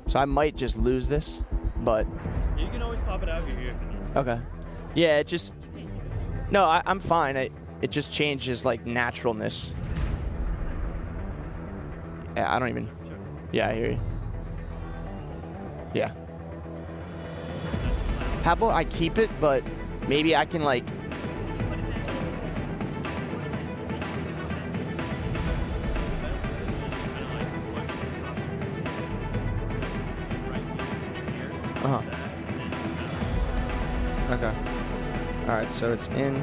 So I might just lose this, but... You can always pop it out of your ear if you need to. Okay. Yeah, it just... No, I'm fine. It just changes, like, naturalness. Yeah, I don't even... Sure. Yeah, I hear you. Yeah. How about I keep it, but maybe I can, like... Uh-huh. Okay. All right, so it's in.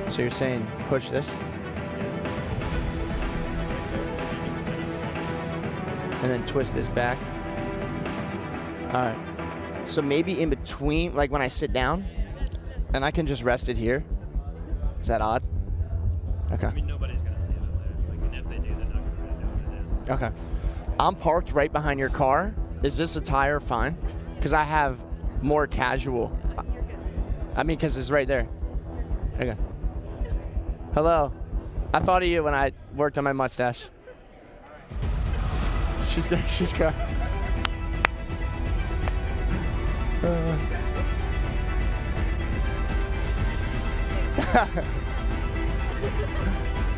So you're saying push this? And then twist this back? All right. So maybe in between, like when I sit down, and I can just rest it here. Is that odd? Okay. I mean, nobody's going to see it up there. Like, and if they do, they're not going to really know what it is. Okay. I'm parked right behind your car. Is this attire fine? Because I have more casual. I mean, because it's right there. Okay. Hello. I thought of you when I worked on my mustache. She's going.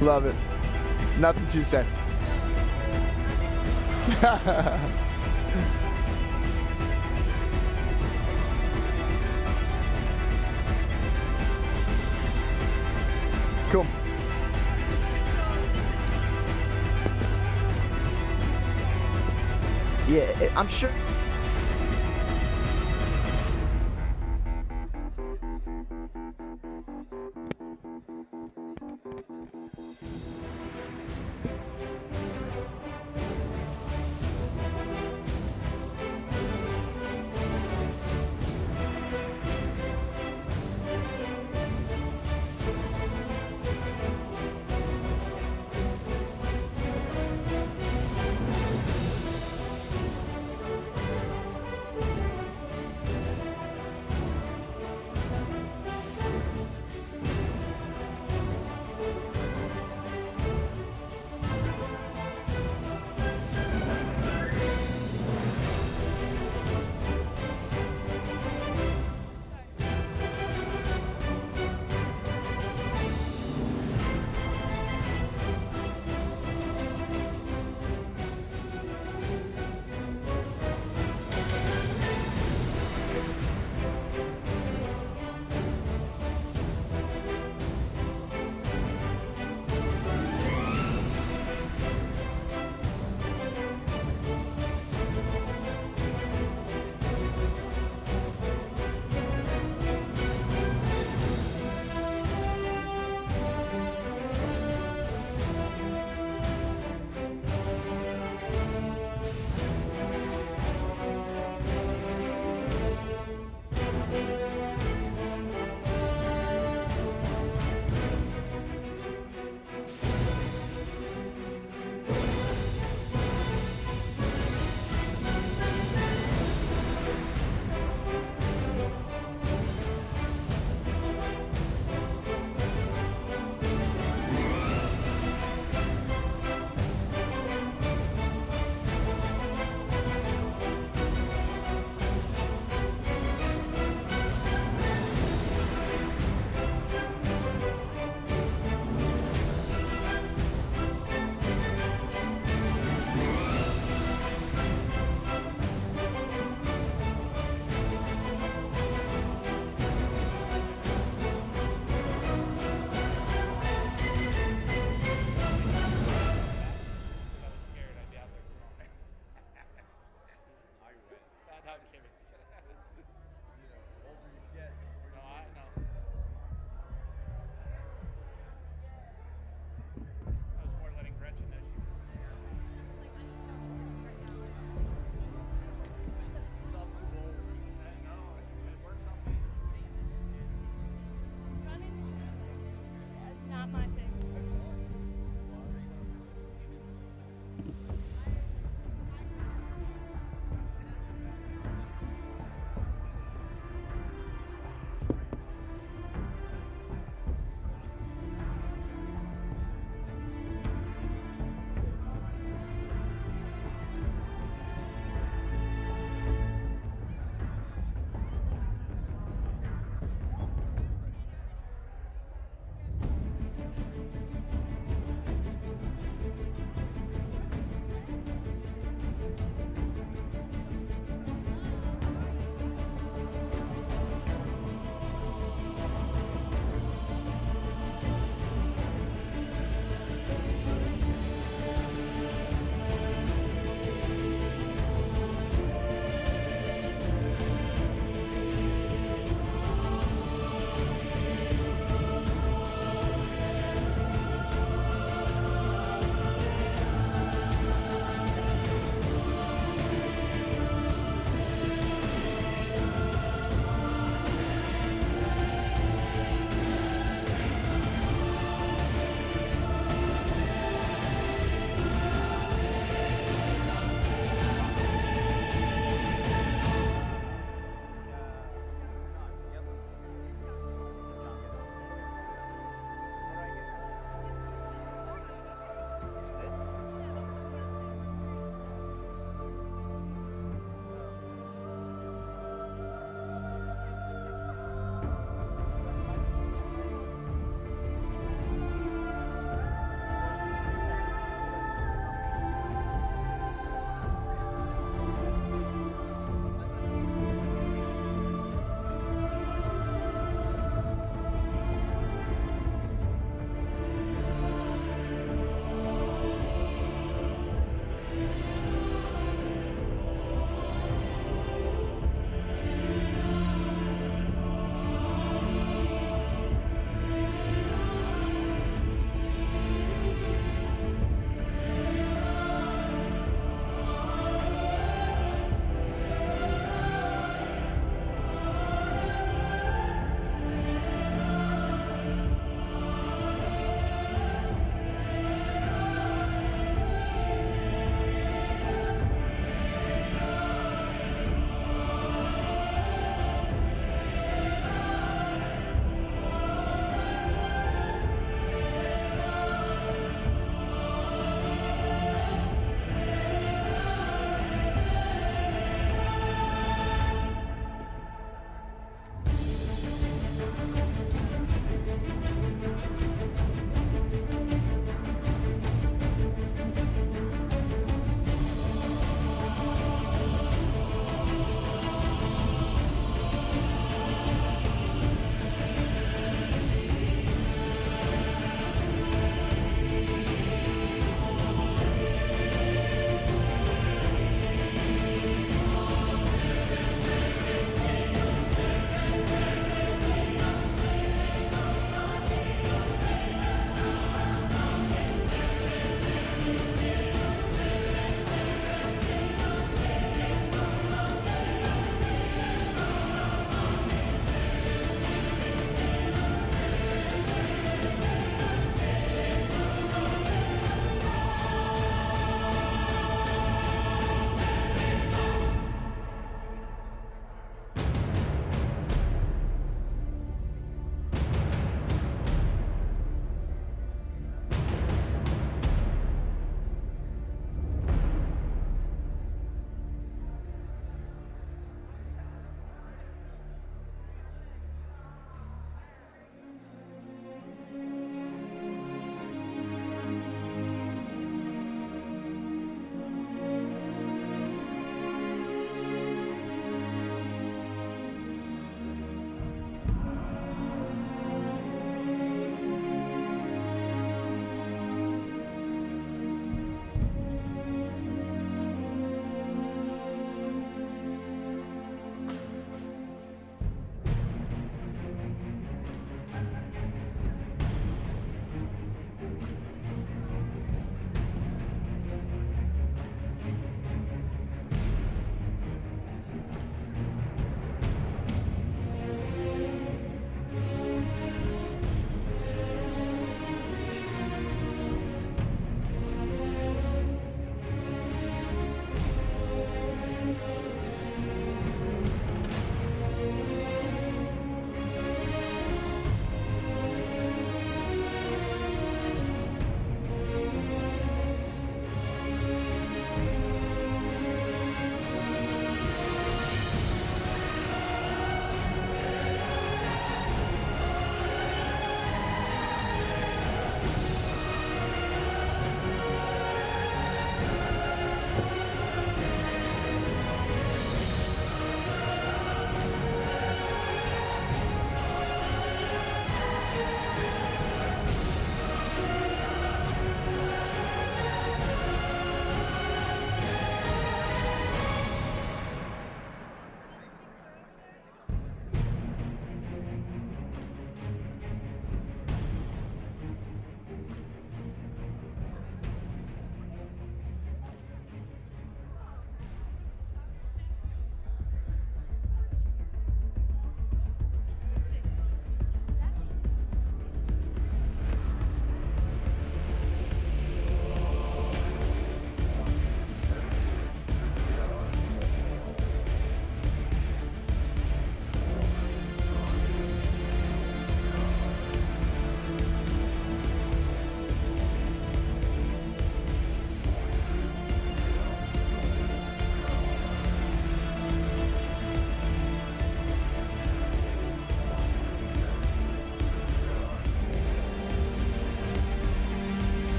Love it. Nothing to say. Cool. Yeah, I'm sure.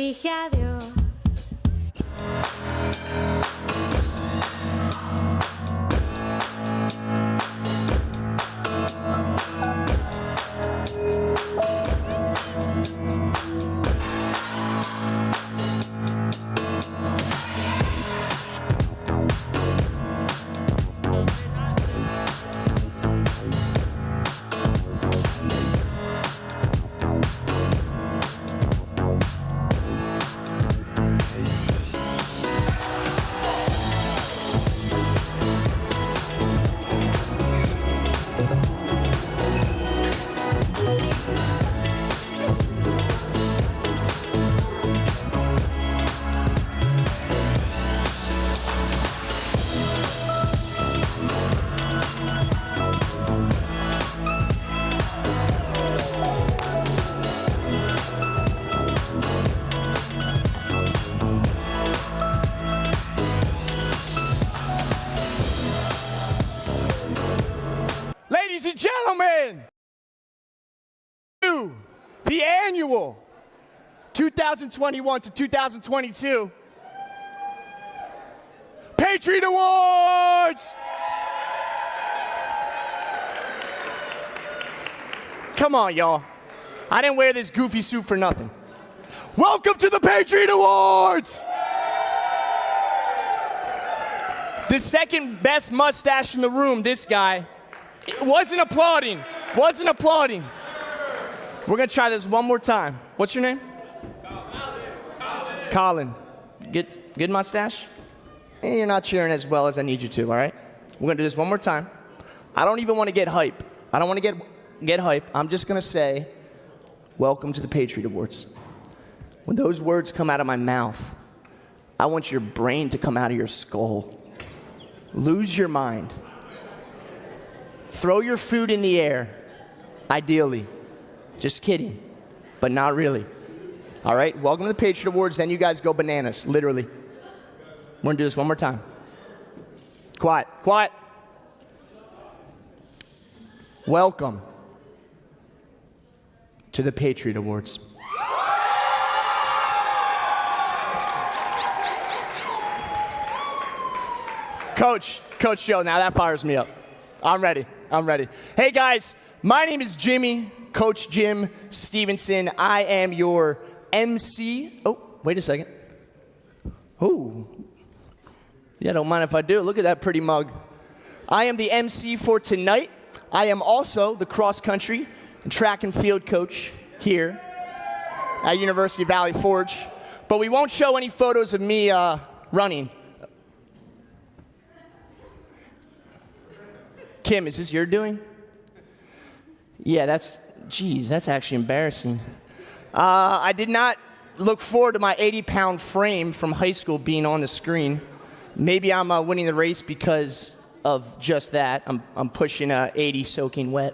dije adiós. Ladies and gentlemen, the annual 2021 to 2022 Patriot Awards! Come on, y'all. I didn't wear this goofy suit for nothing. Welcome to the Patriot Awards! The second best mustache in the room, this guy, wasn't applauding. We're gonna try this one more time. What's your name? Colin. Good mustache? You're not cheering as well as I need you to, all right? We're gonna do this one more time. I don't even wanna get hype. I don't wanna get hype. I'm just gonna say, welcome to the Patriot Awards. When those words come out of my mouth, I want your brain to come out of your skull. Lose your mind. Throw your food in the air, ideally. Just kidding, but not really. All right, welcome to the Patriot Awards, then you guys go bananas, literally. We're gonna do this one more time. Quiet. Welcome to the Patriot Awards. Coach Joe, now that fires me up. I'm ready. Hey guys, my name is Jimmy, Coach Jim Stevenson. I am your MC. Oh, wait a second. Oh, yeah, don't mind if I do. Look at that pretty mug. I am the MC for tonight. I am also the cross country and track and field coach here at University of Valley Forge. But we won't show any photos of me running. Kim, is this your doing? Yeah, that's actually embarrassing. I did not look forward to my 80-pound frame from high school being on the screen. Maybe I'm winning the race because of just that. I'm pushing 80 soaking wet.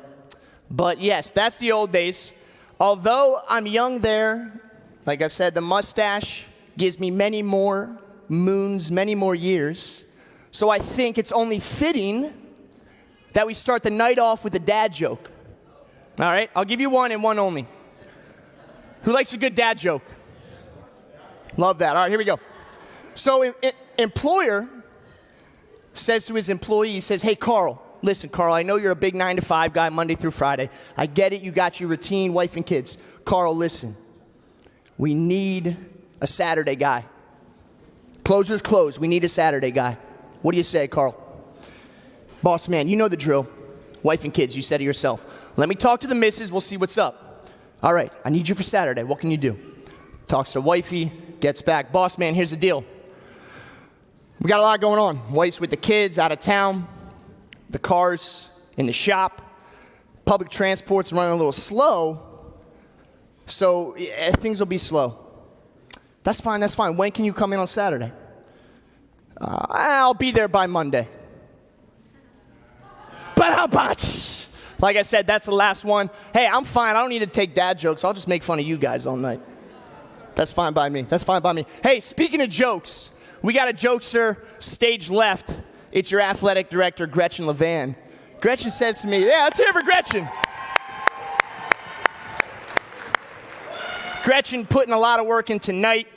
But yes, that's the old days. Although I'm young there, like I said, the mustache gives me many more moons, many more years. So I think it's only fitting that we start the night off with a dad joke. All right, I'll give you one and one only. Who likes a good dad joke? Love that. All right, here we go. So employer says to his employee, he says, hey, Carl, listen, Carl, I know you're a big 9-to-5 guy Monday through Friday. I get it, you got your routine, wife and kids. Carl, listen, we need a Saturday guy. Closers close, we need a Saturday guy. What do you say, Carl? Boss man, you know the drill. Wife and kids, you said it yourself. Let me talk to the missus, we'll see what's up. All right, I need you for Saturday, what can you do? Talks to wifey, gets back. Boss man, here's the deal. We got a lot going on. Wife's with the kids, out of town. The car's in the shop. Public transport's running a little slow. So things will be slow. That's fine. When can you come in on Saturday? I'll be there by Monday. Like I said, that's the last one. Hey, I'm fine. I don't need to take dad jokes. I'll just make fun of you guys all night. That's fine by me. Hey, speaking of jokes, we got a jokester stage left. It's your athletic director, Gretchen Levan. Gretchen says to me, yeah, let's hear it for Gretchen. Gretchen putting a lot of work in tonight,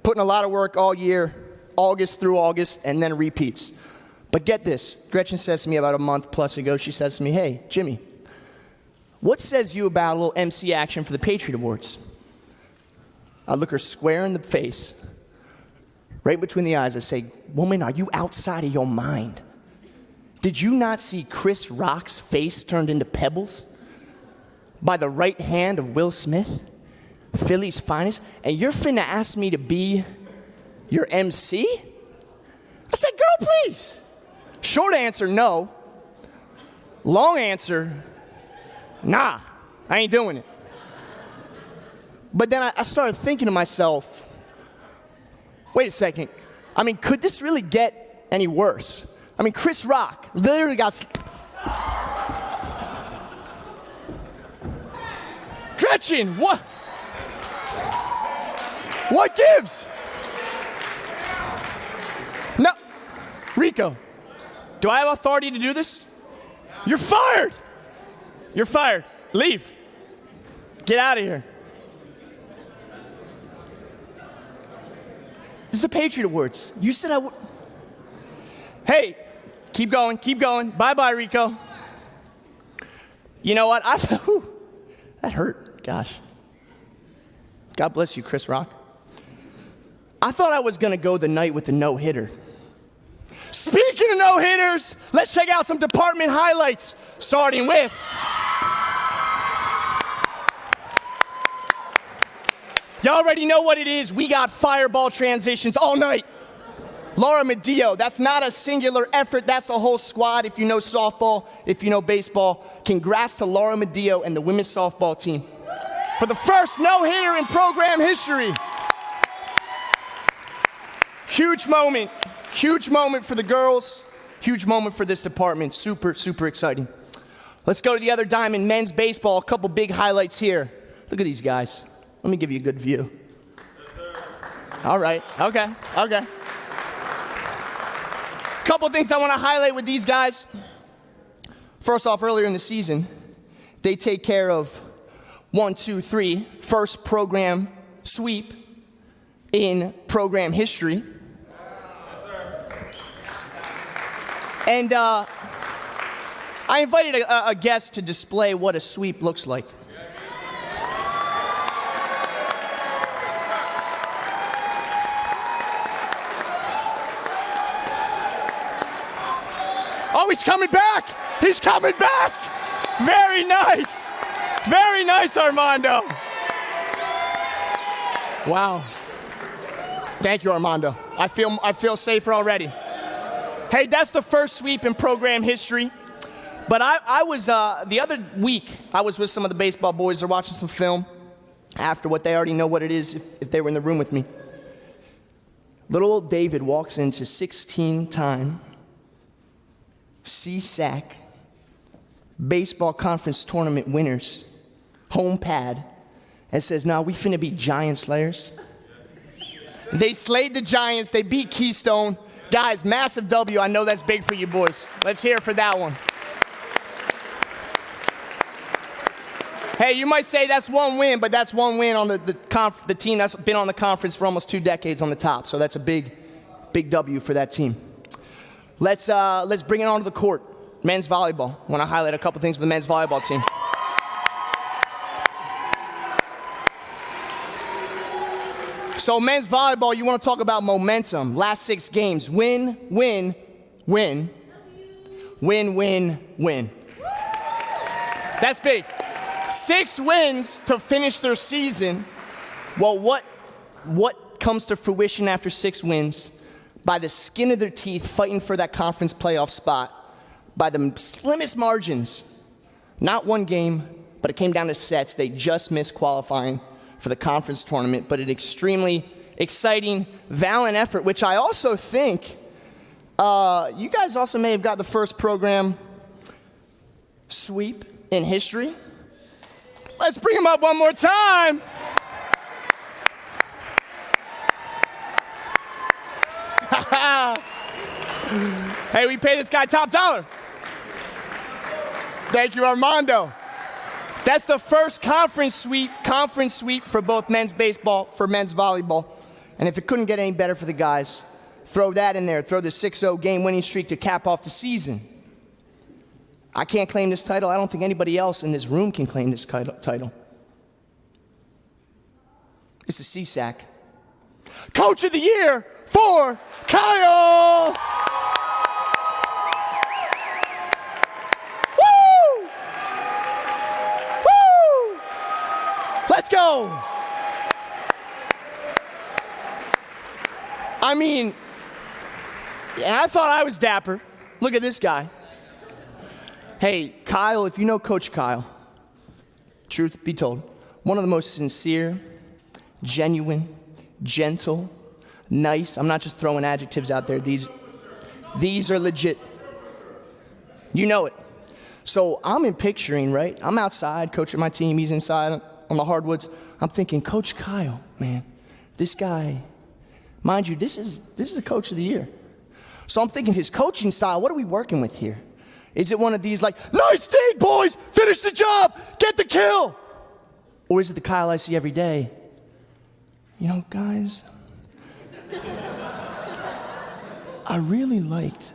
putting a lot of work all year, August through August, and then repeats. But get this, Gretchen says to me about a month plus ago, she says to me, hey, Jimmy, what says you about a little MC action for the Patriot Awards? I look her square in the face, right between the eyes. I say, woman, are you outside of your mind? Did you not see Chris Rock's face turned into pebbles by the right hand of Will Smith, Philly's finest? And you're finna ask me to be your MC? I said, girl, please. Short answer, no. Long answer, nah, I ain't doing it. But then I started thinking to myself, wait a second. I mean, could this really get any worse? I mean, Chris Rock literally got... Gretchen, what? What gives? No, Rico, do I have authority to do this? You're fired. You're fired. Leave. Get out of here. This is the Patriot Awards. You said I would. Hey, keep going, keep going. Bye-bye, Rico. You know what? That hurt. Gosh. God bless you, Chris Rock. I thought I was going to go the night with the no-hitter. Speaking of no-hitters, let's check out some department highlights, starting with... Y'all already know what it is. We got fireball transitions all night. Laura Medillo, that's not a singular effort. That's the whole squad. If you know softball, if you know baseball, congrats to Laura Medillo and the women's softball team for the first no-hitter in program history. Huge moment for the girls. Huge moment for this department. Super, super exciting. Let's go to the other diamond, men's baseball. A couple big highlights here. Look at these guys. Let me give you a good view. All right, okay. Couple things I want to highlight with these guys. First off, earlier in the season, they take care of 1, 2, 3, first program sweep in program history. And I invited a guest to display what a sweep looks like. Oh, he's coming back! He's coming back! Very nice! Very nice, Armando! Wow. Thank you, Armando. I feel safer already. Hey, that's the first sweep in program history. But I was, the other week, I was with some of the baseball boys. They're watching some film after what they already know what it is if they were in the room with me. Little old David walks into 16-time CSAC baseball conference tournament winners, home pad, and says, nah, we finna be Giant Slayers. They slayed the Giants. They beat Keystone. Guys, massive W. I know that's big for you boys. Let's hear it for that one. Hey, you might say that's one win, but that's one win on the team that's been on the conference for almost 2 decades on the top. So that's a big W for that team. Let's bring it onto the court. Men's volleyball. I want to highlight a couple things with the men's volleyball team. So men's volleyball, you want to talk about momentum. Last 6 games, win, win, win, win, win, win. That's big. 6 wins to finish their season. Well, what comes to fruition after 6 wins? By the skin of their teeth, fighting for that conference playoff spot, by the slimmest margins. Not one game, but it came down to sets. They just missed qualifying for the conference tournament, but an extremely exciting, valiant effort, which I also think you guys also may have got the first program sweep in history. Let's bring them up one more time. Hey, we pay this guy top dollar. Thank you, Armando. That's the first conference sweep for both men's baseball, for men's volleyball. And if it couldn't get any better for the guys, throw that in there. Throw the 6-0 game winning streak to cap off the season. I can't claim this title. I don't think anybody else in this room can claim this title. It's a CSAC. Coach of the Year for Kyle! Woo! Woo! Let's go! I mean, and I thought I was dapper. Look at this guy. Hey, Kyle, if you know Coach Kyle, truth be told, one of the most sincere, genuine, gentle, nice. I'm not just throwing adjectives out there. These are legit. You know it. So I'm picturing, right? I'm outside coaching my team. He's inside on the hardwoods. I'm thinking, Coach Kyle, man, this guy, mind you, this is the Coach of the Year. So I'm thinking his coaching style, what are we working with here? Is it one of these like, nice dig, boys, finish the job, get the kill? Or is it the Kyle I see every day? You know, guys, I really liked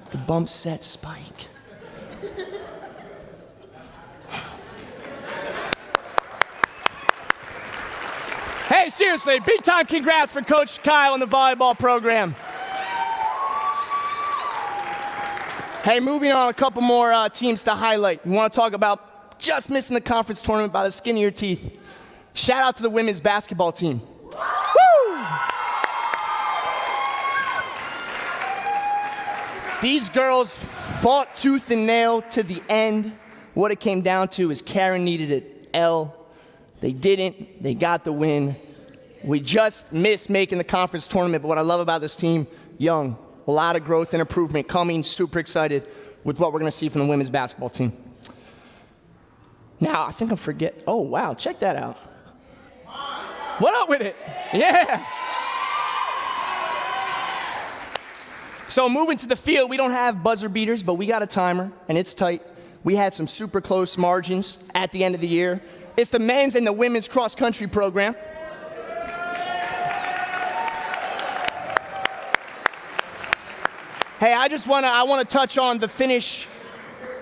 the bump set spike. Hey, seriously, big time congrats for Coach Kyle and the volleyball program. Hey, moving on, a couple more teams to highlight. We want to talk about just missing the conference tournament by the skin of your teeth. Shout out to the women's basketball team. Woo! These girls fought tooth and nail to the end. What it came down to is Karen needed an L. They didn't. They got the win. We just missed making the conference tournament, but what I love about this team, young, a lot of growth and improvement coming. Super excited with what we're going to see from the women's basketball team. Now, I think I'm forgetting. Oh, wow, check that out. What up with it? Yeah. So moving to the field, we don't have buzzer beaters, but we got a timer, and it's tight. We had some super close margins at the end of the year. It's the men's and the women's cross-country program. Hey, I want to touch on the finish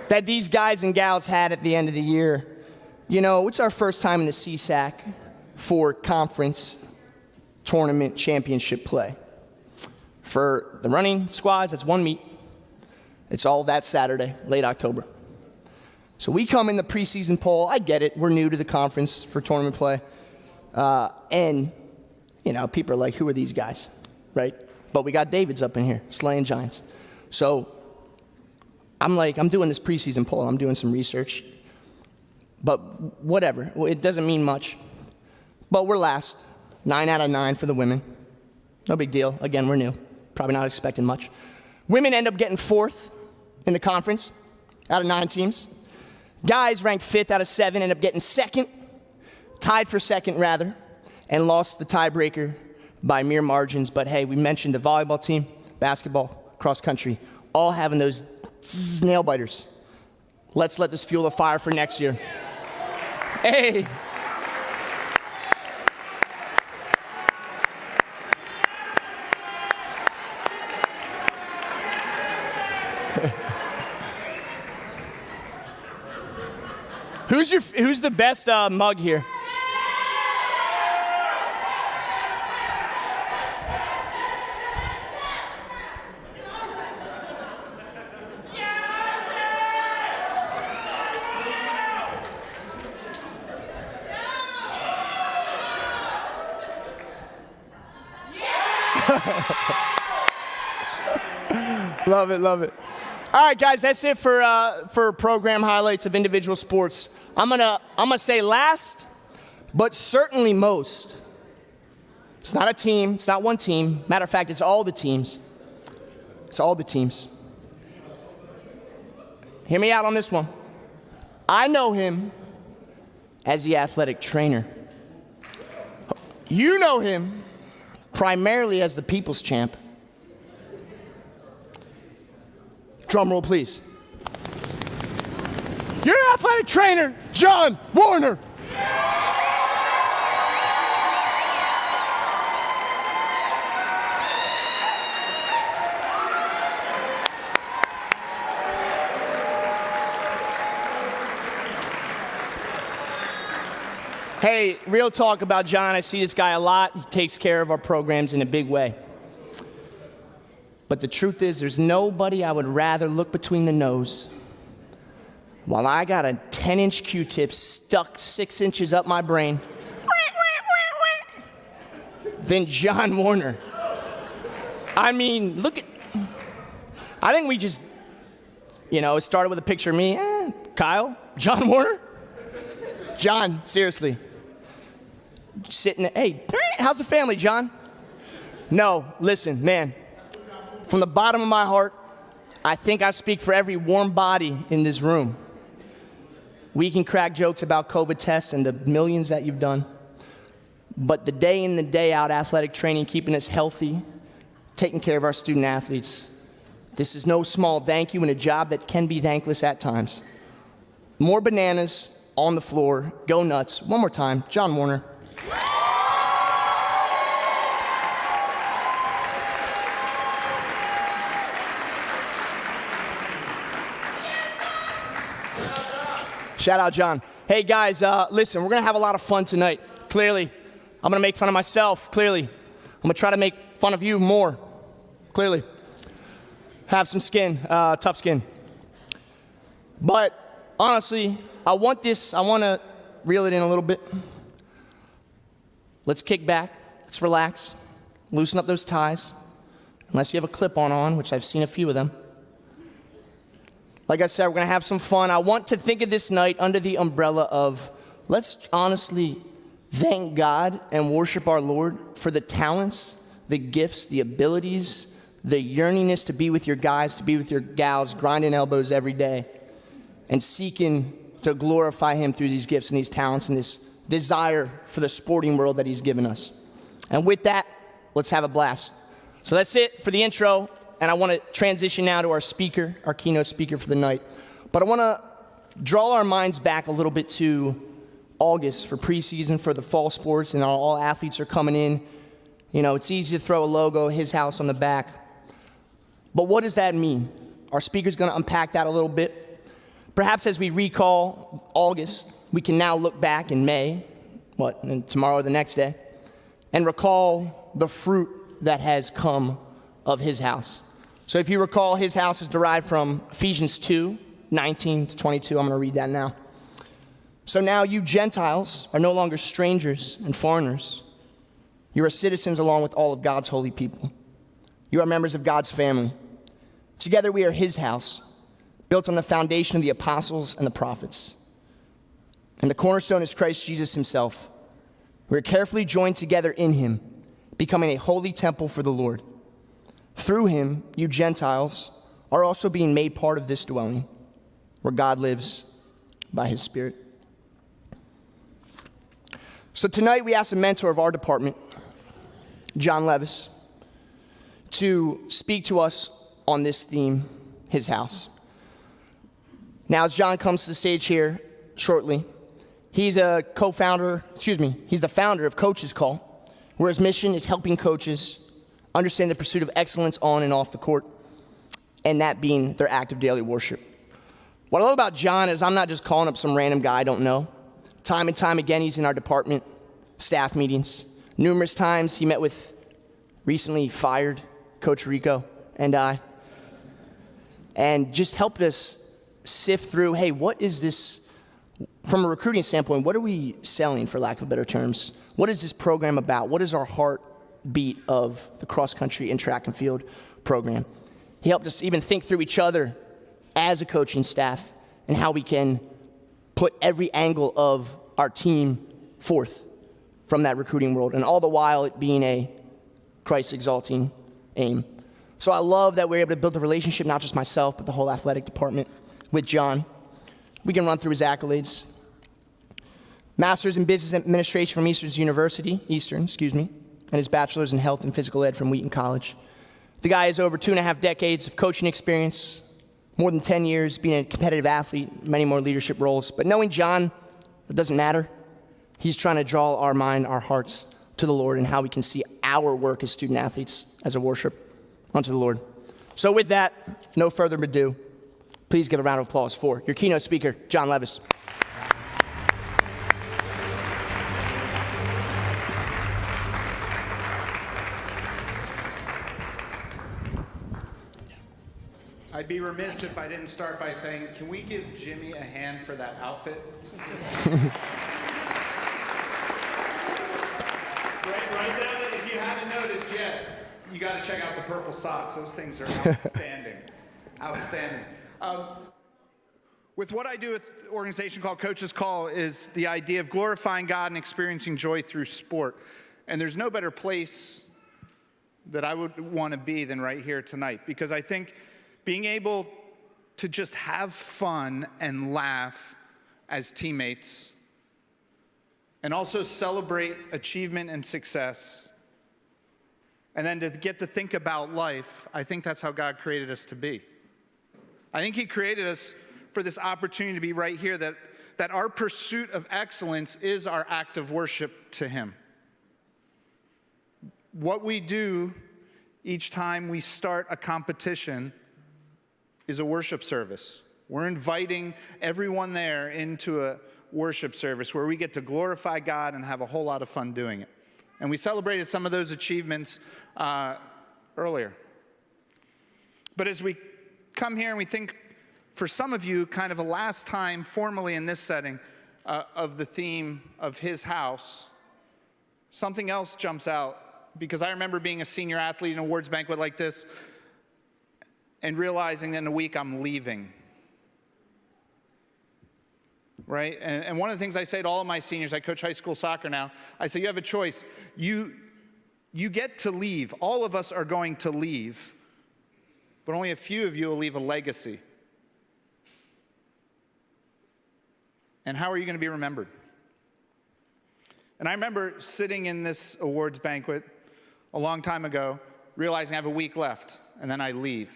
that these guys and gals had at the end of the year. You know, it's our first time in the CSAC for conference tournament championship play. For the running squads, that's one meet. It's all that Saturday, late October. So we come in the preseason poll. I get it. We're new to the conference for tournament play. And, you know, people are like, who are these guys, right? But we got David's up in here, slaying giants. So I'm doing this preseason poll. I'm doing some research. But whatever. It doesn't mean much. But we're last. 9 out of 9 for the women. No big deal. Again, we're new. Probably not expecting much. Women end up getting 4th in the conference out of 9 teams. Guys ranked 5th out of 7 end up getting 2nd. Tied for 2nd, rather. And lost the tiebreaker by mere margins. But hey, we mentioned the volleyball team, basketball, cross country, all having those nail biters. Let's let this fuel the fire for next year. Hey. Who's the best mug here? Love it, love it. All right, guys, that's it for program highlights of individual sports. I'm gonna say last, but certainly most. It's not a team. It's not one team. Matter of fact, it's all the teams. It's all the teams. Hear me out on this one. I know him as the athletic trainer. You know him primarily as the people's champ. Drum roll, please. your athletic trainer, John Warner. Hey, real talk about John. I see this guy a lot. He takes care of our programs in a big way. But the truth is, there's nobody I would rather look between the nose while I got a 10-inch Q-tip stuck 6 inches up my brain than John Warner. I mean, look at, I think we just, it started with a picture of me, Kyle, John Warner. John, seriously. Sitting there, hey, how's the family, John? No, listen, man, from the bottom of my heart, I think I speak for every warm body in this room. We can crack jokes about COVID tests and the millions that you've done, but the day in, the day out athletic training, keeping us healthy, taking care of our student athletes, this is no small thank you and a job that can be thankless at times. More bananas on the floor, go nuts. One more time, John Warner. Shout out, John. Hey, guys, listen, we're going to have a lot of fun tonight, clearly. I'm going to make fun of myself, clearly. I'm going to try to make fun of you more, clearly. Have some skin, tough skin. But honestly, I want to reel it in a little bit. Let's kick back, let's relax, loosen up those ties, unless you have a clip-on on, which I've seen a few of them. Like I said, we're going to have some fun. I want to think of this night under the umbrella of, let's honestly thank God and worship our Lord for the talents, the gifts, the abilities, the yearningness to be with your guys, to be with your gals, grinding elbows every day, and seeking to glorify Him through these gifts and these talents and this desire for the sporting world that He's given us. And with that, let's have a blast. So that's it for the intro. And I want to transition now to our speaker, our keynote speaker for the night. But I want to draw our minds back a little bit to August for preseason for the fall sports, and all athletes are coming in. It's easy to throw a logo, His House, on the back. But what does that mean? Our speaker's going to unpack that a little bit. Perhaps as we recall August, we can now look back in May, and tomorrow or the next day, and recall the fruit that has come of His house. So if you recall, His house is derived from Ephesians 2:19-22. I'm going to read that now. So now you Gentiles are no longer strangers and foreigners. You are citizens along with all of God's holy people. You are members of God's family. Together we are His house, built on the foundation of the apostles and the prophets. And the cornerstone is Christ Jesus Himself. We are carefully joined together in Him, becoming a holy temple for the Lord. Through Him, you Gentiles are also being made part of this dwelling, where God lives by His Spirit. So tonight we asked a mentor of our department, John Levis, to speak to us on this theme, His house. Now, as John comes to the stage here shortly, he's the founder of Coach's Call, where his mission is helping coaches understand the pursuit of excellence on and off the court, and that being their act of daily worship. What I love about John is I'm not just calling up some random guy I don't know. Time and time again, he's in our department staff meetings. Numerous times he met with recently fired Coach Rico and I, and just helped us sift through, hey, what is this, from a recruiting standpoint, what are we selling, for lack of better terms? What is this program about? What is our heartbeat of the cross-country and track and field program? He helped us even think through each other as a coaching staff and how we can put every angle of our team forth from that recruiting world, and all the while it being a Christ-exalting aim. So I love that we're able to build a relationship, not just myself, but the whole athletic department with John. We can run through his accolades. Master's in Business Administration from Eastern, and his bachelor's in Health and Physical Ed from Wheaton College. The guy has over 2.5 decades of coaching experience, more than 10 years being a competitive athlete, many more leadership roles. But knowing John, it doesn't matter. He's trying to draw our mind, our hearts to the Lord and how we can see our work as student athletes as a worship unto the Lord. So with that, no further ado, please give a round of applause for your keynote speaker, John Levis. I'd be remiss if I didn't start by saying, can we give Jimmy a hand for that outfit? right down, if you haven't noticed yet, you got to check out the purple socks. Those things are outstanding. Outstanding. With what I do with an organization called Coach's Call is the idea of glorifying God and experiencing joy through sport. And there's no better place that I would want to be than right here tonight, because I think being able to just have fun and laugh as teammates and also celebrate achievement and success, and then to get to think about life, I think that's how God created us to be. I think he created us for this opportunity to be right here, that our pursuit of excellence is our act of worship to him. What we do each time we start a competition is a worship service. We're inviting everyone there into a worship service where we get to glorify God and have a whole lot of fun doing it. And we celebrated some of those achievements earlier. But as we come here and we think, for some of you, kind of a last time formally in this setting of the theme of his house, something else jumps out, because I remember being a senior athlete in an awards banquet like this and realizing that in a week I'm leaving. Right? And one of the things I say to all of my seniors, I coach high school soccer now, I say, you have a choice. You get to leave. All of us are going to leave, but only a few of you will leave a legacy. And how are you going to be remembered? And I remember sitting in this awards banquet a long time ago, realizing I have a week left, and then I leave.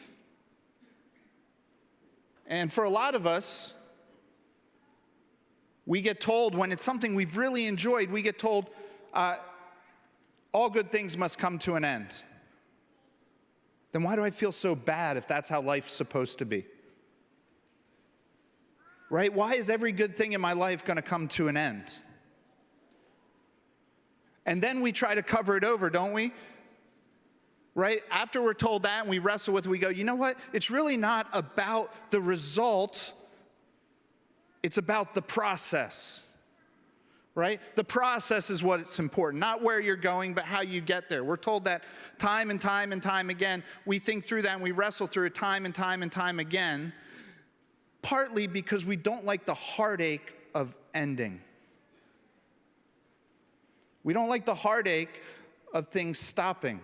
And for a lot of us, we get told when it's something we've really enjoyed, we get told all good things must come to an end. Then why do I feel so bad if that's how life's supposed to be? Right? Why is every good thing in my life going to come to an end? And then we try to cover it over, don't we? Right? After we're told that and we wrestle with it, we go, you know what? It's really not about the result. It's about the process. Right? The process is what's important, not where you're going, but how you get there. We're told that time and time and time again. We think through that and we wrestle through it time and time and time again, partly because we don't like the heartache of ending. We don't like the heartache of things stopping.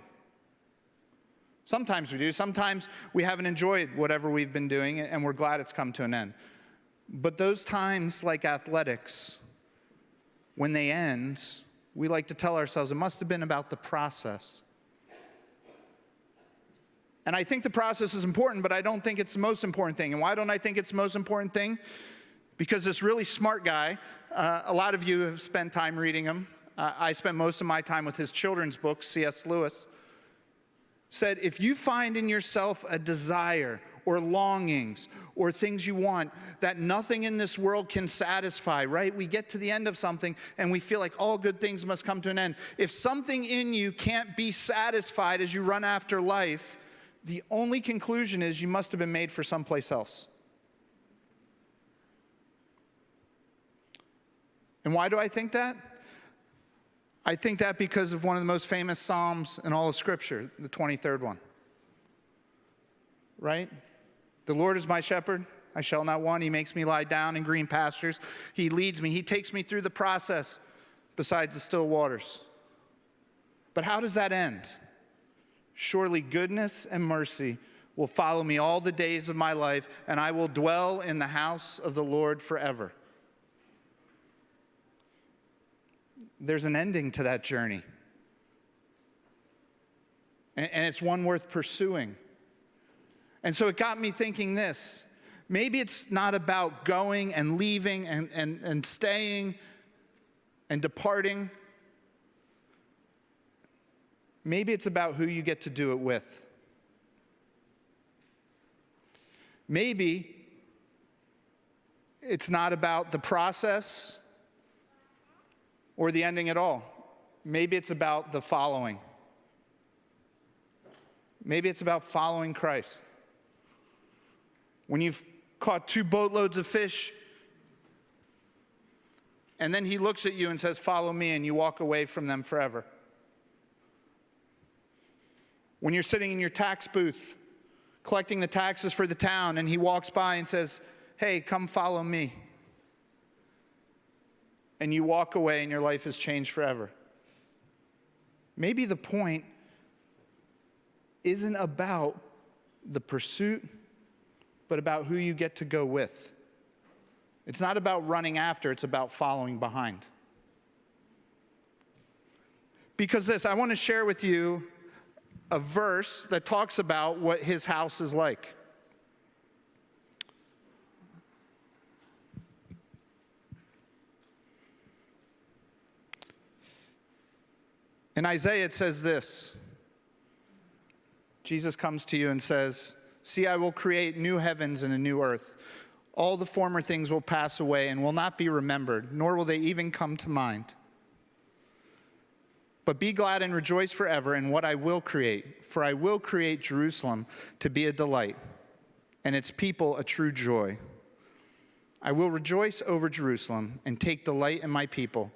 Sometimes we do. Sometimes we haven't enjoyed whatever we've been doing and we're glad it's come to an end. But those times, like athletics, when they end, we like to tell ourselves it must have been about the process. And I think the process is important, but I don't think it's the most important thing. And why don't I think it's the most important thing? Because this really smart guy, a lot of you have spent time reading him. I spent most of my time with his children's books, C.S. Lewis, said, if you find in yourself a desire or longings or things you want that nothing in this world can satisfy, right? We get to the end of something and we feel like all good things must come to an end. If something in you can't be satisfied as you run after life, the only conclusion is you must have been made for someplace else. And why do I think that? I think that because of one of the most famous Psalms in all of Scripture, the 23rd one. Right? The Lord is my shepherd, I shall not want. He makes me lie down in green pastures. He leads me. He takes me through the process besides the still waters. But how does that end? Surely goodness and mercy will follow me all the days of my life, and I will dwell in the house of the Lord forever. There's an ending to that journey. And it's one worth pursuing. And so it got me thinking this. Maybe it's not about going and leaving and staying and departing. Maybe it's about who you get to do it with. Maybe it's not about the process or the ending at all. Maybe it's about the following. Maybe it's about following Christ. When you've caught 2 boatloads of fish, and then he looks at you and says, "Follow me," and you walk away from them forever. When you're sitting in your tax booth, collecting the taxes for the town, and he walks by and says, "Hey, come follow me." And you walk away and your life has changed forever. Maybe the point isn't about the pursuit, but about who you get to go with. It's not about running after, it's about following behind. Because I want to share with you a verse that talks about what his house is like. In Isaiah, it says this. Jesus comes to you and says, "See, I will create new heavens and a new earth. All the former things will pass away and will not be remembered, nor will they even come to mind. But be glad and rejoice forever in what I will create, for I will create Jerusalem to be a delight, and its people a true joy. I will rejoice over Jerusalem and take delight in my people.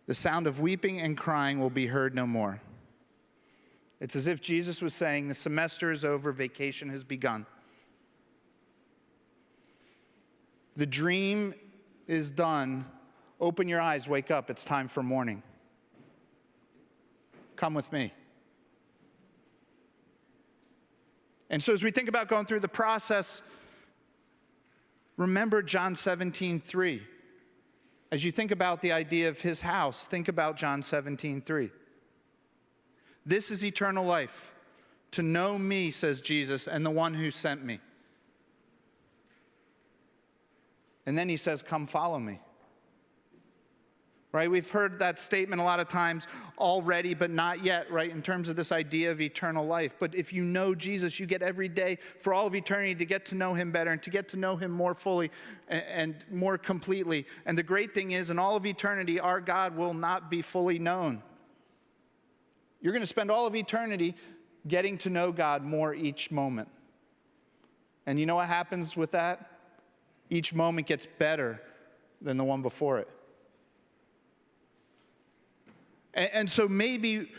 The sound of weeping and crying will be heard no more." It's as if Jesus was saying, the semester is over, vacation has begun. The dream is done. Open your eyes, wake up, it's time for morning. Come with me. And so as we think about going through the process, remember John 17:3. As you think about the idea of his house, think about John 17:3. This is eternal life, to know me, says Jesus, and the one who sent me. And then he says, "Come follow me." Right? We've heard that statement a lot of times already, but not yet, right? In terms of this idea of eternal life. But if you know Jesus, you get every day for all of eternity to get to know him better and to get to know him more fully and more completely. And the great thing is, in all of eternity, our God will not be fully known. You're going to spend all of eternity getting to know God more each moment. And you know what happens with that? Each moment gets better than the one before it. And so maybe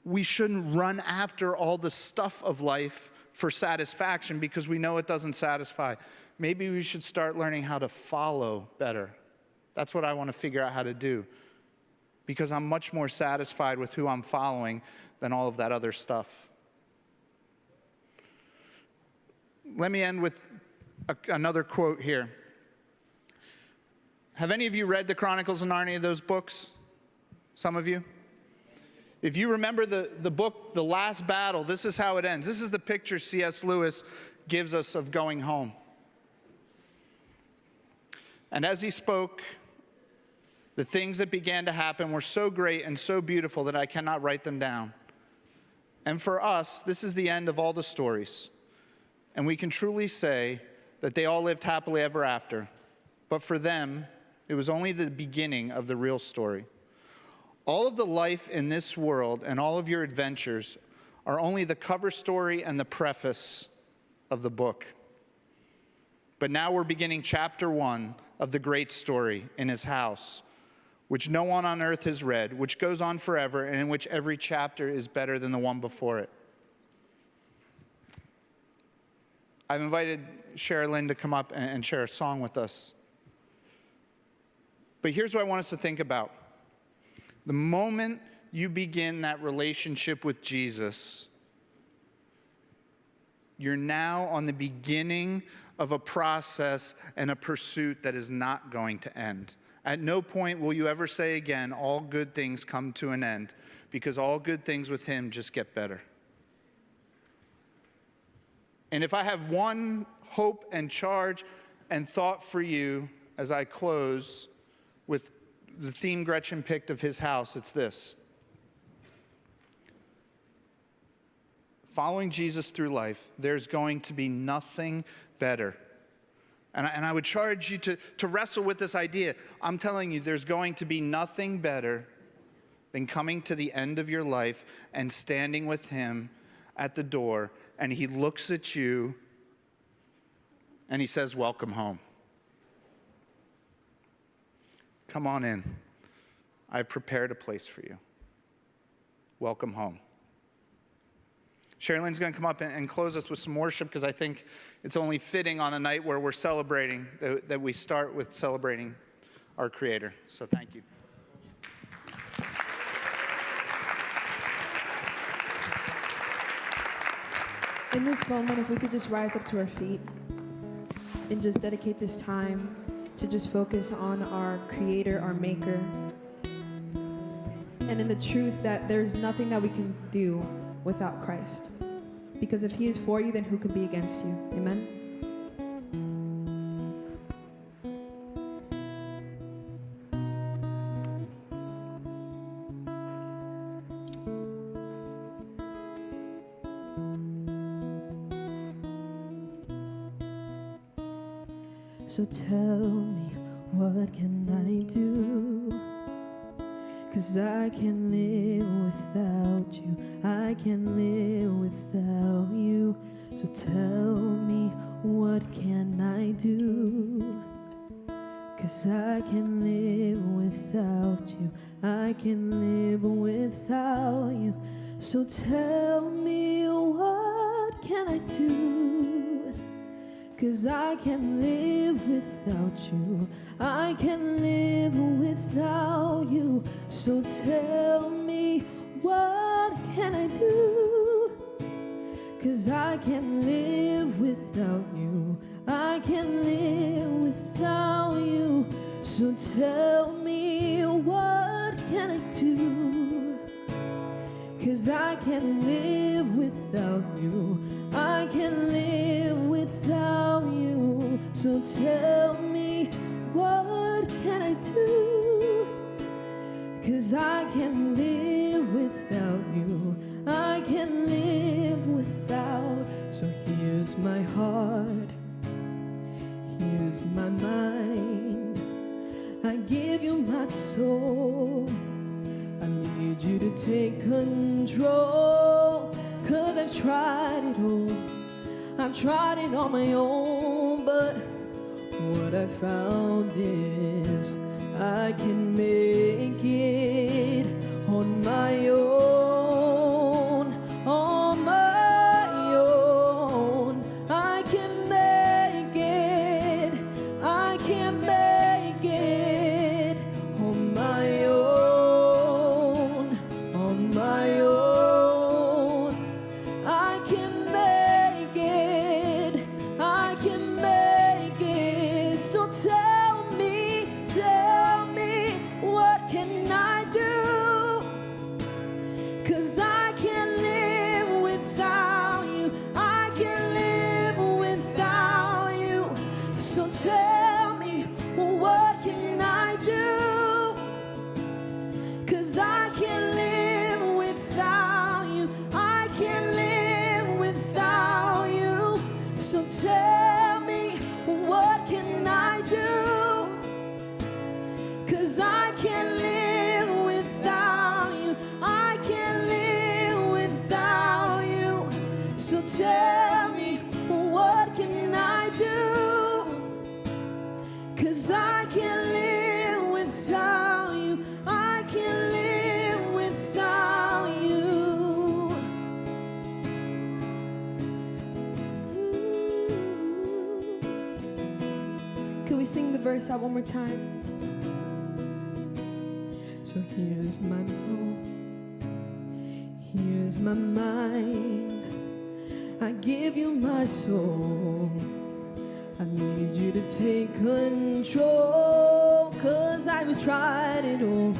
we shouldn't run after all the stuff of life for satisfaction because we know it doesn't satisfy. Maybe we should start learning how to follow better. That's what I want to figure out how to do, because I'm much more satisfied with who I'm following than all of that other stuff. Let me end with another quote here. Have any of you read the Chronicles of Narnia, those books? Some of you? If you remember the book, The Last Battle, this is how it ends. This is the picture C.S. Lewis gives us of going home. And as he spoke, the things that began to happen were so great and so beautiful that I cannot write them down. And for us, this is the end of all the stories. And we can truly say that they all lived happily ever after. But for them, it was only the beginning of the real story. All of the life in this world and all of your adventures are only the cover story and the preface of the book. But now we're beginning chapter 1 of the great story in his house, which no one on earth has read, which goes on forever, and in which every chapter is better than the one before it. I've invited Sherilyn to come up and share a song with us. But here's what I want us to think about. The moment you begin that relationship with Jesus, you're now on the beginning of a process and a pursuit that is not going to end. At no point will you ever say again, all good things come to an end, because all good things with him just get better. And if I have one hope and charge and thought for you as I close with the theme Gretchen picked of his house. It's this: following Jesus through life, there's going to be nothing better. And I would charge you to wrestle with this idea. I'm telling you, there's going to be nothing better than coming to the end of your life and standing with him at the door, and he looks at you and he says, welcome home. Come on in. I've prepared a place for you. Welcome home. Sherilyn's going to come up and close us with some worship, because I think it's only fitting on a night where we're celebrating that we start with celebrating our Creator. So thank you. In this moment, if we could just rise up to our feet and just dedicate this time to just focus on our Creator, our Maker, and in the truth that there's nothing that we can do without Christ. Because if he is for you, then who can be against you? Amen? So tell me, what can I do? 'Cause I can't live without you. I can't live without you. So tell me, what can I do? 'Cause I can't live without you. I can't live without you. So tell me, what can I do? 'Cause I can't live without you. I can't live without you. So tell me, what can I do? 'Cause I can't live without you. I can't live without you. So tell me, what can I do? 'Cause I can't live without you. I can't live without you. So tell me, what can I do? 'Cause I can't live without you. I can't live without. So here's my heart, here's my mind. I give you my soul. I need you to take control. 'Cause I've tried it all. I've tried it on my own, but what I found is I can make it on my own, on my own. I can make it, I can make it on my own, on my own. I can make it, I can make it. So tell me, what can I do? 'Cause I can't live without you. I can't live without you. So tell me, what can I do? 'Cause I can't live without you. I can't live without you. So tell me, what can I do? 'Cause I can't live without you. I can't live without you. So tell me, what can I do? 'Cause I can't live without you. I can't live without you. Can we sing the verse out one more time? So here's my home, here's my mind. I give you my soul. I need you to take control. 'Cause I've tried it all.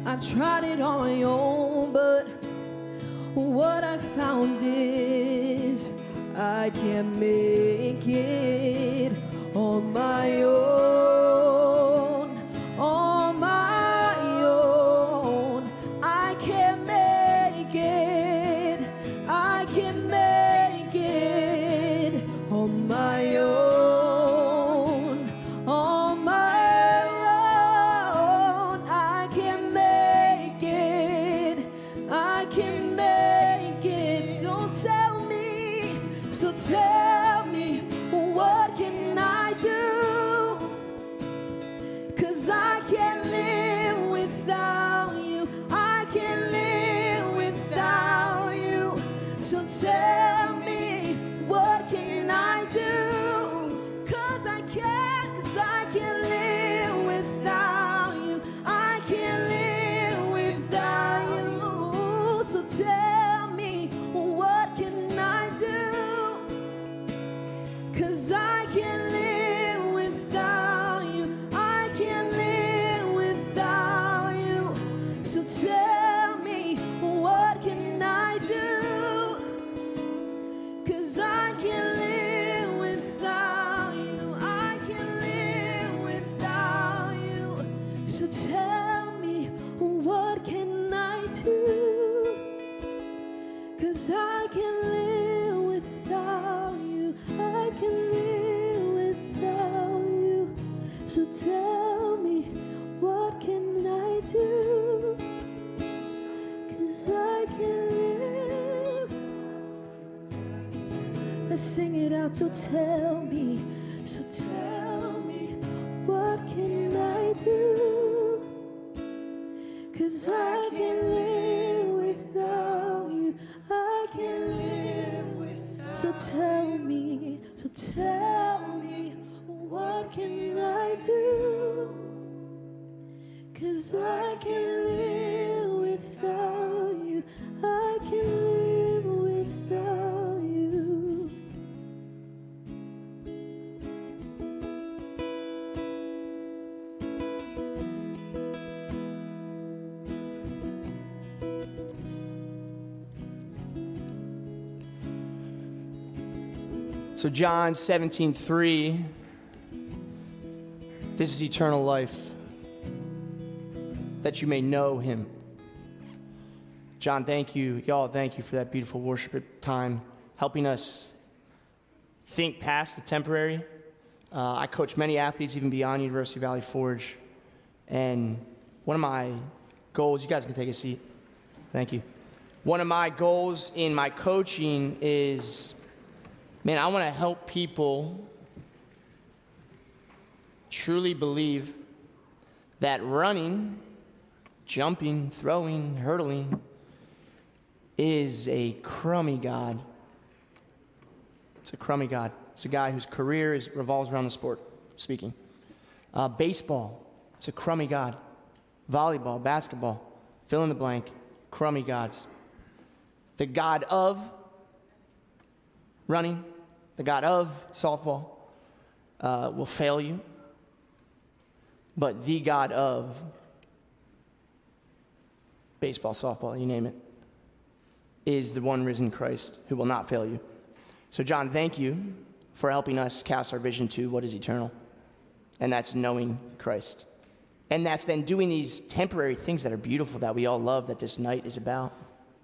I've tried it on my own, but what I found is I can't make it on my own, on my own. I can't make it, I can't make it on my own, on my own. I can't make it, I can't make it. So tell me, what can I do? 'Cause I can't live without you, I can't live without you. So tell me, what can I do? 'Cause I can't live without you, I can't live without you. So tell me, what can I do? 'Cause I can't live without you, I can't live without you. So tell me, what can I do? 'Cause I can't live without you, I can't live without you. So tell me, what can I do? 'Cause I can't live without you, I can't live without you. So tell me, what can I do? 'Cause I can't live. Let's sing it out. So tell me, what can I do? 'Cause I can't live without you, I can't live without. So tell me, what can I do? 'Cause I can't live without you, I can't live without you. So John 17:3, this is eternal life, that you may know him. John, thank you. Y'all, thank you for that beautiful worship time, helping us think past the temporary. I coach many athletes, even beyond University Valley Forge. And one of my goals, you guys can take a seat. Thank you. One of my goals in my coaching is, man, I want to help people truly believe that running, jumping, throwing, hurdling is a crummy God. It's a crummy God. It's a guy whose career revolves around the sport, speaking. Baseball, it's a crummy God. Volleyball, basketball, fill in the blank, crummy gods. The God of running, the God of softball will fail you. But the God of baseball, softball, you name it, is the one risen Christ who will not fail you. So John, thank you for helping us cast our vision to what is eternal. And that's knowing Christ. And that's then doing these temporary things that are beautiful, that we all love, that this night is about.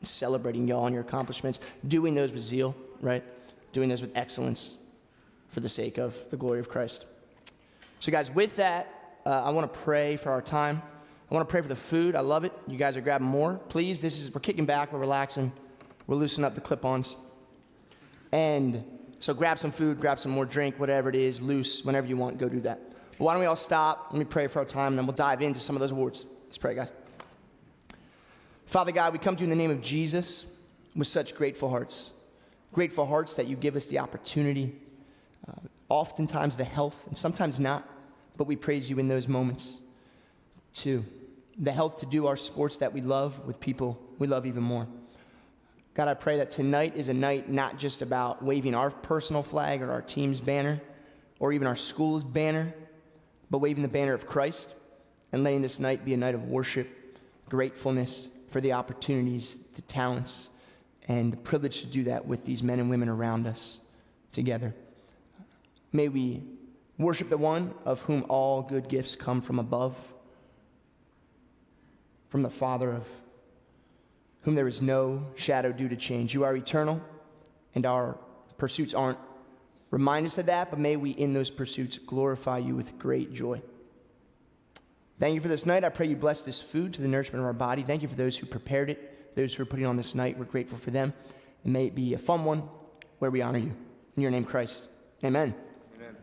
Celebrating y'all and your accomplishments. Doing those with zeal, right? Doing those with excellence for the sake of the glory of Christ. So guys, with that, I want to pray for our time. I want to pray for the food. I love it. You guys are grabbing more. Please, we're kicking back, we're relaxing. We're loosening up the clip-ons. And so grab some food, grab some more drink, whatever it is, loose, whenever you want, go do that. But why don't we all stop? Let me pray for our time, and then we'll dive into some of those awards. Let's pray, guys. Father God, we come to you in the name of Jesus with such grateful hearts. Grateful hearts that you give us the opportunity, oftentimes the health, and sometimes not, but we praise you in those moments too. The health to do our sports that we love with people we love even more. God, I pray that tonight is a night not just about waving our personal flag or our team's banner or even our school's banner, but waving the banner of Christ and letting this night be a night of worship, gratefulness for the opportunities, the talents, and the privilege to do that with these men and women around us. together. May we worship the one of whom all good gifts come from above, from the Father of whom there is no shadow due to change. You are eternal, and our pursuits aren't. Remind us of that, but may we in those pursuits glorify you with great joy. Thank you for this night. I pray you bless this food to the nourishment of our body. Thank you for those who prepared it, those who are putting on this night. We're grateful for them. And may it be a fun one where we honor you. In your name, Christ. Amen. Amen.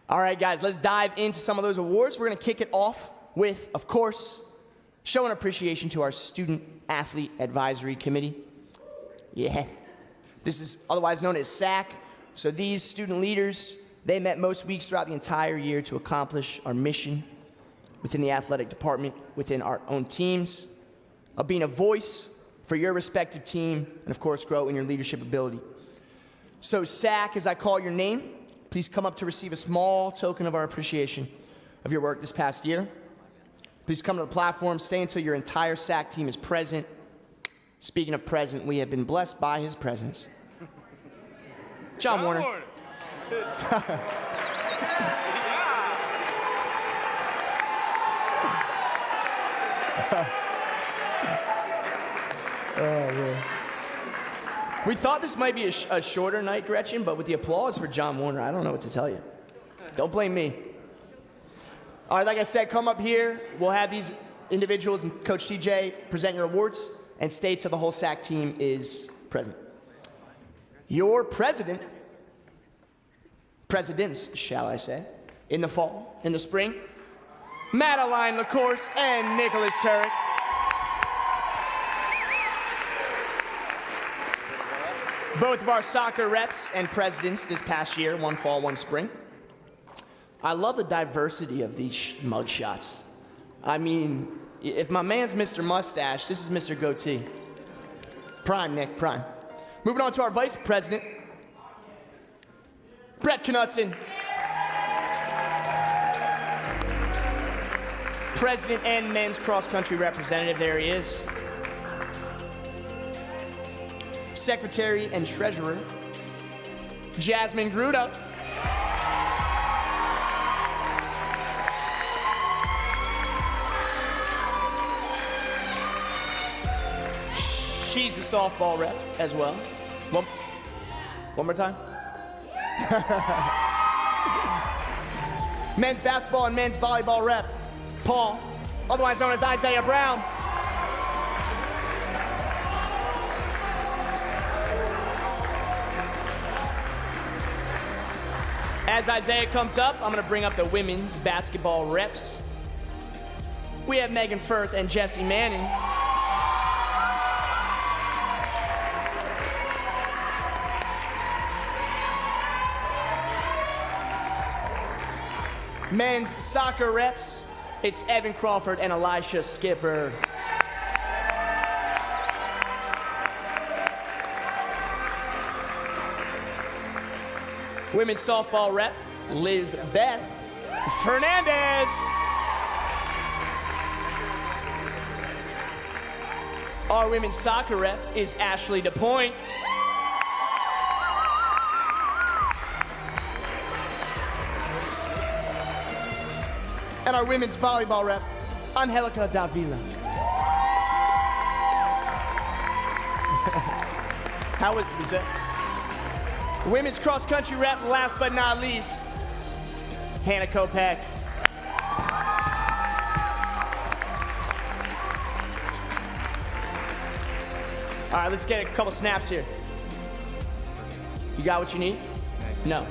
All right, guys, let's dive into some of those awards. We're going to kick it off with, of course, showing appreciation to our Student Athlete Advisory Committee. Yeah. This is otherwise known as SAC. So these student leaders, they met most weeks throughout the entire year to accomplish our mission within the athletic department, within our own teams, of being a voice for your respective team, and of course, grow in your leadership ability. So SAC, as I call your name, please come up to receive a small token of our appreciation of your work this past year. Please come to the platform, stay until your entire SAC team is present. Speaking of present, we have been blessed by his presence. John Warner. Oh, man. We thought this might be a shorter night, Gretchen, but with the applause for John Warner, I don't know what to tell you. Don't blame me. All right, like I said, come up here. We'll have these individuals and Coach TJ present your awards and stay till the whole SAC team is present. Your presidents, shall I say, in the fall, in the spring, Madeline LaCourse and Nicholas Turek. Both of our soccer reps and presidents this past year, one fall, one spring. I love the diversity of these mug shots. I mean, if my man's Mr. Mustache, this is Mr. Goatee. Prime, Nick, prime. Moving on to our vice president, Brett Knutson. President and men's cross-country representative, there he is. Secretary and treasurer, Jasmine Gruda. She's the softball rep as well. One more time. Men's basketball and men's volleyball rep, Paul, otherwise known as Isaiah Brown. As Isaiah comes up, I'm going to bring up the women's basketball reps. We have Megan Firth and Jessie Manning. Men's soccer reps, it's Evan Crawford and Elisha Skipper. Women's softball rep, Liz Beth Fernandez. Our women's soccer rep is Ashley DePoint. And our women's volleyball rep, Angelica Davila. How was that? Women's cross-country rep, last but not least, Hannah Kopeck. All right, let's get a couple snaps here. You got what you need? No.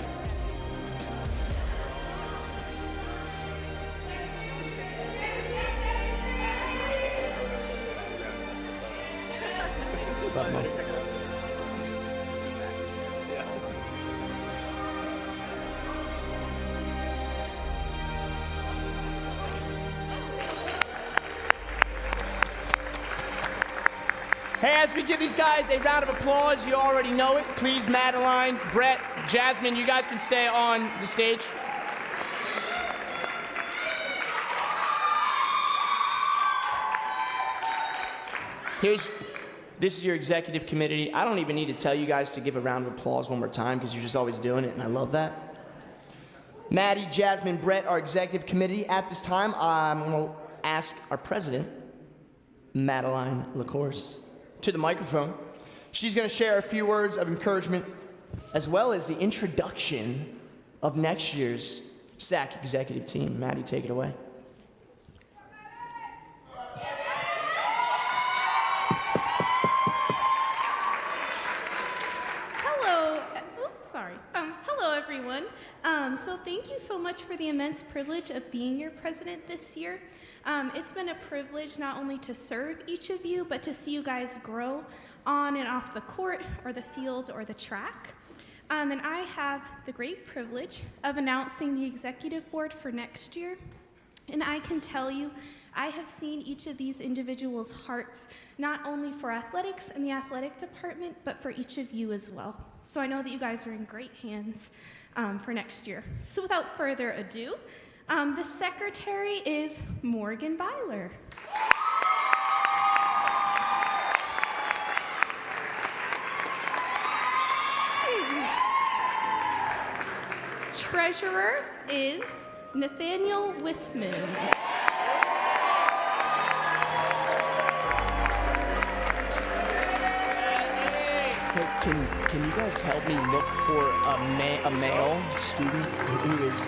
Hey, as we give these guys a round of applause, you already know it. Please, Madeline, Brett, Jasmine, you guys can stay on the stage. This is your executive committee. I don't even need to tell you guys to give a round of applause one more time because you're just always doing it, and I love that. Maddie, Jasmine, Brett, our executive committee. At this time, I'm going to ask our president, Madeline LaCourse, to the microphone. She's going to share a few words of encouragement as well as the introduction of next year's SAC executive team. Maddie, take it away. Hello, everyone. So thank you so much for the immense privilege of being your president this year. It's been a privilege not only to serve each of you, but to see you guys grow on and off the court or the field or the track. And I have the great privilege of announcing the executive board for next year. And I can tell you, I have seen each of these individuals' hearts, not only for athletics and the athletic department, but for each of you as well. So I know that you guys are in great hands for next year. So without further ado, the secretary is Morgan Byler. Treasurer is Nathaniel Wisman. Can you guys help me look for a male student who is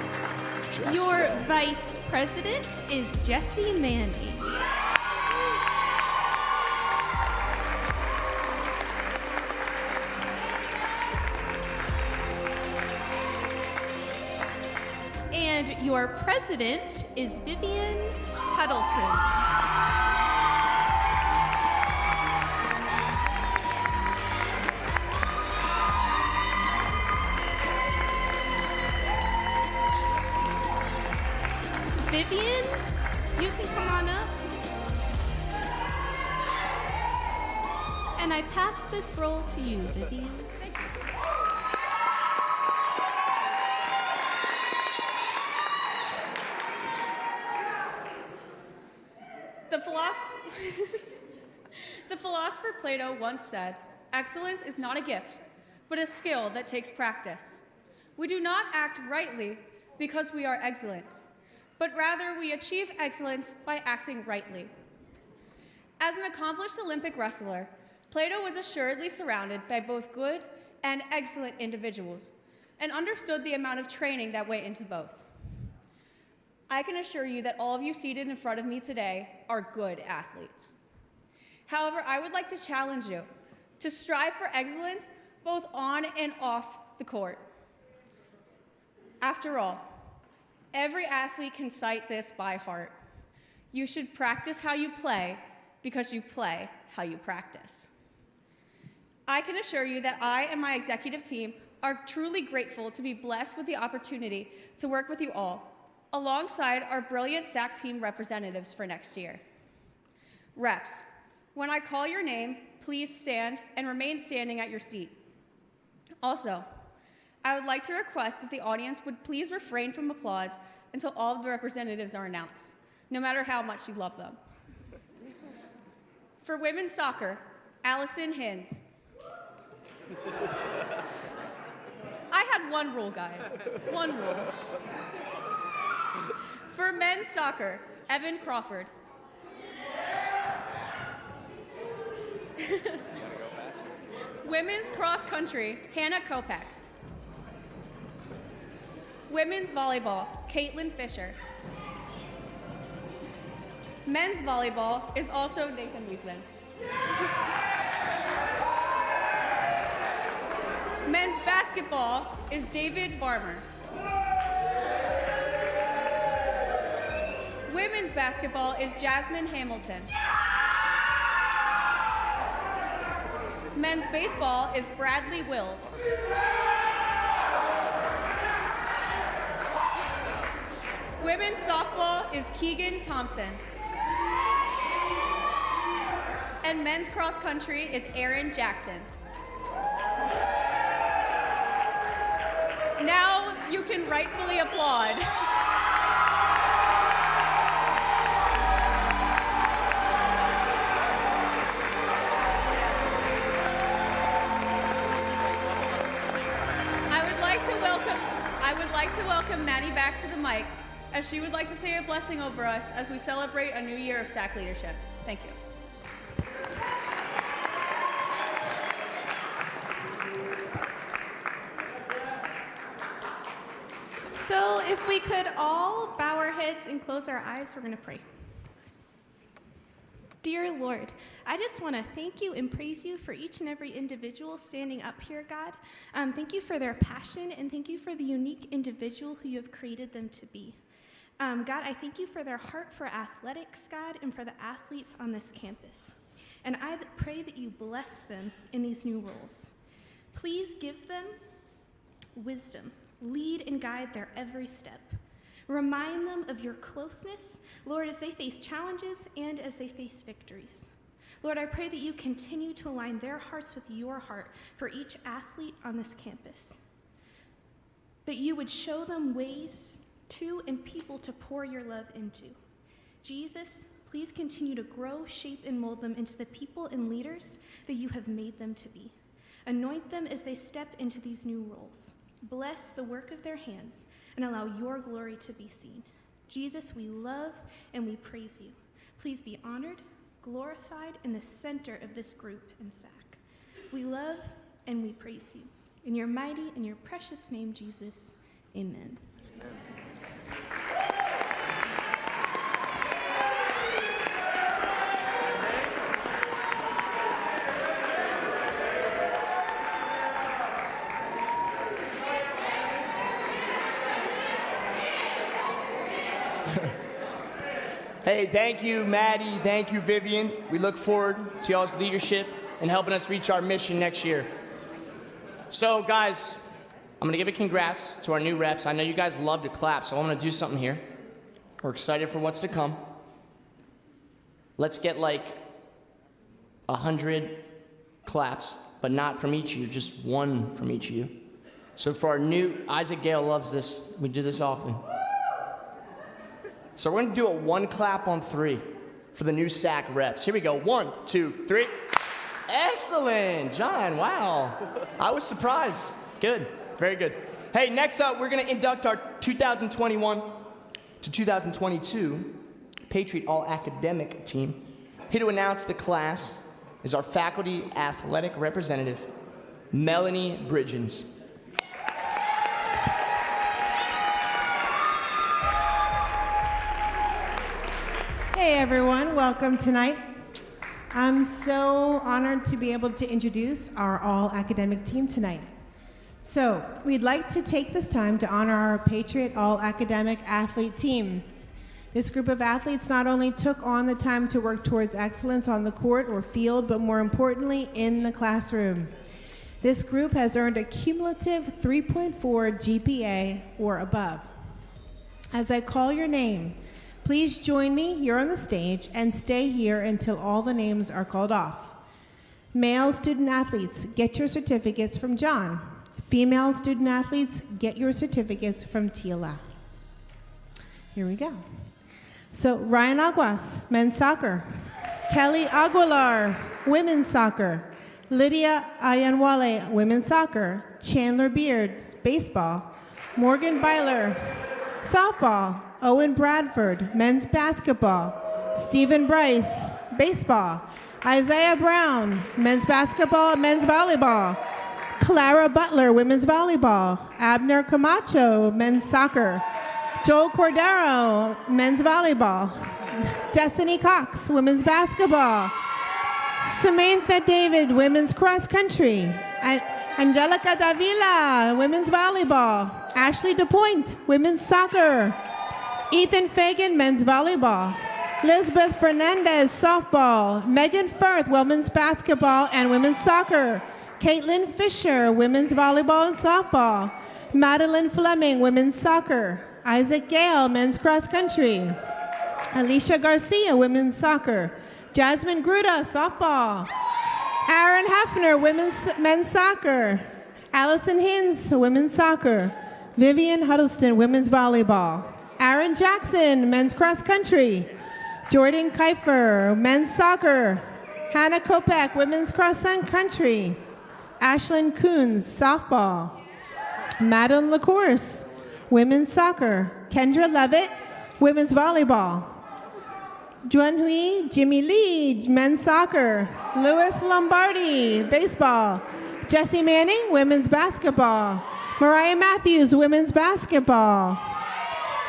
dressed Your well? vice president is Jesse Manning. And your president is Vivian Huddleston. Vivian, you can come on up. And I pass this role to you, Vivian. Thank you. The philosopher Plato once said, "Excellence is not a gift, but a skill that takes practice. We do not act rightly because we are excellent, but rather we achieve excellence by acting rightly." As an accomplished Olympic wrestler, Plato was assuredly surrounded by both good and excellent individuals and understood the amount of training that went into both. I can assure you that all of you seated in front of me today are good athletes. However, I would like to challenge you to strive for excellence both on and off the court. After all, every athlete can cite this by heart. You should practice how you play because you play how you practice. I can assure you that I and my executive team are truly grateful to be blessed with the opportunity to work with you all, alongside our brilliant SAC team representatives for next year. Reps, when I call your name, please stand and remain standing at your seat. Also, I would like to request that the audience would please refrain from applause until all of the representatives are announced, no matter how much you love them. For women's soccer, Allison Hins. I had one rule, guys. One rule. For men's soccer, Evan Crawford. Women's cross country, Hannah Kopak. Women's volleyball, Caitlin Fisher. Men's volleyball is also Nathan Wiesman. Men's basketball is David Barmer. Women's basketball is Jasmine Hamilton. Men's baseball is Bradley Wills. Women's softball is Keegan Thompson. And men's cross country is Aaron Jackson. Now you can rightfully applaud. Maddie back to the mic, as she would like to say a blessing over us as we celebrate a new year of SAC leadership. Thank you. So if we could all bow our heads and close our eyes, we're going to pray. Dear Lord, I just want to thank you and praise you for each and every individual standing up here, God. Thank you for their passion, and thank you for the unique individual who you have created them to be. God, I thank you for their heart for athletics, God, and for the athletes on this campus. And I pray that you bless them in these new roles. Please give them wisdom. Lead and guide their every step. Remind them of your closeness, Lord, as they face challenges and as they face victories. Lord, I pray that you continue to align their hearts with your heart for each athlete on this campus. That you would show them ways to and people to pour your love into. Jesus, please continue to grow, shape, and mold them into the people and leaders that you have made them to be. Anoint them as they step into these new roles. Bless the work of their hands and allow your glory to be seen. Jesus, we love and we praise you. Please be honored, glorified in the center of this group in SAC. We love and we praise you. In your mighty and your precious name, Jesus, amen. Hey, thank you, Maddie. Thank you, Vivian. We look forward to y'all's leadership and helping us reach our mission next year. So, guys, I'm going to give a congrats to our new reps. I know you guys love to clap, so I'm going to do something here. We're excited for what's to come. Let's get like 100 claps, but not from each of you, just one from each of you. So for our new, Isaac Gale loves this. We do this often. So we're going to do a one clap on three for the new SAC reps. Here we go. 1, 2, 3. Excellent, John. Wow. I was surprised. Good. Very good. Hey, next up, we're going to induct our 2021 to 2022 Patriot All-Academic team. Here to announce the class is our faculty athletic representative, Melanie Bridgens. Hey everyone, welcome tonight. I'm so honored to be able to introduce our all-academic team tonight. So, we'd like to take this time to honor our Patriot All-Academic Athlete team. This group of athletes not only took on the time to work towards excellence on the court or field, but more importantly, in the classroom. This group has earned a cumulative 3.4 GPA or above. As I call your name, please join me here on the stage and stay here until all the names are called off. Male student athletes, get your certificates from John. Female student athletes, get your certificates from Tila. Here we go. So Ryan Aguas, men's soccer. Kelly Aguilar, women's soccer. Lydia Ayanwale, women's soccer. Chandler Beards, baseball. Morgan Byler, softball. Owen Bradford, men's basketball. Stephen Bryce, baseball. Isaiah Brown, men's basketball and men's volleyball. Clara Butler, women's volleyball. Abner Camacho, men's soccer. Joel Cordero, men's volleyball. Destiny Cox, women's basketball. Samantha David, women's cross country. Angelica Davila, women's volleyball. Ashley DePoint, women's soccer. Ethan Fagan, men's volleyball. Lisbeth Fernandez, softball. Megan Firth, women's basketball and women's soccer. Caitlin Fisher, women's volleyball and softball. Madeline Fleming, women's soccer. Isaac Gale, men's cross country. Alicia Garcia, women's soccer. Jasmine Gruda, softball. Aaron Hefner, men's soccer. Allison Hins, women's soccer. Vivian Huddleston, women's volleyball. Aaron Jackson, men's cross country. Jordan Kuiper, men's soccer. Hannah Kopak, women's cross country. Ashlyn Coons, softball. Madeline LaCourse, women's soccer. Kendra Levitt, women's volleyball. Juanhui Jimmy Lee, men's soccer. Louis Lombardi, baseball. Jesse Manning, women's basketball. Mariah Matthews, women's basketball.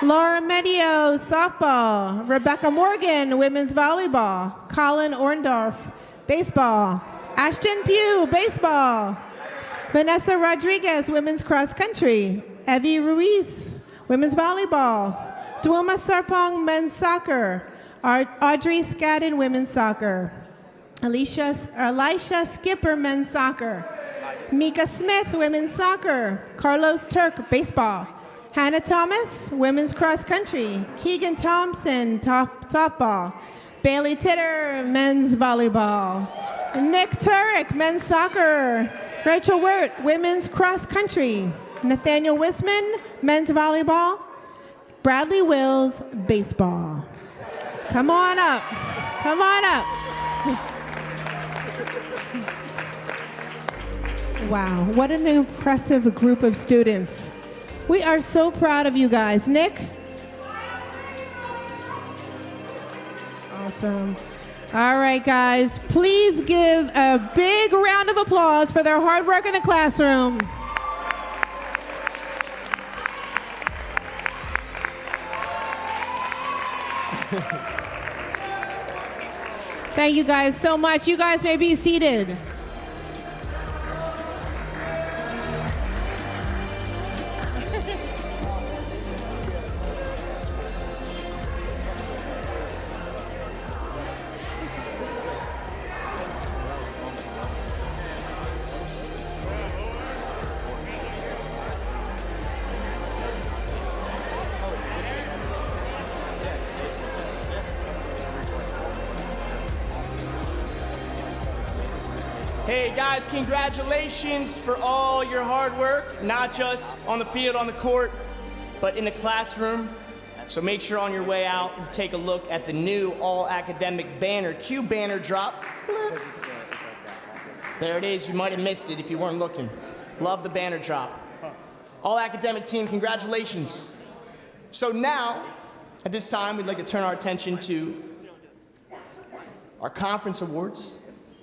Laura Medio, softball. Rebecca Morgan, women's volleyball. Colin Orndorff, baseball. Ashton Pugh, baseball. Vanessa Rodriguez, women's cross country. Evie Ruiz, women's volleyball. Duoma Sarpong, men's soccer. Audrey Scadden, women's soccer. Elisha Skipper, men's soccer. Mika Smith, women's soccer. Carlos Turk, baseball. Hannah Thomas, women's cross country. Keegan Thompson, softball. Bailey Titter, men's volleyball. Nick Turek, men's soccer. Rachel Wirt, women's cross country. Nathaniel Wisman, men's volleyball. Bradley Wills, baseball. Come on up. Come on up. Wow, what an impressive group of students. We are so proud of you guys. Nick? Awesome. All right, guys, please give a big round of applause for their hard work in the classroom. Thank you guys so much. You guys may be seated. Hey guys, congratulations for all your hard work, not just on the field, on the court, but in the classroom. So make sure on your way out, you take a look at the new all-academic banner. Cue banner drop. There it is, you might have missed it if you weren't looking. Love the banner drop. All-academic team, congratulations. So now, at this time, we'd like to turn our attention to our conference awards.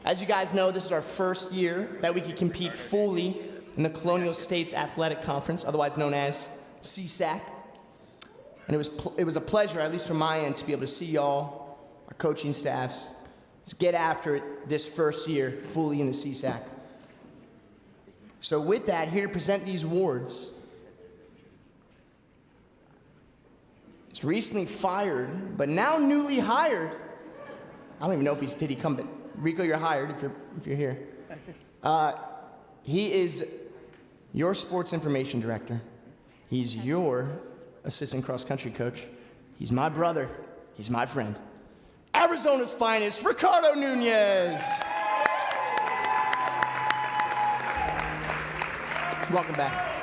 As you guys know, this is our first year that we could compete fully in the Colonial States Athletic Conference, otherwise known as CSAC. And it was a pleasure, at least from my end, to be able to see y'all, our coaching staffs, to get after it this first year fully in the CSAC. So with that, here to present these awards, it's recently fired, but now newly hired. I don't even know if did he come, but Rico, you're hired if you're here. He is your sports information director. He's your assistant cross-country coach. He's my brother. He's my friend. Arizona's finest, Ricardo Nunez. Welcome back.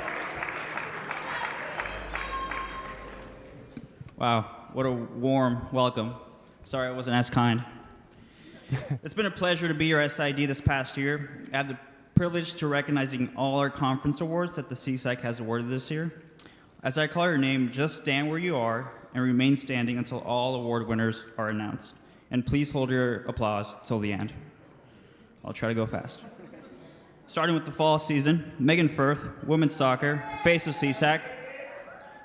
Wow, what a warm welcome. Sorry I wasn't as kind. It's been a pleasure to be your SID this past year. I have the privilege to recognizing all our conference awards that the CSAC has awarded this year. As I call your name, just stand where you are and remain standing until all award winners are announced. And please hold your applause till the end. I'll try to go fast. Starting with the fall season, Megan Firth, women's soccer, face of CSAC.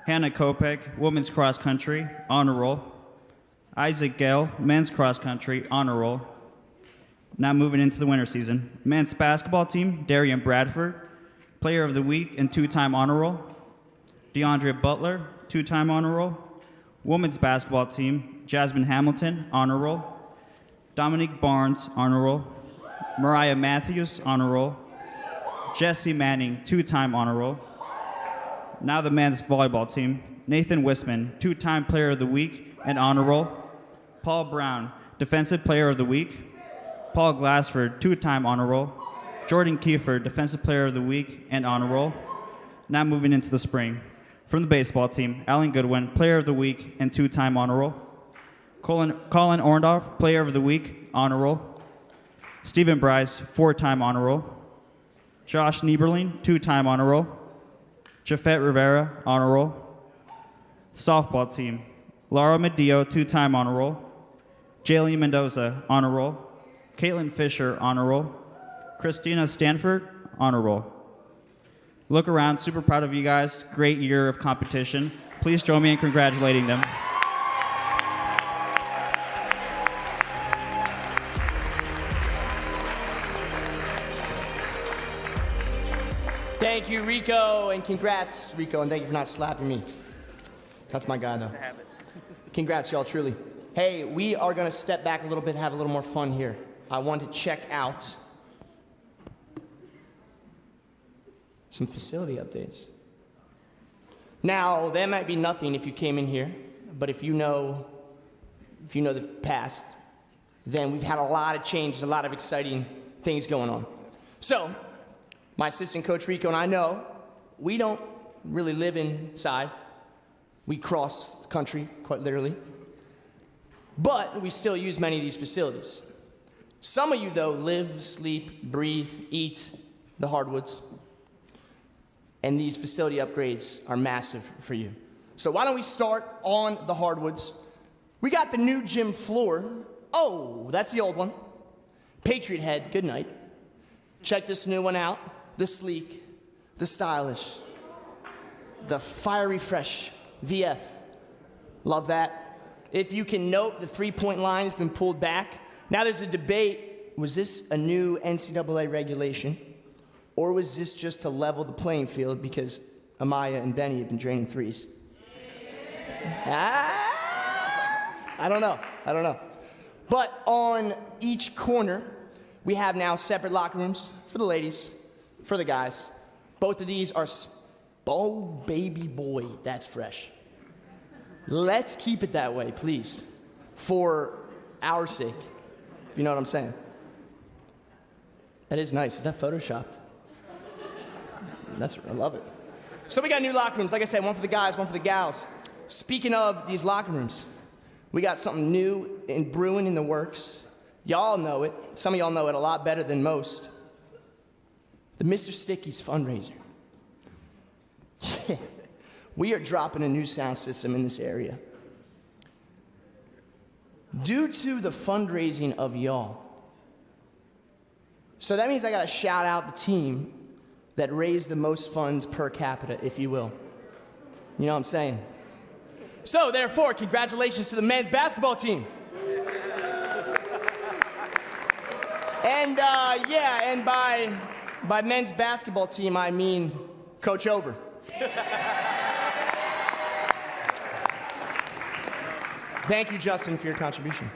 Hannah Kopek, women's cross country, honor roll. Isaac Gale, men's cross country, honor roll. Now moving into the winter season. Men's basketball team, Darian Bradford, player of the week and two-time honor roll. DeAndre Butler, two-time honor roll. Women's basketball team, Jasmine Hamilton, honor roll. Dominique Barnes, honor roll. Mariah Matthews, honor roll. Jesse Manning, two-time honor roll. Now the men's volleyball team, Nathan Wisman, two-time player of the week and honor roll. Paul Brown, defensive player of the week. Paul Glassford, two-time honor roll. Jordan Kiefer, defensive player of the week and honor roll. Now moving into the spring. From the baseball team, Alan Goodwin, player of the week and two-time honor roll. Colin Orndorff, player of the week, honor roll. Stephen Bryce, four-time honor roll. Josh Nieberling, two-time honor roll. Jafet Rivera, honor roll. Softball team, Laura Medillo, 2-time honor roll. Jaylee Mendoza, honor roll. Caitlin Fisher, honor roll. Christina Stanford, honor roll. Look around, super proud of you guys. Great year of competition. Please join me in congratulating them. Thank you, Rico, and congrats, Rico, and thank you for not slapping me. That's my guy, though. Congrats, y'all, truly. Hey, we are going to step back a little bit and have a little more fun here. I want to check out some facility updates. Now, that might be nothing if you came in here, but if you know the past, then we've had a lot of changes, a lot of exciting things going on. So, my assistant coach Rico and I know we don't really live inside. We cross the country, quite literally. But we still use many of these facilities. Some of you, though, live, sleep, breathe, eat the hardwoods. And these facility upgrades are massive for you. So why don't we start on the hardwoods? We got the new gym floor. Oh, that's the old one. Patriot head, good night. Check this new one out. The sleek, the stylish, the fiery fresh VF. Love that. If you can note, the three-point line has been pulled back. Now there's a debate. Was this a new NCAA regulation? Or was this just to level the playing field because Amaya and Benny have been draining threes? I don't know. But on each corner, we have now separate locker rooms for the ladies, for the guys. Both of these are, oh baby boy, that's fresh. Let's keep it that way, please, for our sake, if you know what I'm saying. That is nice. Is that photoshopped? I love it. So we got new locker rooms. Like I said, one for the guys, one for the gals. Speaking of these locker rooms, we got something new and brewing in the works. Y'all know it. Some of y'all know it a lot better than most. The Mr. Sticky's fundraiser. Yeah. We are dropping a new sound system in this area. Due to the fundraising of y'all. So that means I got to shout out the team that raised the most funds per capita, if you will. You know what I'm saying? So therefore, congratulations to the men's basketball team. And and by men's basketball team, I mean Coach Over. Thank you, Justin, for your contribution.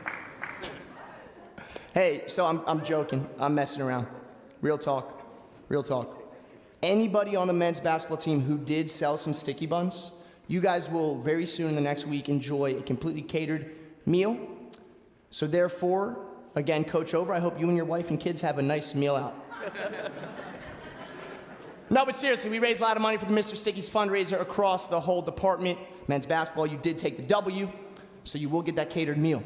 Hey, so I'm joking. I'm messing around. Real talk. Anybody on the men's basketball team who did sell some sticky buns, you guys will very soon in the next week enjoy a completely catered meal. So therefore, again, Coach Over, I hope you and your wife and kids have a nice meal out. No, but seriously, we raised a lot of money for the Mr. Sticky's fundraiser across the whole department. Men's basketball, you did take the W, so you will get that catered meal.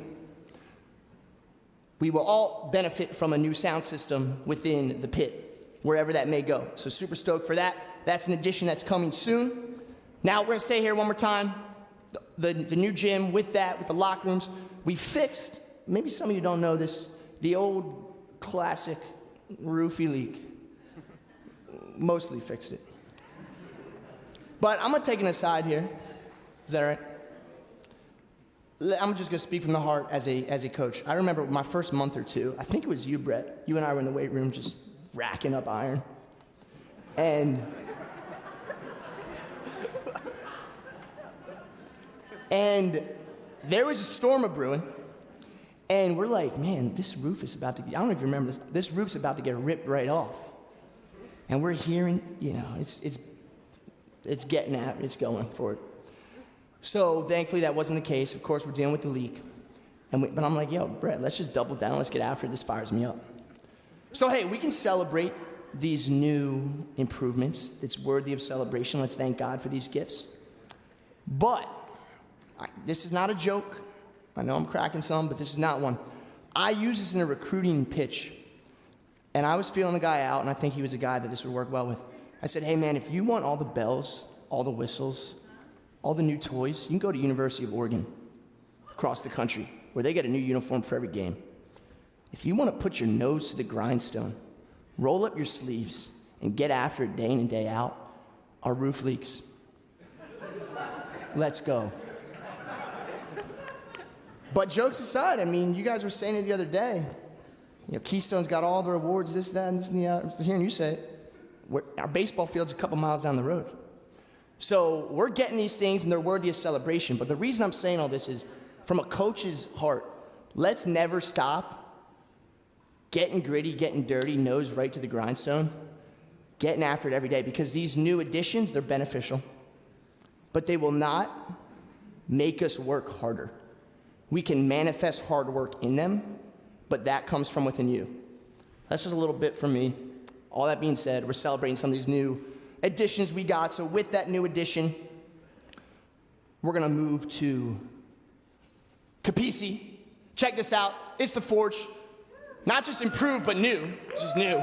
We will all benefit from a new sound system within the pit, wherever that may go. So super stoked for that. That's an addition that's coming soon. Now, we're going to stay here one more time. The new gym with that, with the locker rooms. We fixed, maybe some of you don't know this, the old classic roofie leak. Mostly fixed it. But I'm going to take an aside here. Is that all right? I'm just going to speak from the heart as a coach. I remember my first month or two, I think it was you, Brett. You and I were in the weight room just racking up iron. And there was a storm of brewing. And we're like, man, this roof is about to, I don't know if you remember this, this roof's about to get ripped right off. And we're hearing, it's getting at it, it's going for it. So thankfully that wasn't the case. Of course, we're dealing with the leak. But I'm like, yo, Brett, let's just double down. Let's get after it. This fires me up. So, hey, we can celebrate these new improvements. It's worthy of celebration. Let's thank God for these gifts. But this is not a joke. I know I'm cracking some, but this is not one. I use this in a recruiting pitch. And I was feeling the guy out, and I think he was a guy that this would work well with. I said, hey, man, if you want all the bells all the whistles, all the new toys. You can go to University of Oregon, across the country, where they get a new uniform for every game. If you want to put your nose to the grindstone, roll up your sleeves, and get after it day in and day out, our roof leaks. Let's go. But jokes aside, I mean, you guys were saying it the other day. You know, Keystone's got all the awards, this, that, and this, and the other. Hearing you say it, our baseball field's a couple miles down the road. So we're getting these things, and they're worthy of celebration. But the reason I'm saying all this is, from a coach's heart, let's never stop getting gritty, getting dirty, nose right to the grindstone, getting after it every day. Because these new additions, they're beneficial. But they will not make us work harder. We can manifest hard work in them, but that comes from within you. That's just a little bit from me. All that being said, we're celebrating some of these new additions we got. So with that new addition, we're gonna move to Capisi. Check this out, it's the Forge. Not just improved, but new, it's just new.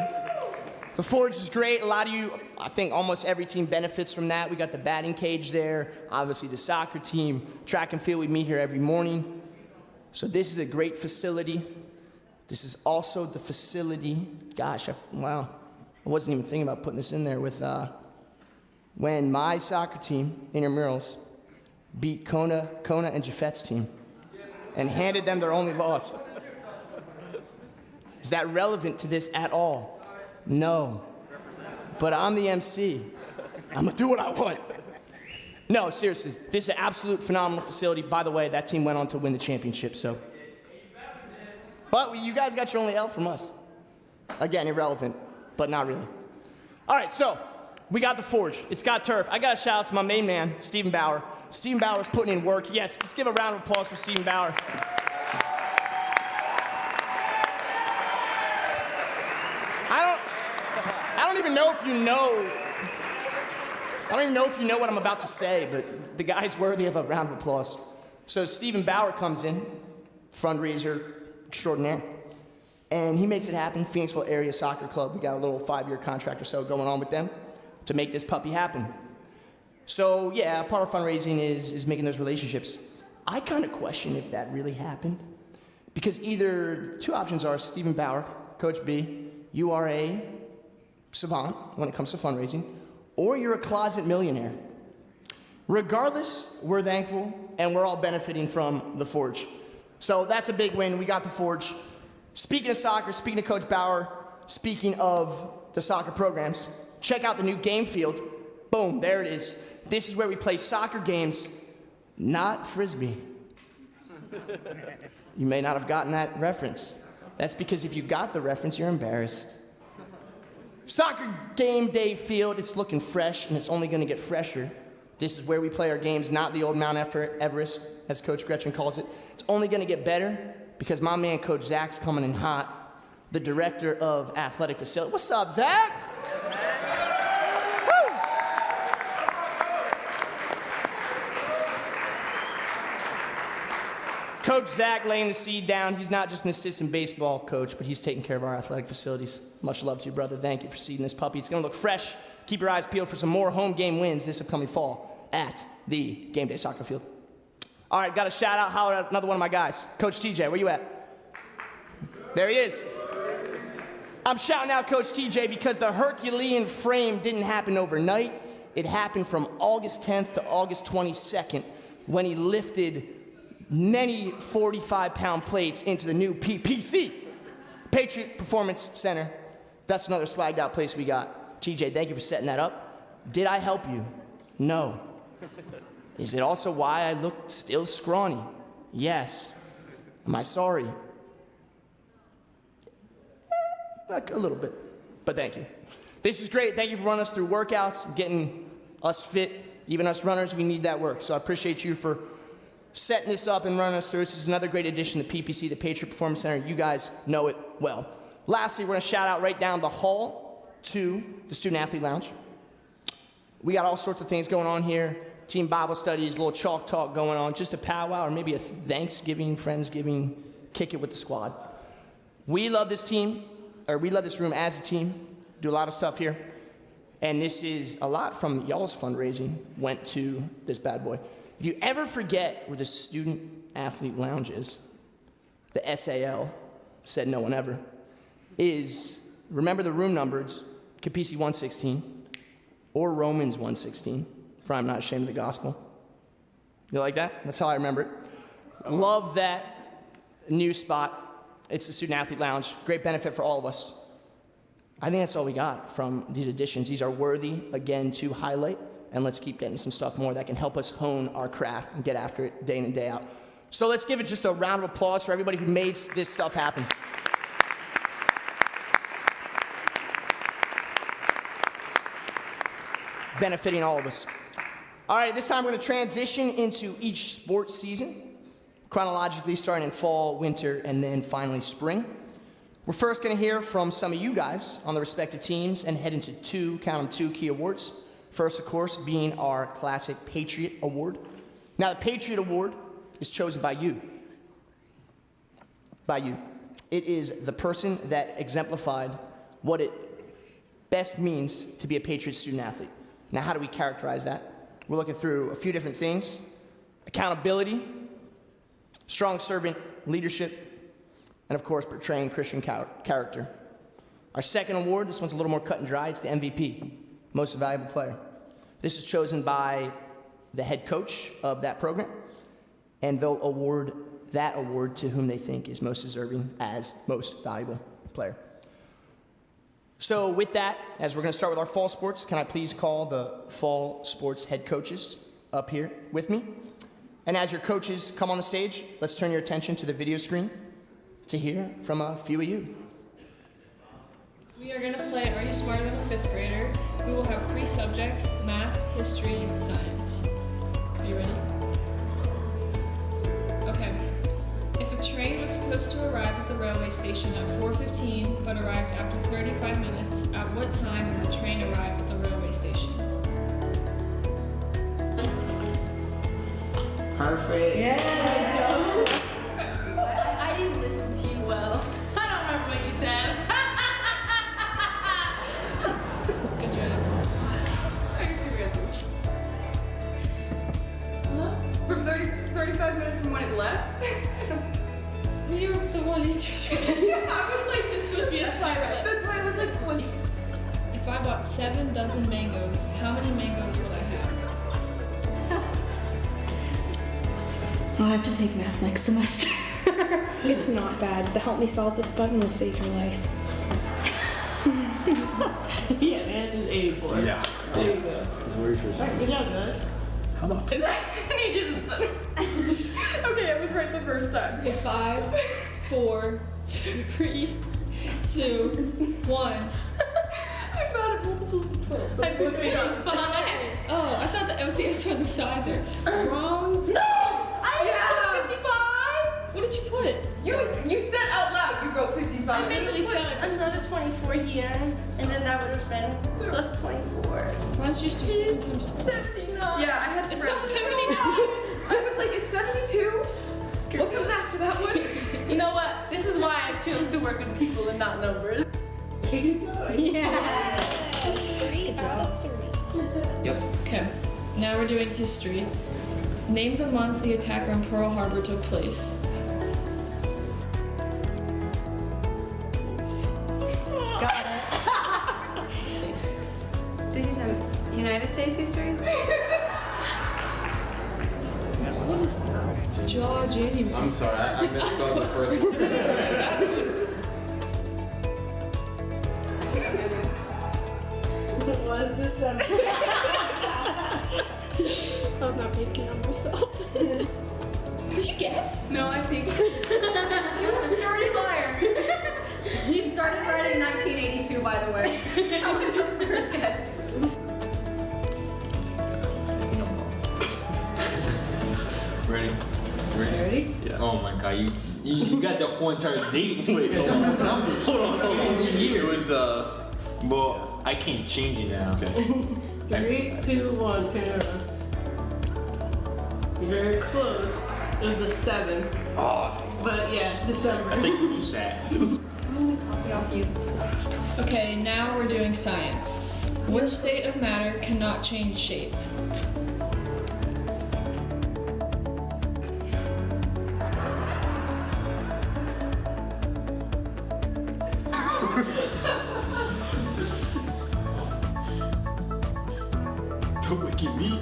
The Forge is great. A lot of you, I think almost every team benefits from that. We got the batting cage there, obviously the soccer team, track and field, we meet here every morning. So this is a great facility. This is also the facility, gosh, wow. I wasn't even thinking about putting this in there with when my soccer team, intramurals, beat Kona and Jaffette's team and handed them their only loss. Is that relevant to this at all? No. But I'm the MC. I'm gonna do what I want. No, seriously, this is an absolute phenomenal facility. By the way, that team went on to win the championship, so. But you guys got your only L from us. Again, irrelevant, but not really. All right, so we got the Forge. It's got turf. I got to shout out to my main man, Stephen Bauer. Stephen Bauer's putting in work. Yes, let's give a round of applause for Stephen Bauer. I don't even know if you know. I don't even know if you know what I'm about to say, but the guy's worthy of a round of applause. So Stephen Bauer comes in, fundraiser extraordinaire, and he makes it happen. Phoenixville Area Soccer Club, we got a little 5-year contract or so going on with them to make this puppy happen. So yeah, part of fundraising is making those relationships. I kind of question if that really happened, because either two options are Stephen Bauer, Coach B, you are a savant when it comes to fundraising, or you're a closet millionaire. Regardless, we're thankful, and we're all benefiting from the Forge. So that's a big win. We got the Forge. Speaking of soccer, speaking of Coach Bauer, speaking of the soccer programs, check out the new game field. Boom, there it is. This is where we play soccer games, not Frisbee. You may not have gotten that reference. That's because if you got the reference, you're embarrassed. Soccer game day field, it's looking fresh, and it's only gonna get fresher. This is where we play our games, not the old Mount Everest, as Coach Gretchen calls it. It's only gonna get better because my man, Coach Zach's coming in hot, the director of athletic facility. What's up, Zach? Woo! Coach Zach laying the seed down. He's not just an assistant baseball coach, but he's taking care of our athletic facilities. Much love to you, brother. Thank you for seeding this puppy. It's gonna look fresh. Keep your eyes peeled for some more home game wins this upcoming fall at the Game Day Soccer Field. All right, got a shout out, holler at another one of my guys. Coach TJ, where you at? There he is. I'm shouting out Coach TJ because the Herculean frame didn't happen overnight. It happened from August 10th to August 22nd when he lifted many 45-pound plates into the new PPC, Patriot Performance Center. That's another swagged out place we got. TJ, thank you for setting that up. Did I help you? No. Is it also why I look still scrawny? Yes. Am I sorry? Like a little bit, but thank you. This is great. Thank you for running us through workouts, getting us fit. Even us runners, we need that work. So I appreciate you for setting this up and running us through. This is another great addition to PPC, the Patriot Performance Center. You guys know it well. Lastly, we're going to shout out right down the hall to the Student Athlete Lounge. We got all sorts of things going on here. Team Bible studies, a little chalk talk going on, just a powwow or maybe a Thanksgiving, Friendsgiving, kick it with the squad. We love this team, or we love this room as a team, do a lot of stuff here. And this is a lot from y'all's fundraising went to this bad boy. If you ever forget where the Student Athlete Lounge is, the SAL, said no one ever, is, remember the room numbers, Capisi 116 or Romans 116, for I'm not ashamed of the gospel. You like that? That's how I remember it. Love that new spot. It's the Student Athlete Lounge. Great benefit for all of us. I think that's all we got from these additions. These are worthy, again, to highlight, and let's keep getting some stuff more that can help us hone our craft and get after it day in and day out. So let's give it just a round of applause for everybody who made this stuff happen. Benefiting all of us. All right, this time we're going to transition into each sports season, chronologically starting in fall, winter, and then finally spring. We're first going to hear from some of you guys on the respective teams and head into two key awards. First, of course, being our classic Patriot Award. Now, the Patriot Award is chosen by you. By you. It is the person that exemplified what it best means to be a Patriot student athlete. Now, how do we characterize that? We're looking through a few different things. Accountability, strong servant leadership, and of course, portraying Christian character. Our second award, this one's a little more cut and dry, it's the MVP, most valuable player. This is chosen by the head coach of that program, and they'll award that award to whom they think is most deserving as most valuable player. So with that, as we're going to start with our fall sports, can I please call the fall sports head coaches up here with me? And as your coaches come on the stage, let's turn your attention to the video screen to hear from a few of you. We are going to play Are You Smarter Than a Fifth Grader? We will have 3 subjects, math, history, science. Are you ready? Okay. If a train was supposed to arrive at the railway station at 4:15 but arrived after 35 minutes, at what time would the train arrive at the railway station? Perfect. Yes! I didn't listen to you well. I don't remember what you said. Good job. I can do answers. Huh? From 35 minutes from when it left? You were the one interested. Yeah, I was like, This supposed to be a pirate. that's why I was like, If I bought 7 dozen mangoes, how many mangoes would I have? I'll have to take math next semester. It's not bad. The help me solve this button will save your life. yeah, the answer's 84. Yeah. There you go. Where's your Alright, good job, guys. Come on. I need you to study. Okay, I was right the first time. Okay, 5, 4, 3, 2, 1. I'm bad at multiples of 12. I put me on 5. Oh, I thought that was the answer on the side there. Wrong. No! I put 55! What did you put? You said out loud you wrote 55. I mentally said Another 24 here, and then that would have been plus 24. Why don't you just do 7 times 12? 79. Yeah, I had to It's write not 79. 79. I was like, it's 72? What comes after that one? You know what? This is why I chose to work with people and not numbers. Yeah. 3 out of 3. Yes. Okay, now we're doing history. Name the month the attack on Pearl Harbor took place. Place. This is United States history? What is Jaw January? I'm sorry, I misspelled the first one. It was December. I'm not making on myself. Did you guess? No, I think so. You're a dirty liar. She started writing in 1982, by the way. That was her first guess. Ready? Ready? Yeah. Oh my god, you got the whole entire date. Wait, hold on. Numbers. Hold on. The year was well, I can't change it now. Okay. 3, 2, 1, Canada. You're very close. It was the 7th. Oh. But yeah, December. I think what you said. Copy off you. Okay, now we're doing science. Which state of matter cannot change shape? Don't look at me.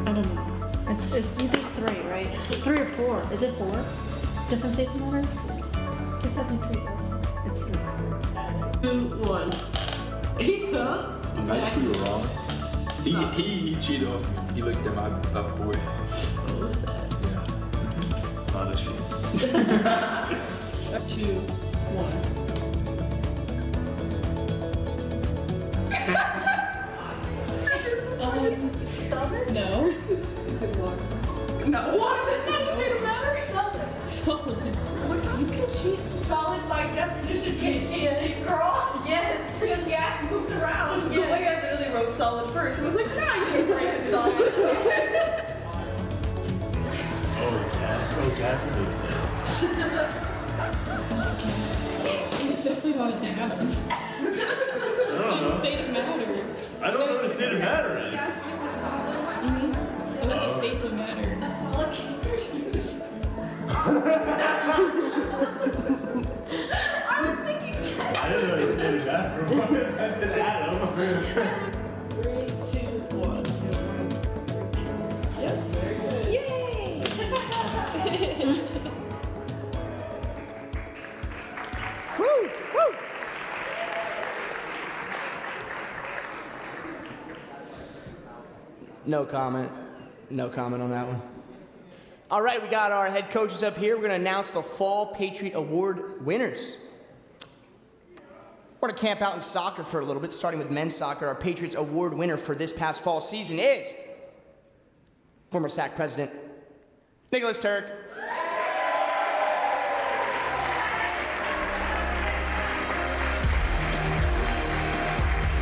I don't know. It's either 3, right? 3 or 4. Is it 4? Different states of matter? It's definitely 3. It's 3. 2, 1. Not you were wrong. He cheated off me. He looked at my board. What was that? Yeah. Oh, that's true. 2, 1. Southern? No. Is it water? No. Water is not a state of matter? Solid. Look, you can cheat. Solid by definition can't change shape, girl. Yes. Because gas moves around. The way I literally wrote solid first, it was like, nah, you can break a solid. gas would make sense. It's definitely not an atom. It's not a state of matter. I don't know what a state of matter is. Gas being not solid. Those are the states of matter. A solid I was thinking I didn't know what a state of matter was. That's an atom. 3, 2, 1. Yep, very good. Yay! Woo! Woo! No comment. No comment on that one. All right, we got our head coaches up here. We're going to announce the Fall Patriot Award winners. We're going to camp out in soccer for a little bit, starting with men's soccer. Our Patriots Award winner for this past fall season is former SAC president, Nicholas Turk.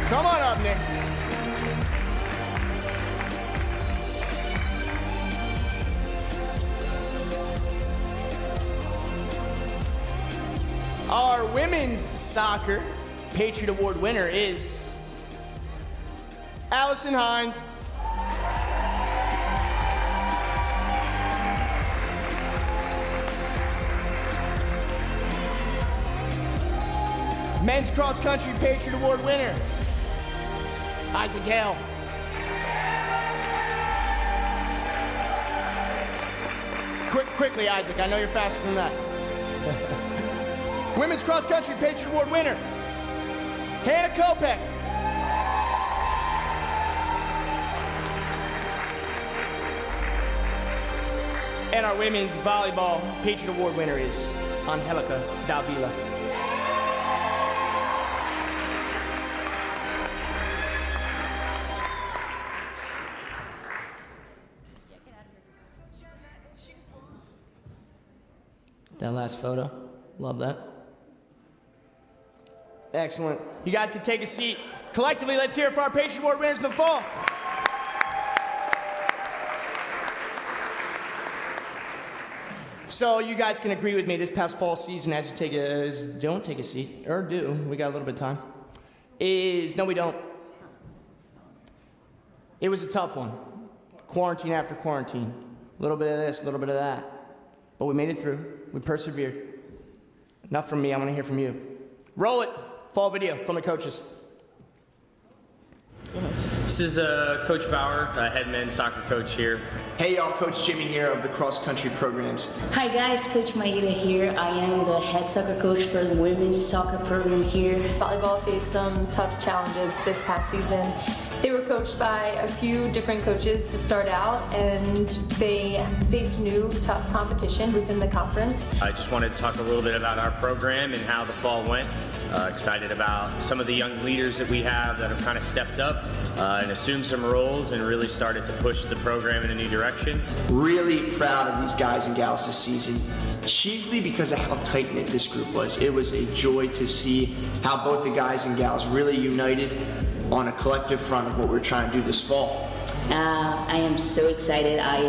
Come on up, Nick. Our women's soccer Patriot Award winner is Allison Hines. Men's cross country Patriot Award winner, Isaac Gale. Quickly, Isaac, I know you're faster than that. Women's cross country Patriot Award winner, Hannah Kopek. And our women's volleyball Patriot Award winner is Angelica Davila. That last photo, love that. Excellent. You guys can take a seat. Collectively, let's hear it for our Patriot Award winners in the fall. So you guys can agree with me, this past fall season, as you don't take a seat, or do, we got a little bit of time, no we don't. It was a tough one. Quarantine after quarantine. A little bit of this, a little bit of that. But we made it through. We persevered. Enough from me, I want to hear from you. Roll it. Fall video from the coaches. This is Coach Bauer, head men's soccer coach here. Hey y'all, Coach Jimmy here of the cross country programs. Hi guys, Coach Maida here. I am the head soccer coach for the women's soccer program here. Volleyball faced some tough challenges this past season. They were coached by a few different coaches to start out, and they faced new, tough competition within the conference. I just wanted to talk a little bit about our program and how the fall went. Excited about some of the young leaders that we have that have kind of stepped up and assumed some roles and really started to push the program in a new direction. Really proud of these guys and gals this season, chiefly because of how tight-knit this group was. It was a joy to see how both the guys and gals really united on a collective front of what we're trying to do this fall. I am so excited. I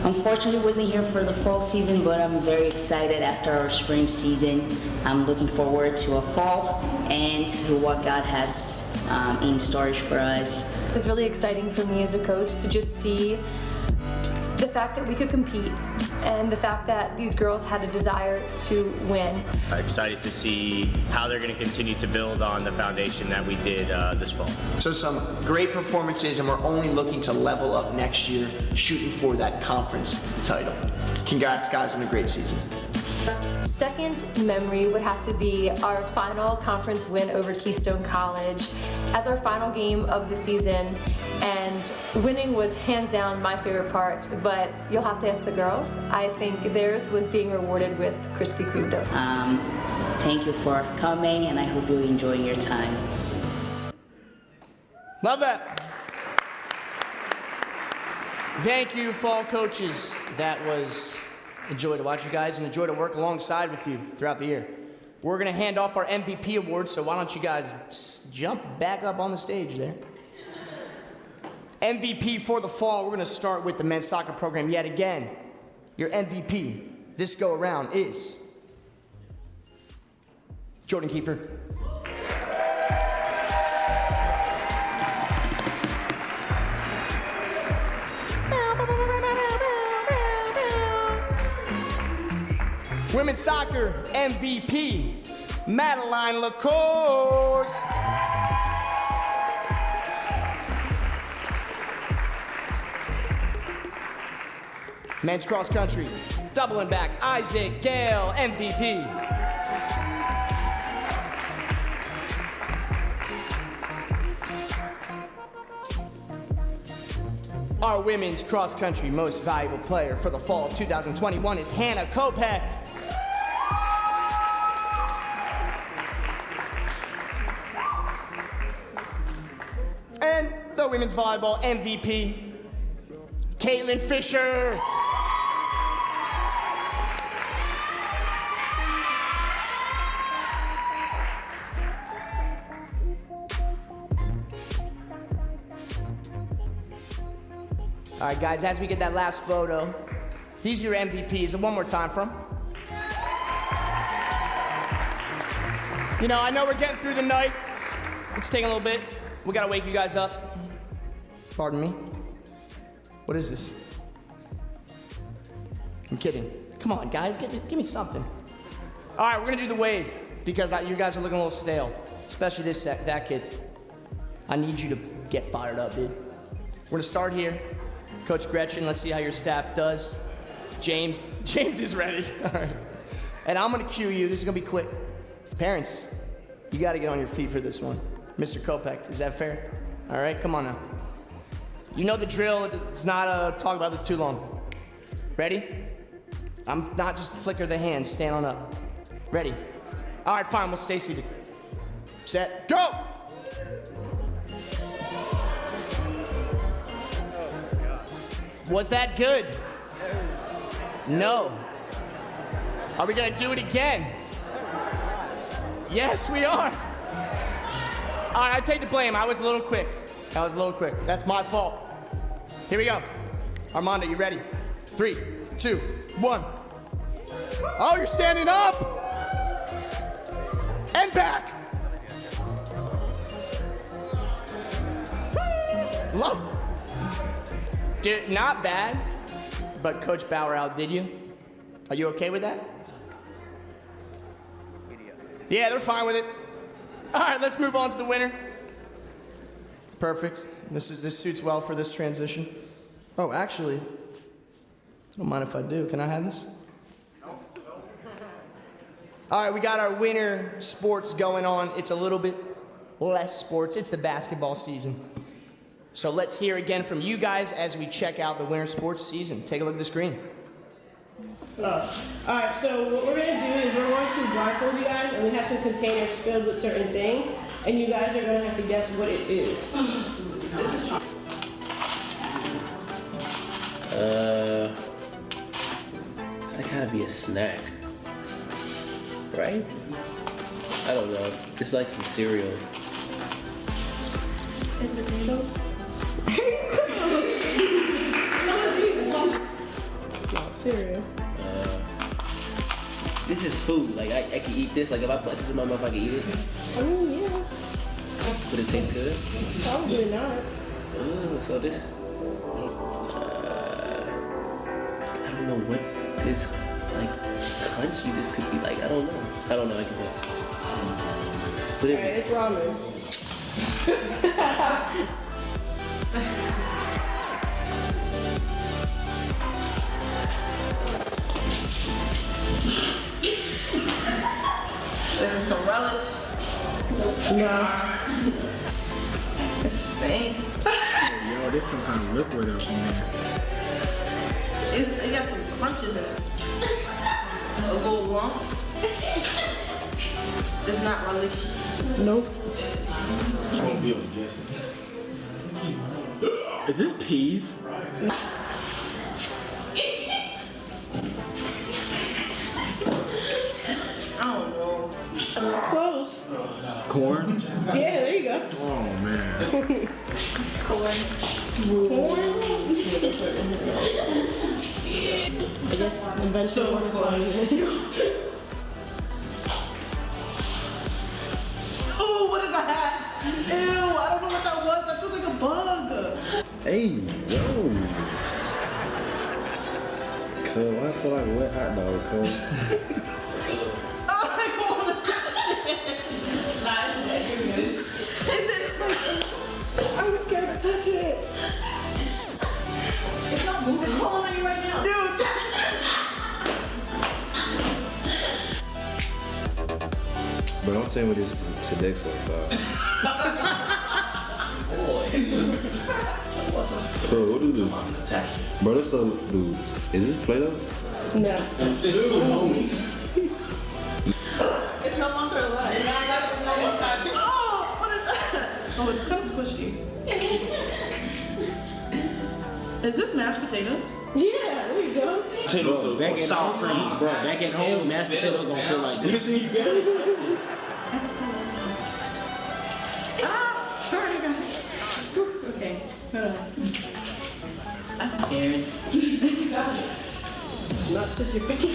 Unfortunately, wasn't here for the fall season, but I'm very excited after our spring season. I'm looking forward to a fall and to what God has in storage for us. It was really exciting for me as a coach to just see the fact that we could compete and the fact that these girls had a desire to win. Excited to see how they're going to continue to build on the foundation that we did this fall. So some great performances, and we're only looking to level up next year, shooting for that conference title. Congrats, guys, on a great season. Second memory would have to be our final conference win over Keystone College as our final game of the season, and winning was hands down my favorite part, but you'll have to ask the girls. I think theirs was being rewarded with Krispy Kreme dough. Thank you for coming, and I hope you enjoy your time. Love that. Thank you, fall coaches. That was a joy to watch you guys and a joy to work alongside with you throughout the year. We're going to hand off our MVP awards, so why don't you guys jump back up on the stage there. MVP for the fall, we're going to start with the men's soccer program yet again. Your MVP this go around is Jordan Kiefer. Women's soccer MVP, Madeline Lacourse. Men's cross country, doubling back, Isaac Gale, MVP. Our women's cross country most valuable player for the fall of 2021 is Hannah Kopech. And the women's volleyball MVP, Caitlin Fisher. All right, guys, as we get that last photo, these are your MVPs, and one more time from. You know, I know we're getting through the night. It's taking a little bit. We gotta wake you guys up. Pardon me. What is this? I'm kidding. Come on, guys, give me something. All right, we're gonna do the wave because you guys are looking a little stale, especially that kid. I need you to get fired up, dude. We're gonna start here. Coach Gretchen, let's see how your staff does. James is ready. All right. And I'm gonna cue you. This is gonna be quick. Parents, you gotta get on your feet for this one. Mr. Kopech, is that fair? All right, come on now. You know the drill. It's not talk about this too long. Ready? I'm not just flicker the hands. Stand on up. Ready? All right, fine. We'll stay seated. Set. Go. Was that good? No. Are we gonna do it again? Yes, we are. All right, I take the blame. I was a little quick. That's my fault. Here we go. Armando, you ready? 3, 2, 1. Oh, you're standing up. And back. Love. Dude, not bad, but Coach Bauer outdid you. Are you okay with that? Yeah, they're fine with it. All right, let's move on to the winner. Perfect. This suits well for this transition. Oh, actually, I don't mind if I do. Can I have this? No. All right, we got our winter sports going on. It's a little bit less sports. It's the basketball season. So let's hear again from you guys as we check out the winter sports season. Take a look at the screen. All right, so what we're going to do is we're going to blindfold you guys, and we have some containers filled with certain things, and you guys are going to have to guess what it is. That gotta be a snack, right? I don't know. It's like some cereal. Is it noodles? cereal. This is food. Like I can eat this. Like if I put this in my mouth, I can eat it. I mean, yeah. Would it taste good? Probably not. So this. I don't know what this like crunchy this could be like. I don't know. I can tell. But Alright, it's ramen. There's some relish. No. It stinks. Yo, there's some kind of liquid up in there. It got some crunches in it. A little lumps. It's not relish. Nope. Is this peas? I don't know. Close. Corn? Yeah, there you go. Oh man. Corn. I guess eventually one Oh, what is that? Ew, I don't know what that was. That feels like a bug. Hey, yo. Cuz, why I feel like a wet hot dog, cuz? I don't want to touch it. I'm scared to touch it. It's not moving. It's falling on you right now. Dude. But don't tell me this Sodexo about. Bro, what is this? Bro, that's the dude. Is this Play-Doh? No. It's no longer alive. Oh, what is that? Oh, it's kind of squishy. Is this mashed potatoes? Yeah, there you go. Bro, back at home, mashed potatoes don't feel like this. Sorry, guys. Okay. I'm scared. Not just your picky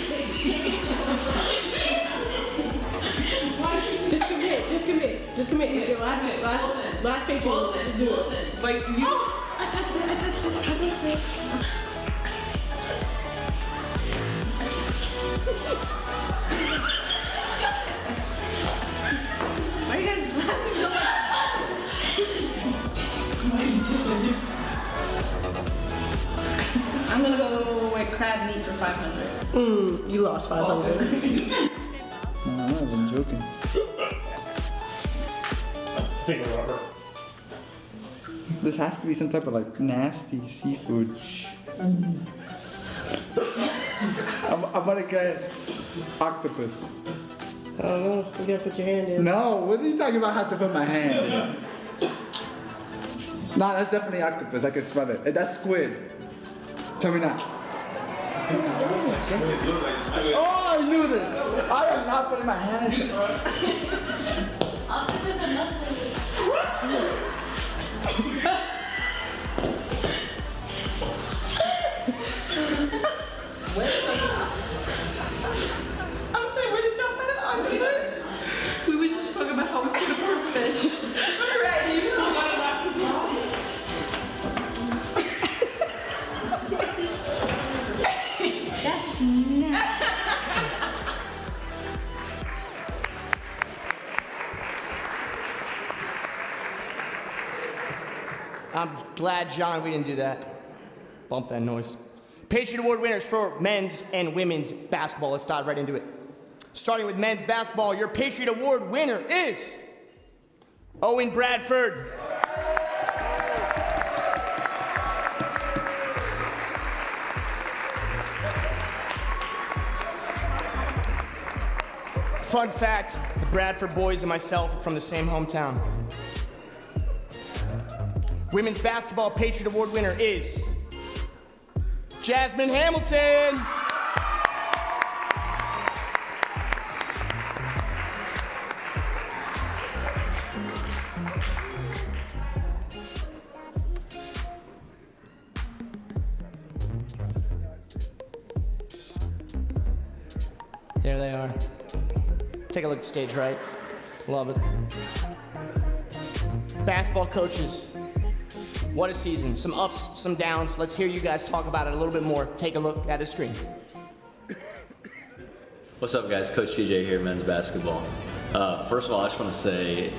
Just commit. It's your last paper to do it. Like you. Oh, I touched it. Why are you guys laughing so much? I'm gonna go with crab meat for 500. You lost 500. I'm not even joking. This has to be some type of like nasty seafood. I'm gonna guess octopus. I don't know. You gotta put your hand in. No, what are you talking about? I have to put my hand in. Nah, that's definitely octopus. I can smell it. That's squid. Tell me now. Oh, I knew this. I am not putting my hand in. Octopus and mussels. I'm saying, where did y'all find octopus? We were just talking about how we could afford fish. Right, you know about an octopus. That's nasty. I'm glad, John, we didn't do that. Bump that noise. Patriot Award winners for men's and women's basketball. Let's dive right into it. Starting with men's basketball, your Patriot Award winner is Owen Bradford. Fun fact, the Bradford boys and myself are from the same hometown. Women's basketball Patriot Award winner is Jasmine Hamilton. There they are. Take a look at stage right. Love it. Basketball coaches, what a season. Some ups, some downs. Let's hear you guys talk about it a little bit more. Take a look at the screen. What's up, guys? Coach TJ here, men's basketball. First of all, I just want to say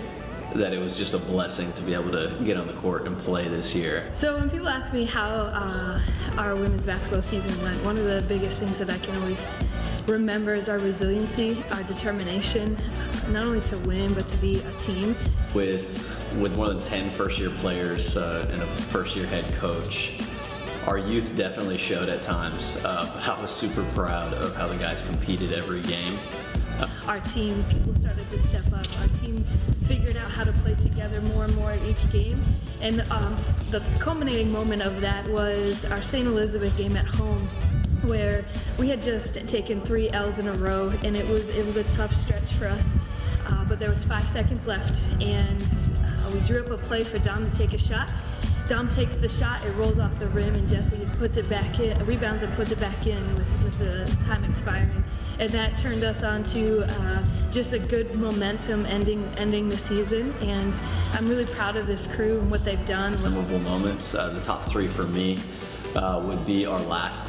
that it was just a blessing to be able to get on the court and play this year. So when people ask me how our women's basketball season went, one of the biggest things that I can always remember is our resiliency, our determination, not only to win, but to be a team. With more than 10 first-year players and a first-year head coach, our youth definitely showed at times, but I was super proud of how the guys competed every game. Our team, people started to step up. Our team figured out how to play together more and more at each game. And the culminating moment of that was our St. Elizabeth game at home, where we had just taken 3 L's in a row, and it was a tough stretch for us. But there was 5 seconds left, and we drew up a play for Dom to take a shot. Dom takes the shot, it rolls off the rim, and Jesse puts it back in, rebounds and puts it back in with the time expiring. And that turned us on to just a good momentum ending the season. And I'm really proud of this crew and what they've done. Memorable moments, the top 3 for me would be our last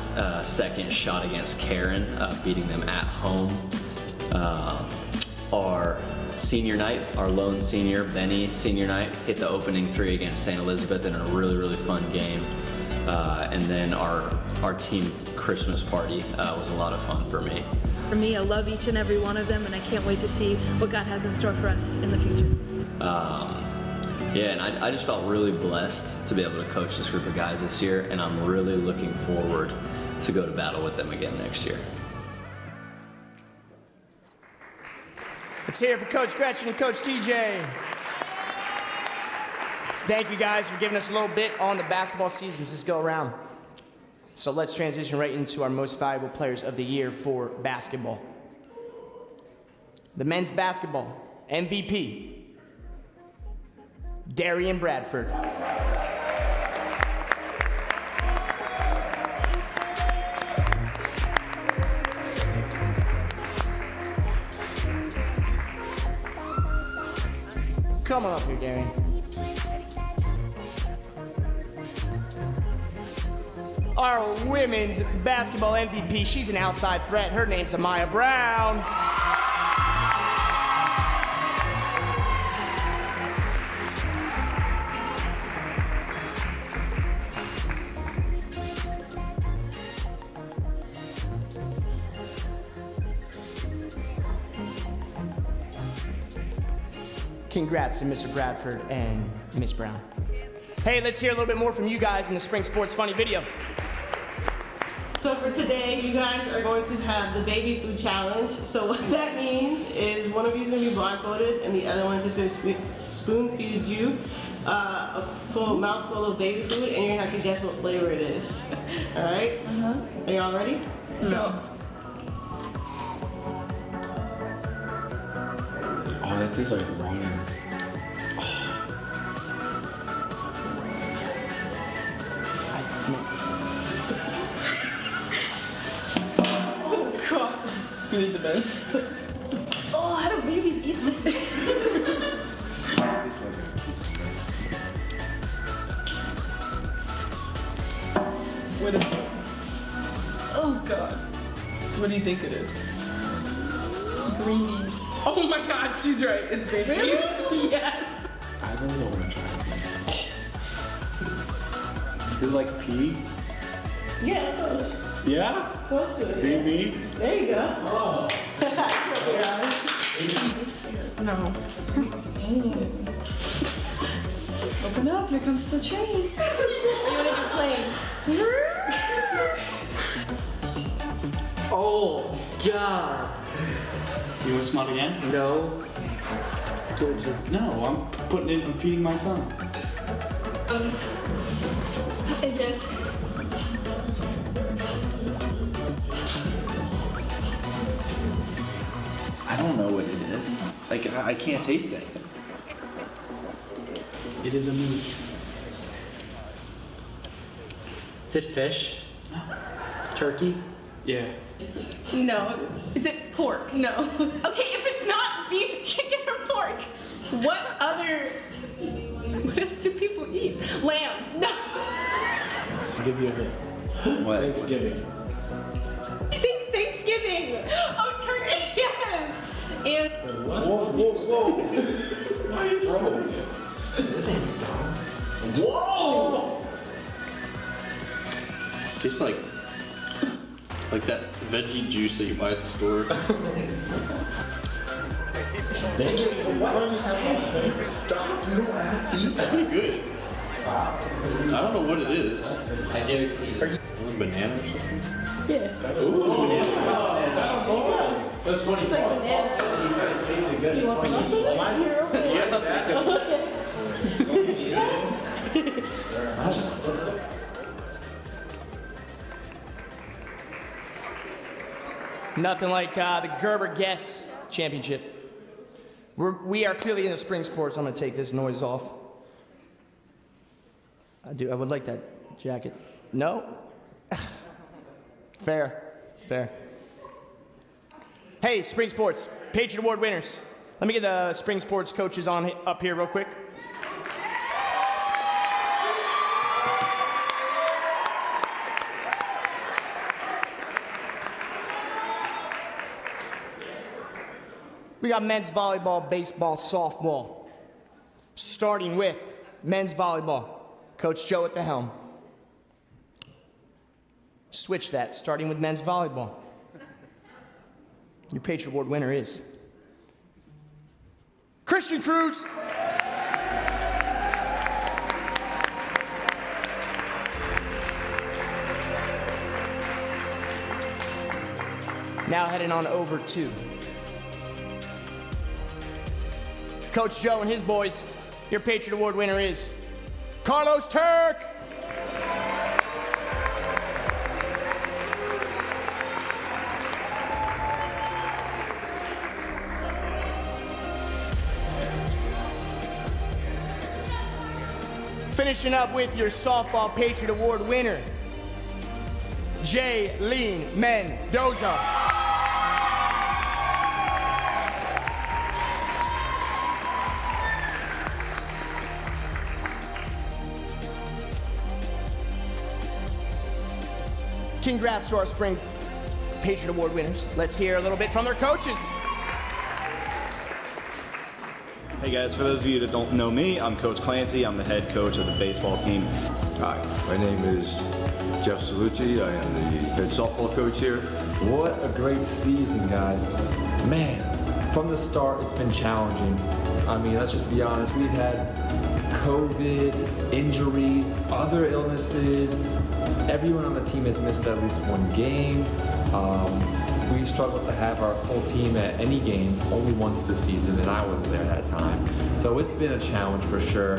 second shot against Karen, beating them at home. Our senior night, our lone senior, Benny, senior night, hit the opening 3 against St. Elizabeth in a really, really fun game. And then our team Christmas party was a lot of fun for me. For me, I love each and every one of them, and I can't wait to see what God has in store for us in the future. Yeah, and I just felt really blessed to be able to coach this group of guys this year, and I'm really looking forward to go to battle with them again next year. Let's hear it for Coach Gretchen and Coach TJ. Thank you guys for giving us a little bit on the basketball seasons this go around. So let's transition right into our most valuable players of the year for basketball. The men's basketball MVP, Darian Bradford. Come on up here, Darian. Our women's basketball MVP, she's an outside threat. Her name's Amaya Brown. Congrats to Mr. Bradford and Miss Brown. Hey, let's hear a little bit more from you guys in the Spring Sports Funny video. So for today, you guys are going to have the baby food challenge. So what that means is one of you is going to be blindfolded and the other one is just going to spoon feed you a full mouthful of baby food, and you're going to have to guess what flavor it is. All right? Are y'all ready? So. Oh, that tastes like ramen. Oh, God. You need the best. Oh, how do babies eat this? Wait a minute. Oh, God. What do you think it is? Green beans. Oh my God, she's right. It's green beans. Really? Yes. I don't know what I'm trying to think. Is it like pea? Yeah, close. Yeah? Close to it. Green bean? There you go. Oh. No. Open up, here comes the train. Are you want to do plane? Oh, God. You want to smell it again? No. No, I'm putting it, I'm feeding my son. It is. I don't know what it is. Like, I can't taste it. It is a meat. Is it fish? No. Turkey? Yeah. No. Is it pork? No. Okay, if it's not beef, chicken, or pork, what else do people eat? Lamb. No. I'll give you a hint. What? Thanksgiving. Thanksgiving. Oh, turkey. Yes. And Whoa. Why are you throwing? This ain't dumb. Whoa! Tastes like that veggie juice that you buy at the store. Stop! You don't have to eat that. Pretty good. Wow. I don't know what it is. I get it. Banana or something? yeah. Ooh, banana. That's funny. It's like banana. He said it tasted good. You It's want funny. something? Yeah, I'll take it. Nothing like the Gerber Guess Championship. We are clearly in the spring sports. I'm going to take this noise off. I would like that jacket. No? Fair. Hey, spring sports. Patriot Award winners. Let me get the spring sports coaches up here real quick. We got men's volleyball, baseball, softball. Starting with men's volleyball. Coach Joe at the helm. Switch that, starting with men's volleyball. Your Patriot Award winner is Christian Cruz. Now heading on over to Coach Joe and his boys. Your Patriot Award winner is Carlos Turk. Finishing up with your softball Patriot Award winner, Jaylene Mendoza. Congrats to our spring Patriot Award winners. Let's hear a little bit from their coaches. Hey guys, for those of you that don't know me, I'm Coach Clancy. I'm the head coach of the baseball team. Hi, my name is Jeff Salucci. I am the head softball coach here. What a great season, guys. Man, from the start, it's been challenging. I mean, let's just be honest. We've had COVID, injuries, other illnesses. Everyone on the team has missed at least one game. We've struggled to have our full team at any game only once this season, and I wasn't there that time. So it's been a challenge for sure.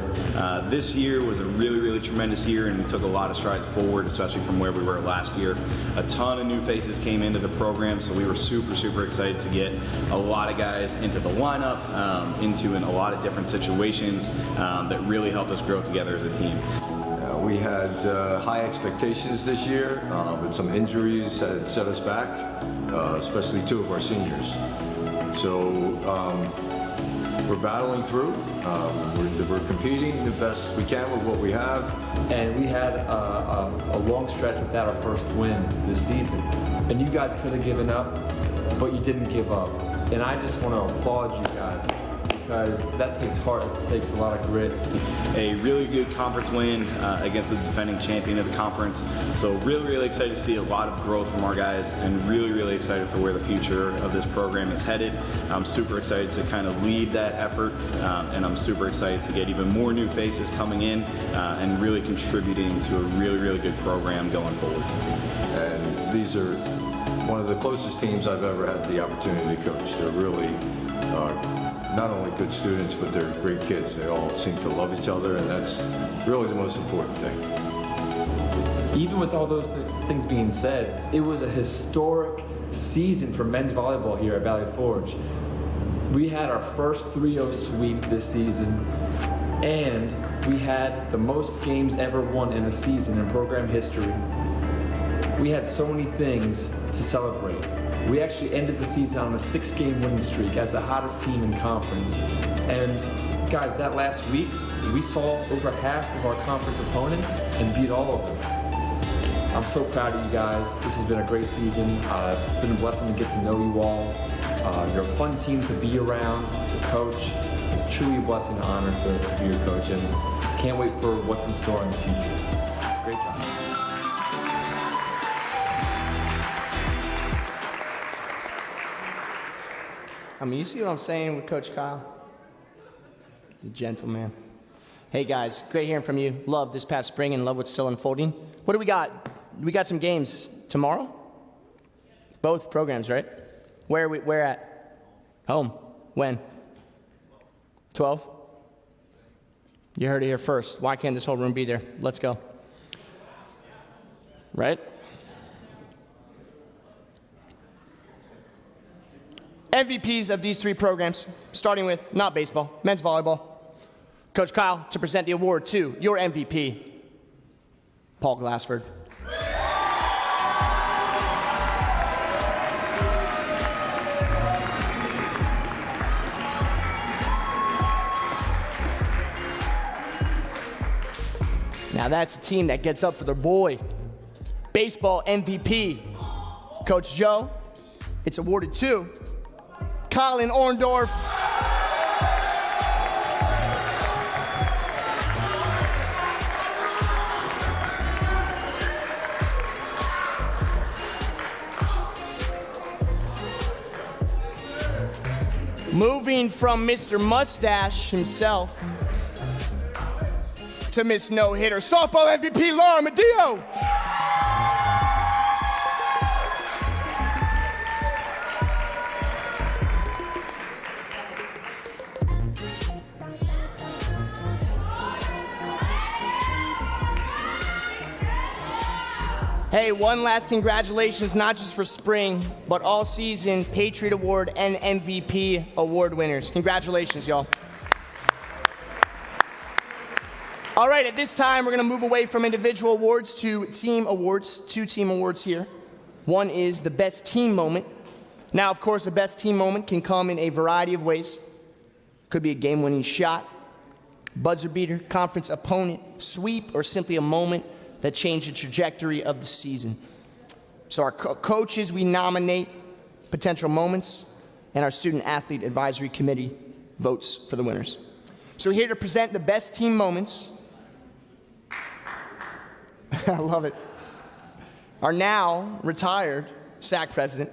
This year was a really, really tremendous year, and we took a lot of strides forward, especially from where we were last year. A ton of new faces came into the program, so we were super, super excited to get a lot of guys into the lineup, into a lot of different situations that really helped us grow together as a team. We had high expectations this year, but some injuries had set us back, especially two of our seniors. So we're battling through. We're competing the best we can with what we have. And we had a long stretch without our first win this season. And you guys could have given up, but you didn't give up. And I just want to applaud you guys, because that takes heart, it takes a lot of grit. A really good conference win against the defending champion of the conference. So really, really excited to see a lot of growth from our guys, and really, really excited for where the future of this program is headed. I'm super excited to kind of lead that effort, and I'm super excited to get even more new faces coming in and really contributing to a really, really good program going forward. And these are one of the closest teams I've ever had the opportunity to coach. They're really not only good students, but they're great kids. They all seem to love each other, and that's really the most important thing. Even with all those things being said, it was a historic season for men's volleyball here at Valley Forge. We had our first 3-0 sweep this season, and we had the most games ever won in a season in program history. We had so many things to celebrate. We actually ended the season on a 6-game winning streak as the hottest team in conference. And guys, that last week, we saw over half of our conference opponents and beat all of them. I'm so proud of you guys. This has been a great season. It's been a blessing to get to know you all. You're a fun team to be around, to coach. It's truly a blessing and honor to be your coach, and can't wait for what's in store in the future. Great job. I mean, you see what I'm saying with Coach Kyle? The gentleman. Hey guys, great hearing from you. Love this past spring and love what's still unfolding. What do we got? We got some games tomorrow? Both programs, right? Where at? Home. When? 12? You heard it here first. Why can't this whole room be there? Let's go. Right? MVPs of these 3 programs, starting with not baseball, men's volleyball. Coach Kyle, to present the award to your MVP, Paul Glassford. Now that's a team that gets up for their boy. Baseball MVP, Coach Joe. It's awarded to Colin Orndorff. Moving from Mr. Mustache himself to Miss No-Hitter, softball MVP Laura Medillo. Hey, one last congratulations, not just for spring, but all season Patriot Award and MVP award winners. Congratulations, y'all. All right, at this time, we're gonna move away from individual awards to team awards. 2 team awards here. One is the best team moment. Now, of course, the best team moment can come in a variety of ways. Could be a game-winning shot, buzzer beater, conference opponent, sweep, or simply a moment that changed the trajectory of the season. So our coaches, we nominate potential moments, and our student athlete advisory committee votes for the winners. So here to present the best team moments, I love it, our now retired SAC president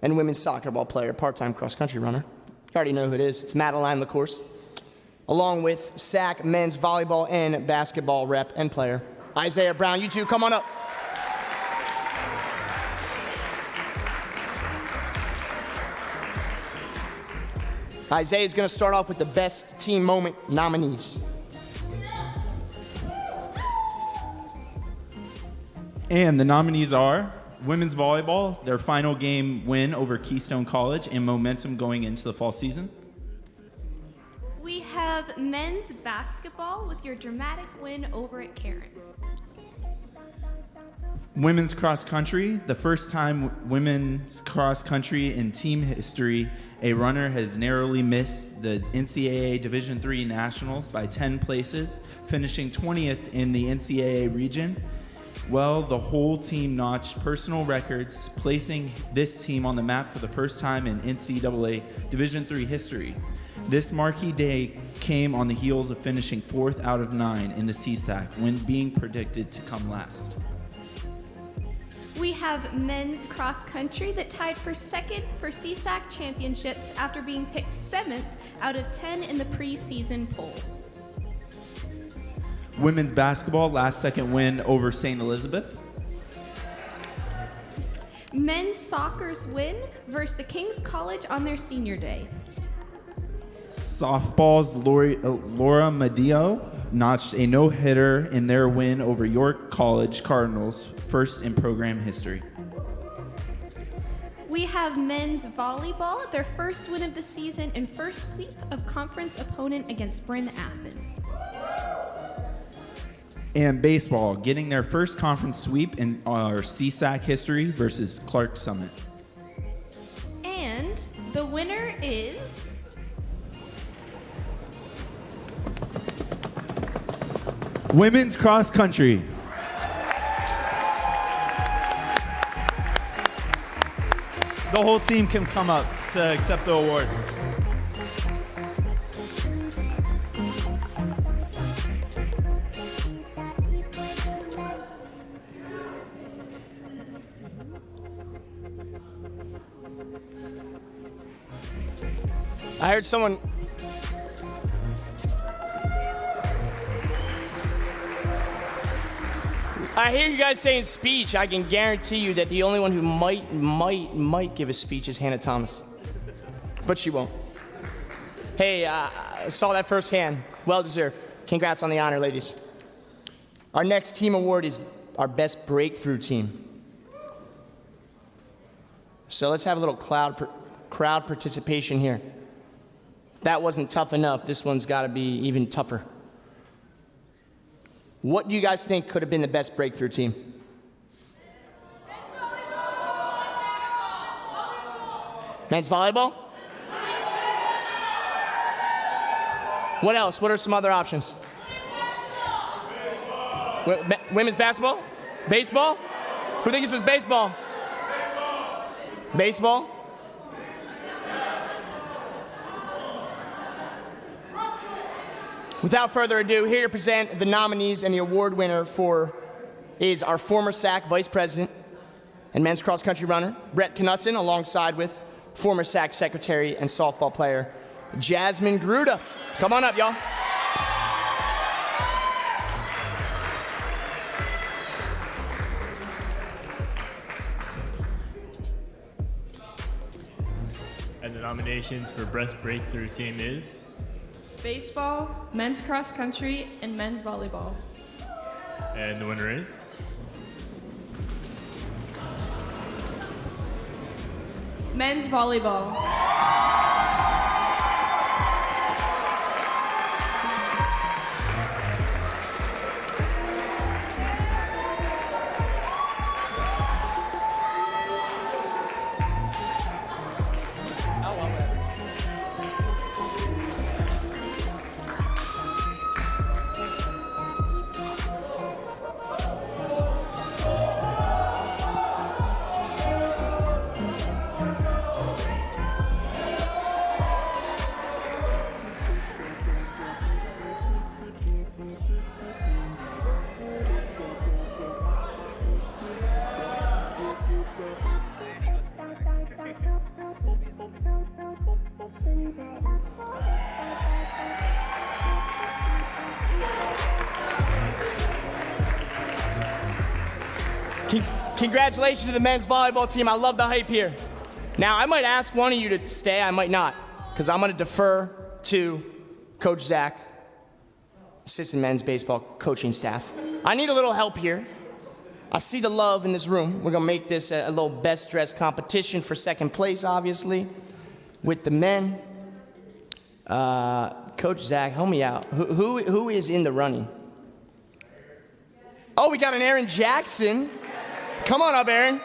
and women's soccer ball player, part-time cross-country runner. You already know who it is. It's Madeline LaCourse, along with SAC men's volleyball and basketball rep and player, Isaiah Brown. You two, come on up. Isaiah is going to start off with the best team moment nominees. And the nominees are women's volleyball, their final game win over Keystone College and momentum going into the fall season. We have men's basketball with your dramatic win over at Karen. Women's cross country, the first time women's cross country in team history, a runner has narrowly missed the NCAA Division III Nationals by 10 places, finishing 20th in the NCAA region. Well, the whole team notched personal records, placing this team on the map for the first time in NCAA Division III history. This marquee day came on the heels of finishing 4th out of 9 in the CSAC when being predicted to come last. We have men's cross country that tied for 2nd for CSAC championships after being picked 7th out of 10 in the preseason poll. Women's basketball, last second win over St. Elizabeth. Men's soccer's win versus the King's College on their senior day. Softball's Laura Medillo notched a no-hitter in their win over York College Cardinals, first in program history. We have men's volleyball, their first win of the season and first sweep of conference opponent against Bryn Athyn. And baseball, getting their first conference sweep in our CSAC history versus Clark Summit. And the winner is... Women's cross country. The whole team can come up to accept the award. I heard someone. I hear you guys saying speech. I can guarantee you that the only one who might give a speech is Hannah Thomas. But she won't. Hey, saw that firsthand. Well deserved. Congrats on the honor, ladies. Our next team award is our best breakthrough team. So let's have a little crowd participation here. That wasn't tough enough. This one's got to be even tougher. What do you guys think could have been the best breakthrough team? Men's volleyball? What else? What are some other options? Women's basketball? Baseball? Who thinks this was baseball? Baseball? Without further ado, here to present the nominees, and the award winner is our former SAC Vice President and men's cross country runner, Brett Knutson, alongside with former SAC Secretary and softball player, Jasmine Gruda. Come on up, y'all. And the nominations for Best Breakthrough Team is... Baseball, men's cross country, and men's volleyball. And the winner is... Men's volleyball. Congratulations to the men's volleyball team. I love the hype here. Now, I might ask one of you to stay. I might not, because I'm going to defer to Coach Zach, assistant men's baseball coaching staff. I need a little help here. I see the love in this room. We're going to make this a little best dressed competition for second place, obviously, with the men. Coach Zach, help me out. Who is in the running? Oh, we got an Aaron Jackson. Come on up, Aaron.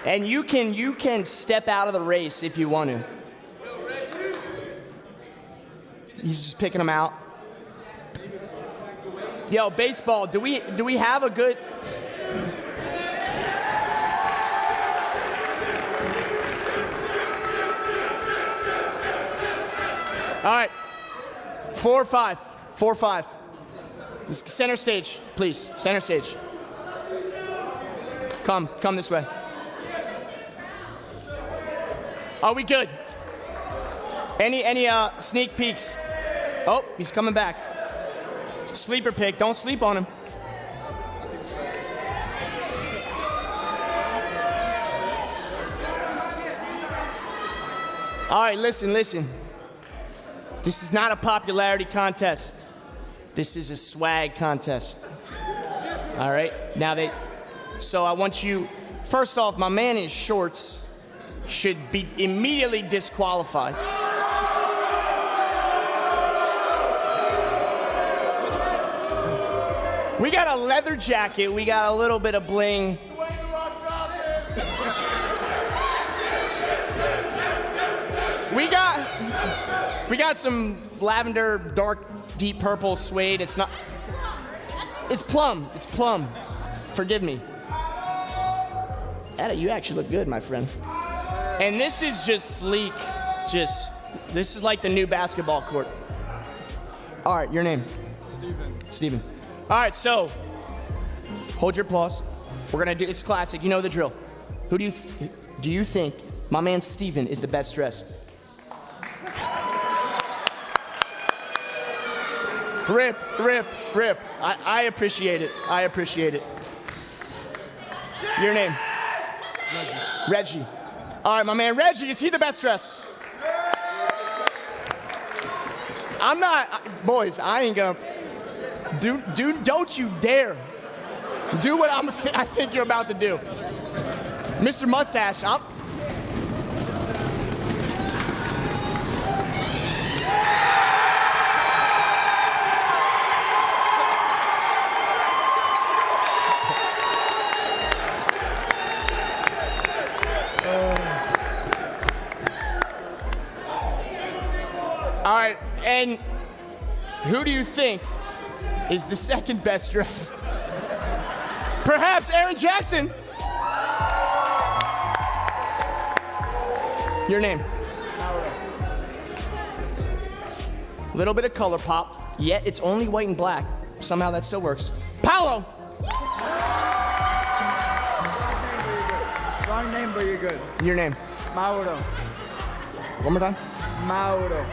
And you can step out of the race if you want to. He's just picking them out. Yo, baseball, do we have a good... All right. 4 or 5. 4 or 5. Center stage, please. Center stage. Come this way. Are we good? Any sneak peeks? Oh, he's coming back. Sleeper pick, don't sleep on him. All right, listen. This is not a popularity contest. This is a swag contest. All right, so I want you, first off, my man in shorts should be immediately disqualified. We got a leather jacket. We got a little bit of bling. We got some lavender, dark, deep purple suede. It's plum. It's plum. Forgive me. Ada, you actually look good, my friend. And this is just sleek. This is like the new basketball court. All right, your name? Steven. All right, so hold your applause. We're gonna do, it's classic, you know the drill. Who do you think my man Steven is the best dressed? Rip. I appreciate it. Your name? Reggie. All right, my man Reggie, is he the best dressed? I'm not, boys, I ain't gonna, don't you dare do what I think you're about to do. Mr. Mustache, all right, and who do you think is the second best dressed? Perhaps Aaron Jackson. Your name? A little bit of color pop, yet it's only white and black. Somehow that still works. Paolo. Wrong name, but you're good. Your name? Mauro. One more time. Mauro.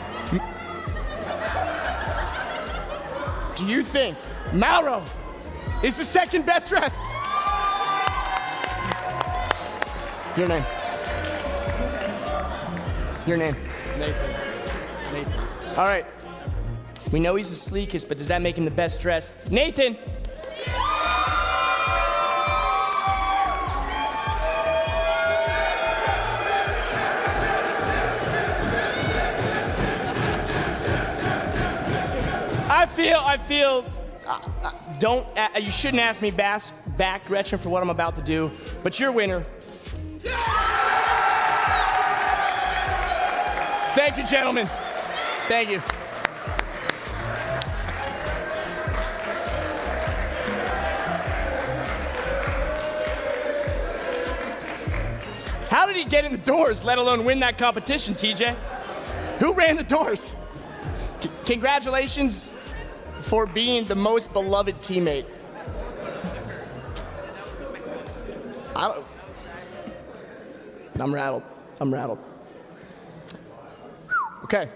Do you think Mauro is the second best dressed? Your name? Your name? Nathan. All right. We know he's the sleekest, but does that make him the best dressed? Nathan! I feel, you shouldn't ask me back, Gretchen, for what I'm about to do, but you're winner. Thank you, gentlemen. Thank you. How did he get in the doors, let alone win that competition, TJ? Who ran the doors? Congratulations for being the most beloved teammate. I'm rattled. Okay.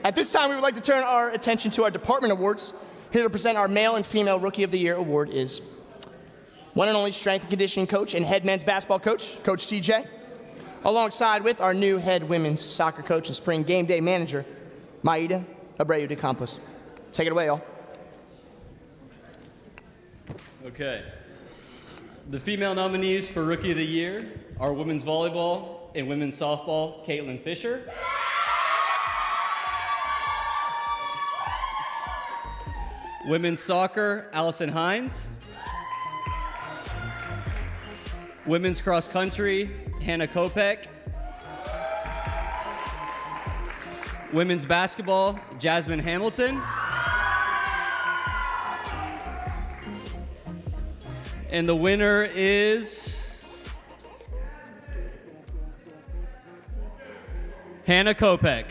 At this time, we would like to turn our attention to our department awards. Here to present our Male and Female Rookie of the Year award is one and only strength and conditioning coach and head men's basketball coach, Coach TJ, alongside with our new head women's soccer coach and spring game day manager, Maida Abreu de Campos. Take it away, y'all. Okay. The female nominees for Rookie of the Year are women's volleyball and women's softball, Caitlin Fisher. Women's soccer, Allison Hines. Women's cross country, Hannah Kopek. Women's basketball, Jasmine Hamilton. And the winner is Hannah Kopek.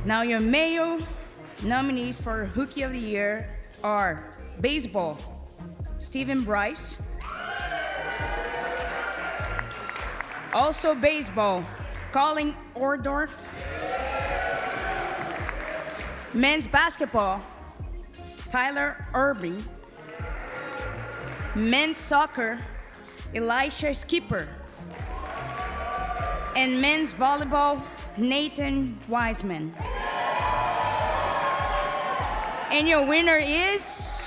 Now your male nominees for Rookie of the Year are baseball, Stephen Bryce. Also baseball, Colin Ordorf. Men's basketball, Tyler Irving. Men's soccer, Elisha Skipper. And men's volleyball, Nathan Wiseman. And your winner is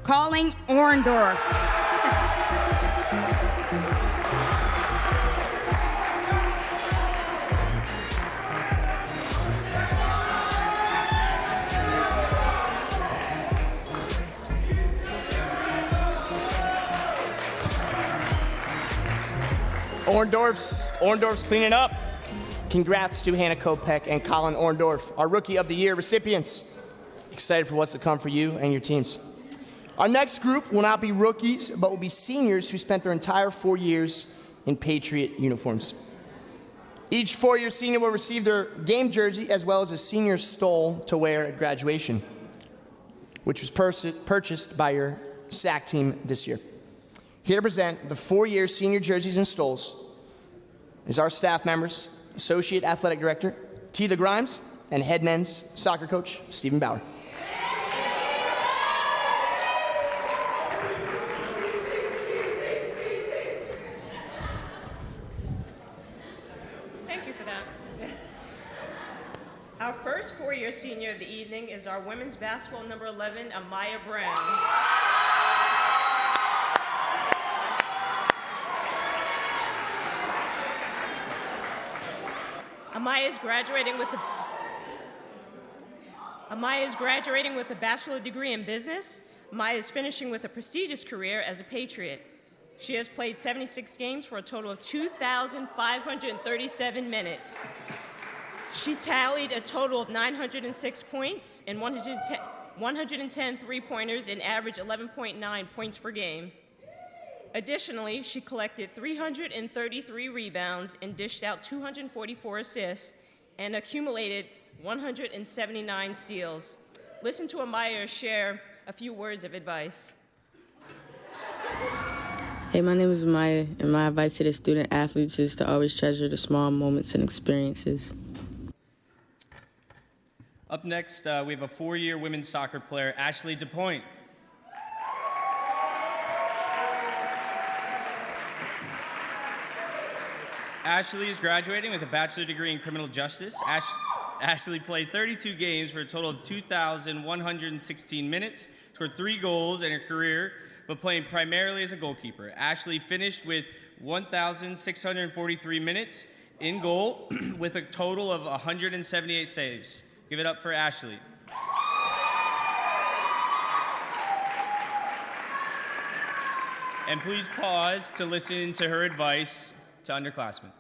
Colin Orndorff. Orndorff's cleaning up. Congrats to Hannah Kopech and Colin Orndorff, our Rookie of the Year recipients. Excited for what's to come for you and your teams. Our next group will not be rookies, but will be seniors who spent their entire 4 years in Patriot uniforms. Each four-year senior will receive their game jersey as well as a senior stole to wear at graduation, which was purchased by your SAC team this year. Here to present the 4-year senior jerseys and stoles is our staff members, Associate Athletic Director Tila Grimes, and head men's soccer coach Stephen Bauer. Thank you for that. Our first 4-year senior of the evening is our women's basketball number 11, Amaya Brown. Amaya is graduating with a bachelor degree in business. Amaya is finishing with a prestigious career as a Patriot. She has played 76 games for a total of 2,537 minutes. She tallied a total of 906 points and 110 three-pointers and averaged 11.9 points per game. Additionally, she collected 333 rebounds and dished out 244 assists and accumulated 179 steals. Listen to Amaya share a few words of advice. Hey, my name is Amaya, and my advice to the student athletes is to always treasure the small moments and experiences. Up next, we have a 4-year women's soccer player, Ashley DePoint. Ashley is graduating with a bachelor degree in criminal justice. Ashley played 32 games for a total of 2,116 minutes, scored 3 goals in her career, but playing primarily as a goalkeeper. Ashley finished with 1,643 minutes in goal with a total of 178 saves. Give it up for Ashley. And please pause to listen to her advice to underclassmen.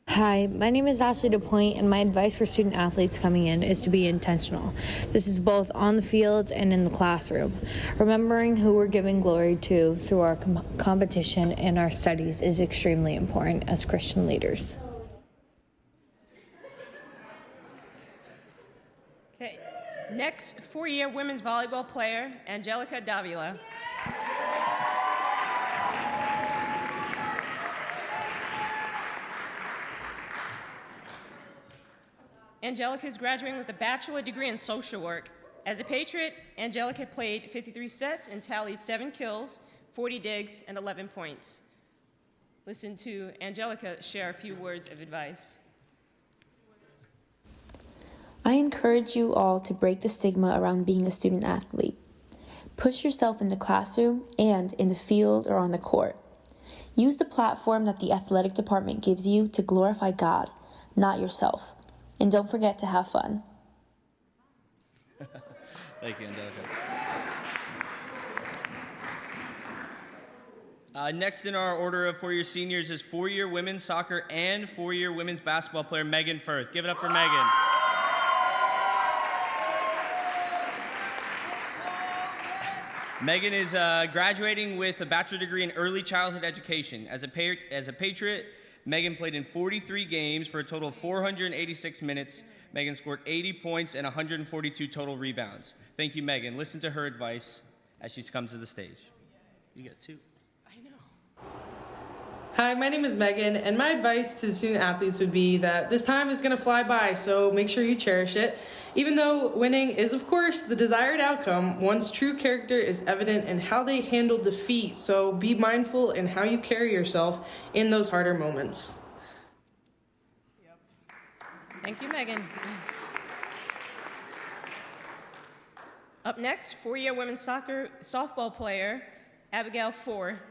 Hi, my name is Ashley DePoint, and my advice for student athletes coming in is to be intentional. This is both on the field and in the classroom. Remembering who we're giving glory to through our competition and our studies is extremely important as Christian leaders. Okay, next 4-year women's volleyball player, Angelica Davila. Angelica is graduating with a bachelor degree in social work. As a Patriot, Angelica played 53 sets and tallied 7 kills, 40 digs, and 11 points. Listen to Angelica share a few words of advice. I encourage you all to break the stigma around being a student athlete. Push yourself in the classroom and in the field or on the court. Use the platform that the athletic department gives you to glorify God, not yourself. And don't forget to have fun. Thank you, Angelica. Next in our order of 4-year seniors is 4-year women's soccer and 4-year women's basketball player Megan Firth. Give it up for Megan. Megan is graduating with a bachelor degree in early childhood education. As a Patriot, Megan played in 43 games for a total of 486 minutes. Megan scored 80 points and 142 total rebounds. Thank you, Megan. Listen to her advice as she comes to the stage. You get 2. Hi, my name is Megan, and my advice to the student athletes would be that this time is going to fly by, so make sure you cherish it. Even though winning is, of course, the desired outcome, one's true character is evident in how they handle defeat, so be mindful in how you carry yourself in those harder moments. Thank you, Megan. Up next, four-year women's softball player, Abigail Four.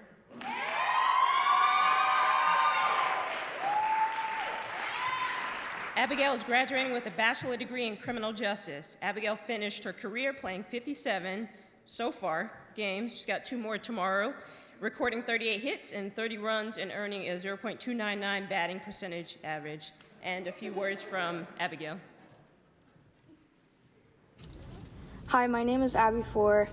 Abigail is graduating with a bachelor degree in criminal justice. Abigail finished her career playing 57, so far, games. She's got 2 more tomorrow, recording 38 hits and 30 runs and earning a 0.299 batting percentage average. And a few words from Abigail. Hi, my name is Abby Four,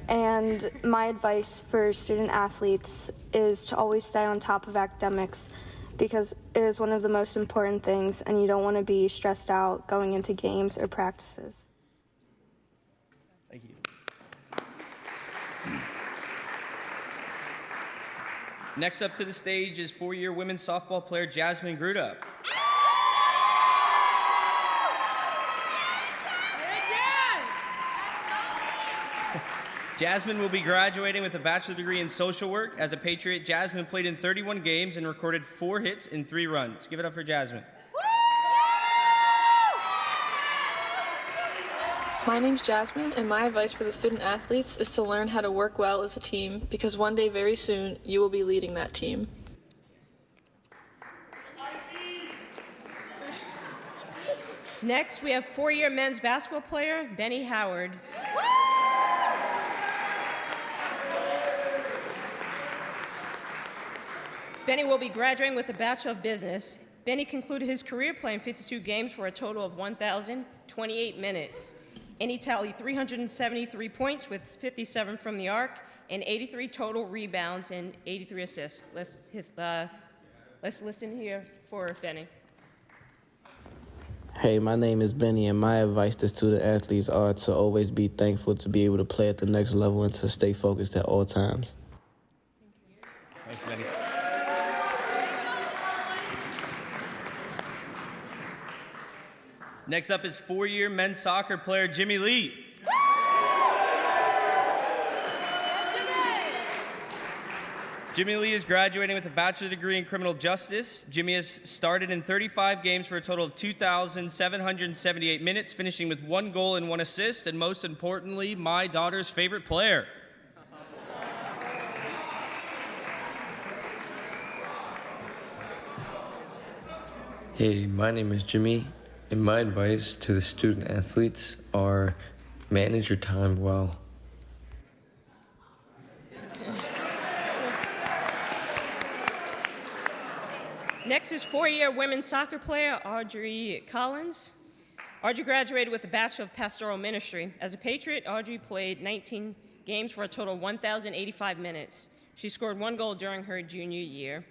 and my advice for student athletes is to always stay on top of academics, because it is one of the most important things, and you don't want to be stressed out going into games or practices. Thank you. Next up to the stage is four-year women's softball player Jasmine Gruda. Jasmine will be graduating with a bachelor degree in social work. As a Patriot, Jasmine played in 31 games and recorded 4 hits and 3 runs. Give it up for Jasmine. My name's Jasmine, and my advice for the student athletes is to learn how to work well as a team, because one day very soon you will be leading that team. Next, we have four-year men's basketball player Benny Howard. Benny will be graduating with a Bachelor of Business. Benny concluded his career playing 52 games for a total of 1,028 minutes. And he tallied 373 points with 57 from the arc and 83 total rebounds and 83 assists. Let's listen here for Benny. Hey, my name is Benny, and my advice to student athletes are to always be thankful to be able to play at the next level and to stay focused at all times. Thanks, Benny. Next up is four-year men's soccer player Jimmy Lee. Jimmy Lee is graduating with a bachelor degree in criminal justice. Jimmy has started in 35 games for a total of 2,778 minutes, finishing with 1 goal and 1 assist, and most importantly, my daughter's favorite player. Hey, my name is Jimmy, and my advice to the student athletes are manage your time well. Next is four-year women's soccer player Audrey Collins. Audrey graduated with a Bachelor of Pastoral Ministry. As a Patriot, Audrey played 19 games for a total of 1,085 minutes. She scored 1 goal during her junior year.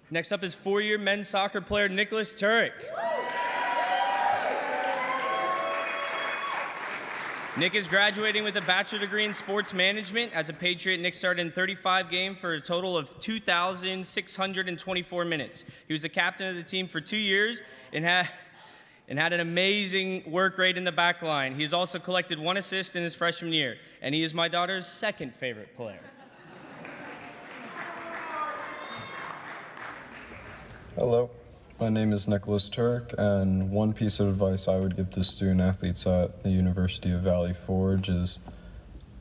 Next up is four-year men's soccer player Nicholas Turek. Nick is graduating with a bachelor degree in sports management. As a Patriot, Nick started in 35 games for a total of 2,624 minutes. He was the captain of the team for 2 years and had an amazing work rate in the back line. He has also collected 1 assist in his freshman year, and he is my daughter's second favorite player. Hello, my name is Nicholas Turk, and one piece of advice I would give to student athletes at the University of Valley Forge is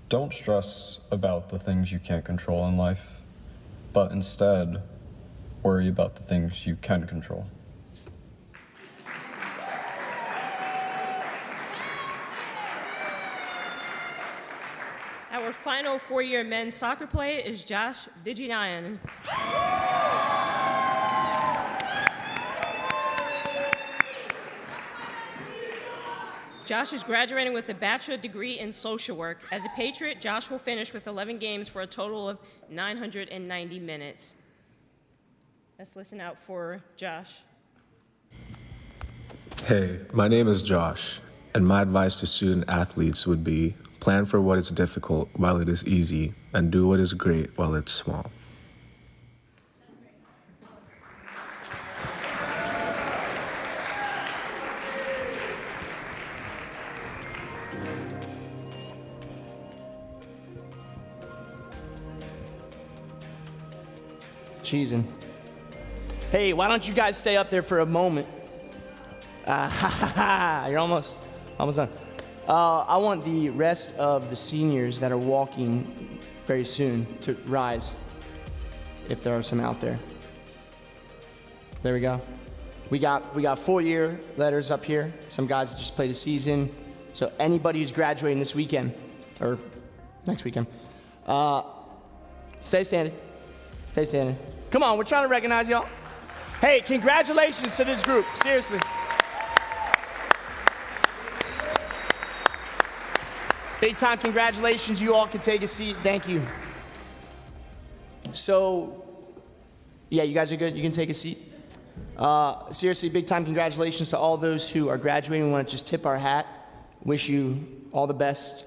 don't stress about the things you can't control in life, but instead worry about the things you can control. Our final four-year men's soccer player is Josh Vijayanayan. Josh is graduating with a bachelor degree in social work. As a Patriot, Josh will finish with 11 games for a total of 990 minutes. Let's listen out for Josh. Hey, my name is Josh, And my advice to student athletes would be plan for what is difficult while it is easy, and do what is great while it's small. Cheesing. Hey, why don't you guys stay up there for a moment? You're almost done. I want the rest of the seniors that are walking very soon to rise, if there are some out there. There we go. We got 4-year letters up here. Some guys that just played a season. So anybody who's graduating this weekend or next weekend, stay standing. Stay standing. Come on, we're trying to recognize y'all. Hey, congratulations to this group, seriously. Big time congratulations, you all can take a seat, thank you. So, yeah, you guys are good, you can take a seat. Seriously, big time congratulations to all those who are graduating. We want to just tip our hat, wish you all the best,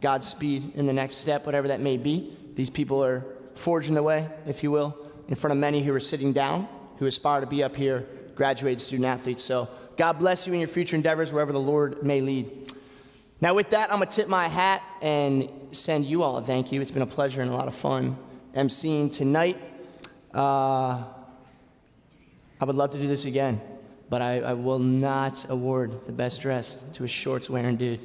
Godspeed in the next step, whatever that may be. These people are forging the way, if you will, in front of many who are sitting down, who aspire to be up here, graduated student athletes. So God bless you in your future endeavors, wherever the Lord may lead. Now with that, I'm gonna tip my hat and send you all a thank you. It's been a pleasure and a lot of fun emceeing tonight. I would love to do this again, but I will not award the best dressed to a shorts wearing dude.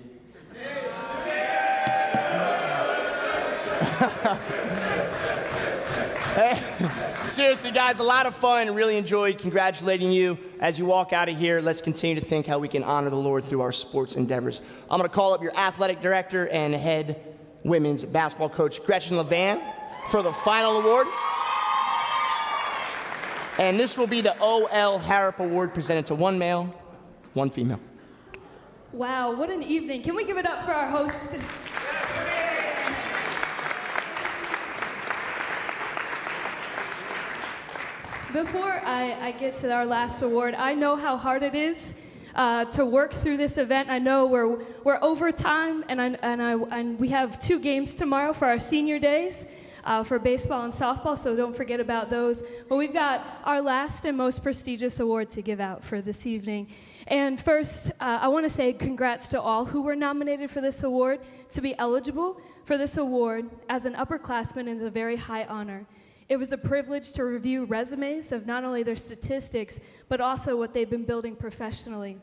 Seriously, guys, a lot of fun. Really enjoyed congratulating you. As you walk out of here, let's continue to think how we can honor the Lord through our sports endeavors. I'm going to call up your athletic director and head women's basketball coach, Gretchen Levan, for the final award. And this will be the O.L. Harp Award presented to one male, one female. Wow, what an evening. Can we give it up for our host? Before I get to our last award, I know how hard it is to work through this event. I know we're over time, and we have 2 games tomorrow for our senior days for baseball and softball, so don't forget about those. But we've got our last and most prestigious award to give out for this evening. And first, I want to say congrats to all who were nominated for this award. To be eligible for this award as an upperclassman is a very high honor. It was a privilege to review resumes of not only their statistics, but also what they've been building professionally.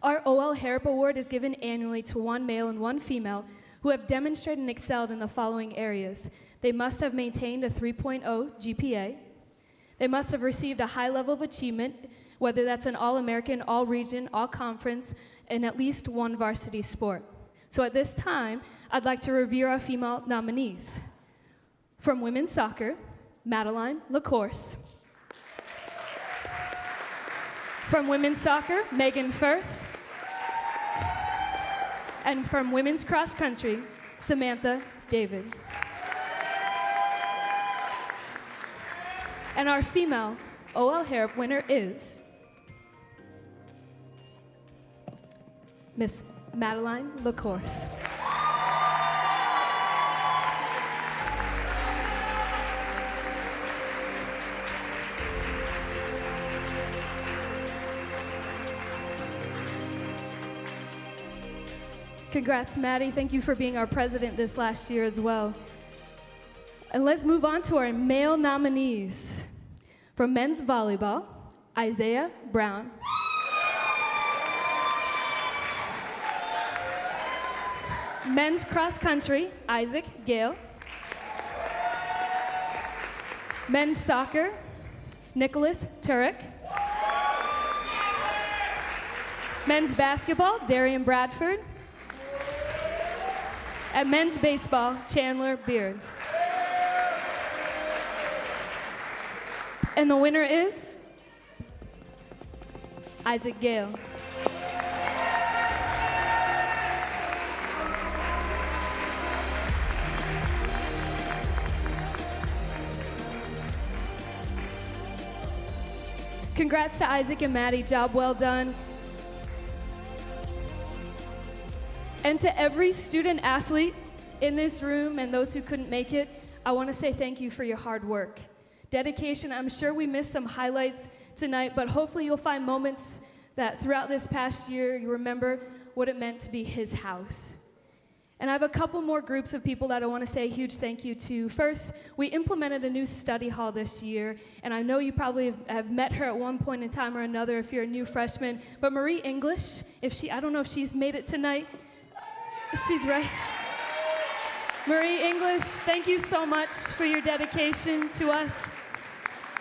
Our O.L. Harp Award is given annually to one male and one female who have demonstrated and excelled in the following areas. They must have maintained a 3.0 GPA. They must have received a high level of achievement, whether that's an All-American, All-Region, All-Conference, in at least one varsity sport. So at this time, I'd like to review our female nominees. From women's soccer, Madeline LaCourse. From women's soccer, Megan Firth. And from women's cross country, Samantha David. And our female O.L. Harp winner is Miss Madeline LaCourse. Congrats, Maddie. Thank you for being our president this last year as well. And let's move on to our male nominees. From men's volleyball, Isaiah Brown. Men's cross country, Isaac Gale. Men's soccer, Nicholas Turek. Men's basketball, Darian Bradford. And men's baseball, Chandler Beard. And the winner is Isaac Gale. Congrats to Isaac and Maddie, job well done. And to every student athlete in this room and those who couldn't make it, I want to say thank you for your hard work. Dedication, I'm sure we missed some highlights tonight, but hopefully you'll find moments that throughout this past year you remember what it meant to be his house. And I have a couple more groups of people that I want to say a huge thank you to. First, we implemented a new study hall this year, and I know you probably have met her at one point in time or another if you're a new freshman, but Marie English, I don't know if she's made it tonight. She's right. Marie English, thank you so much for your dedication to us.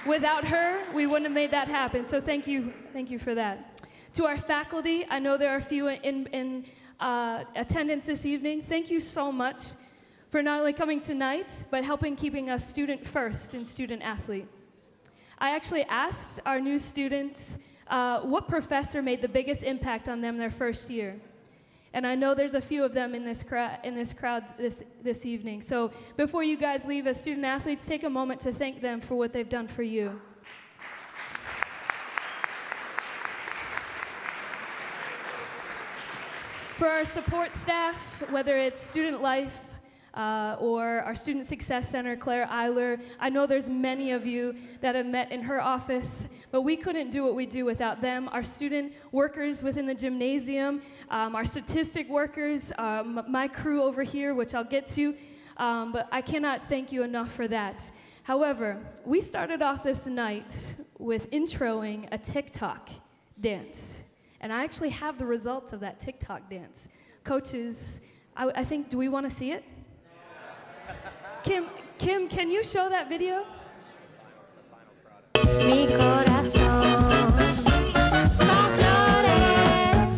Without her, we wouldn't have made that happen, so thank you for that. To our faculty, I know there are a few in attendance this evening. Thank you so much for not only coming tonight, but helping keeping us student first and student athlete. I actually asked our new students what professor made the biggest impact on them their first year. And I know there's a few of them in this crowd this evening. So before you guys leave as student athletes, take a moment to thank them for what they've done for you. For our support staff, whether it's Student Life or our Student Success Center, Claire Eiler, I know there's many of you that have met in her office, but we couldn't do what we do without them. Our student workers within the gymnasium, our statistic workers, my crew over here, which I'll get to, but I cannot thank you enough for that. However, we started off this night with introing a TikTok dance. And I actually have the results of that TikTok dance. Coaches, I think, do we want to see it? Kim, can you show that video? Mi corazón, con flores,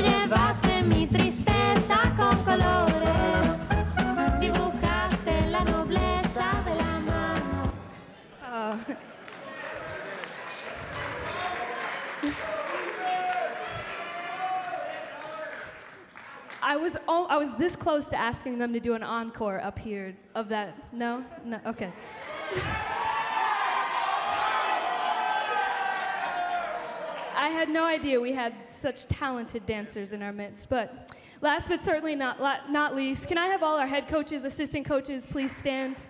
llevaste mi tristeza con colores, dibujaste la nobleza de la mano. I was this close to asking them to do an encore up here of that. No? No? Okay. I had no idea we had such talented dancers in our midst. But last but certainly not least, can I have all our head coaches, assistant coaches, please stand?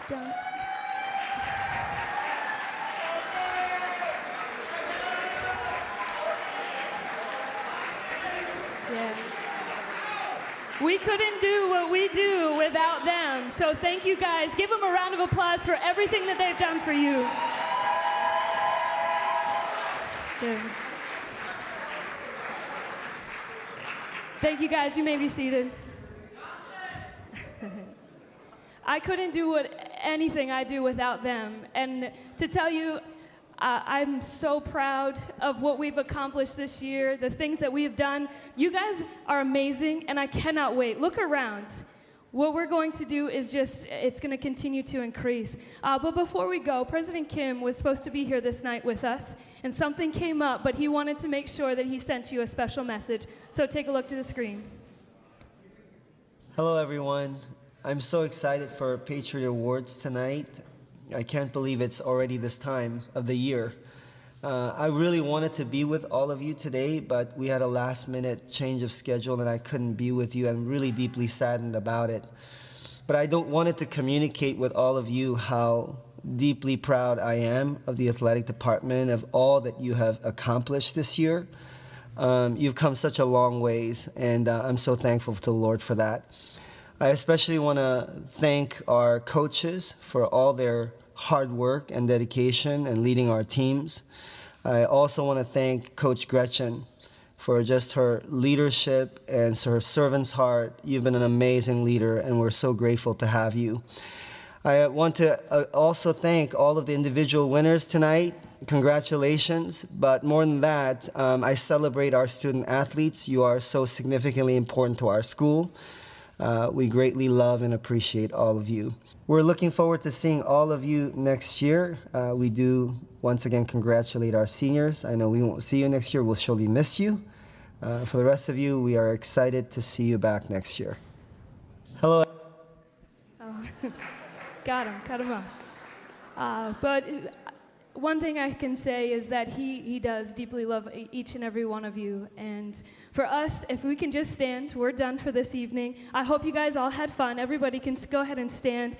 John. Yeah. We couldn't do what we do without them. So thank you guys. Give them a round of applause for everything that they've done for you. Good. Thank you guys. You may be seated. I couldn't do anything I do without them. And to tell you, I'm so proud of what we've accomplished this year, the things that we have done. You guys are amazing, and I cannot wait. Look around. What we're going to do is it's going to continue to increase. But before we go, President Kim was supposed to be here this night with us, and something came up, but he wanted to make sure that he sent you a special message. So take a look to the screen. Hello, everyone. I'm so excited for Patriot Awards tonight. I can't believe it's already this time of the year. I really wanted to be with all of you today, but we had a last-minute change of schedule and I couldn't be with you. I'm really deeply saddened about it. But I wanted to communicate with all of you how deeply proud I am of the athletic department, of all that you have accomplished this year. You've come such a long ways, and I'm so thankful to the Lord for that. I especially want to thank our coaches for all their hard work and dedication and leading our teams. I also want to thank Coach Gretchen for just her leadership and her servant's heart. You've been an amazing leader, and we're so grateful to have you. I want to also thank all of the individual winners tonight. Congratulations. But more than that, I celebrate our student athletes. You are so significantly important to our school. We greatly love and appreciate all of you. We're looking forward to seeing all of you next year. We do, once again, congratulate our seniors. I know we won't see you next year. We'll surely miss you. For the rest of you, we are excited to see you back next year. Hello. Oh, got him off. But one thing I can say is that he does deeply love each and every one of you. And for us, if we can just stand, we're done for this evening. I hope you guys all had fun. Everybody can go ahead and stand.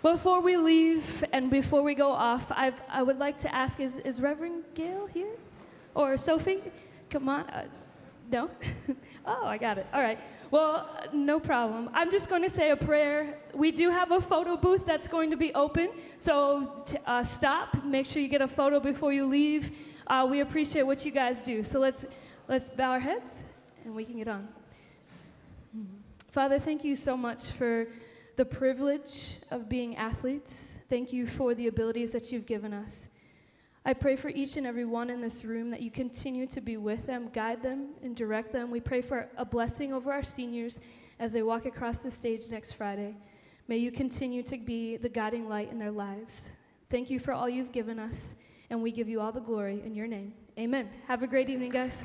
Before we leave and before we go off, I would like to ask, is Reverend Gail here? Or Sophie? Come on. No? Oh, I got it. All right. Well, no problem. I'm just going to say a prayer. We do have a photo booth that's going to be open, so stop. Make sure you get a photo before you leave. We appreciate what you guys do. So let's bow our heads, and we can get on. Father, thank you so much for the privilege of being athletes. Thank you for the abilities that you've given us. I pray for each and every one in this room that you continue to be with them, guide them, and direct them. We pray for a blessing over our seniors as they walk across the stage next Friday. May you continue to be the guiding light in their lives. Thank you for all you've given us, and we give you all the glory in your name. Amen. Have a great evening, guys.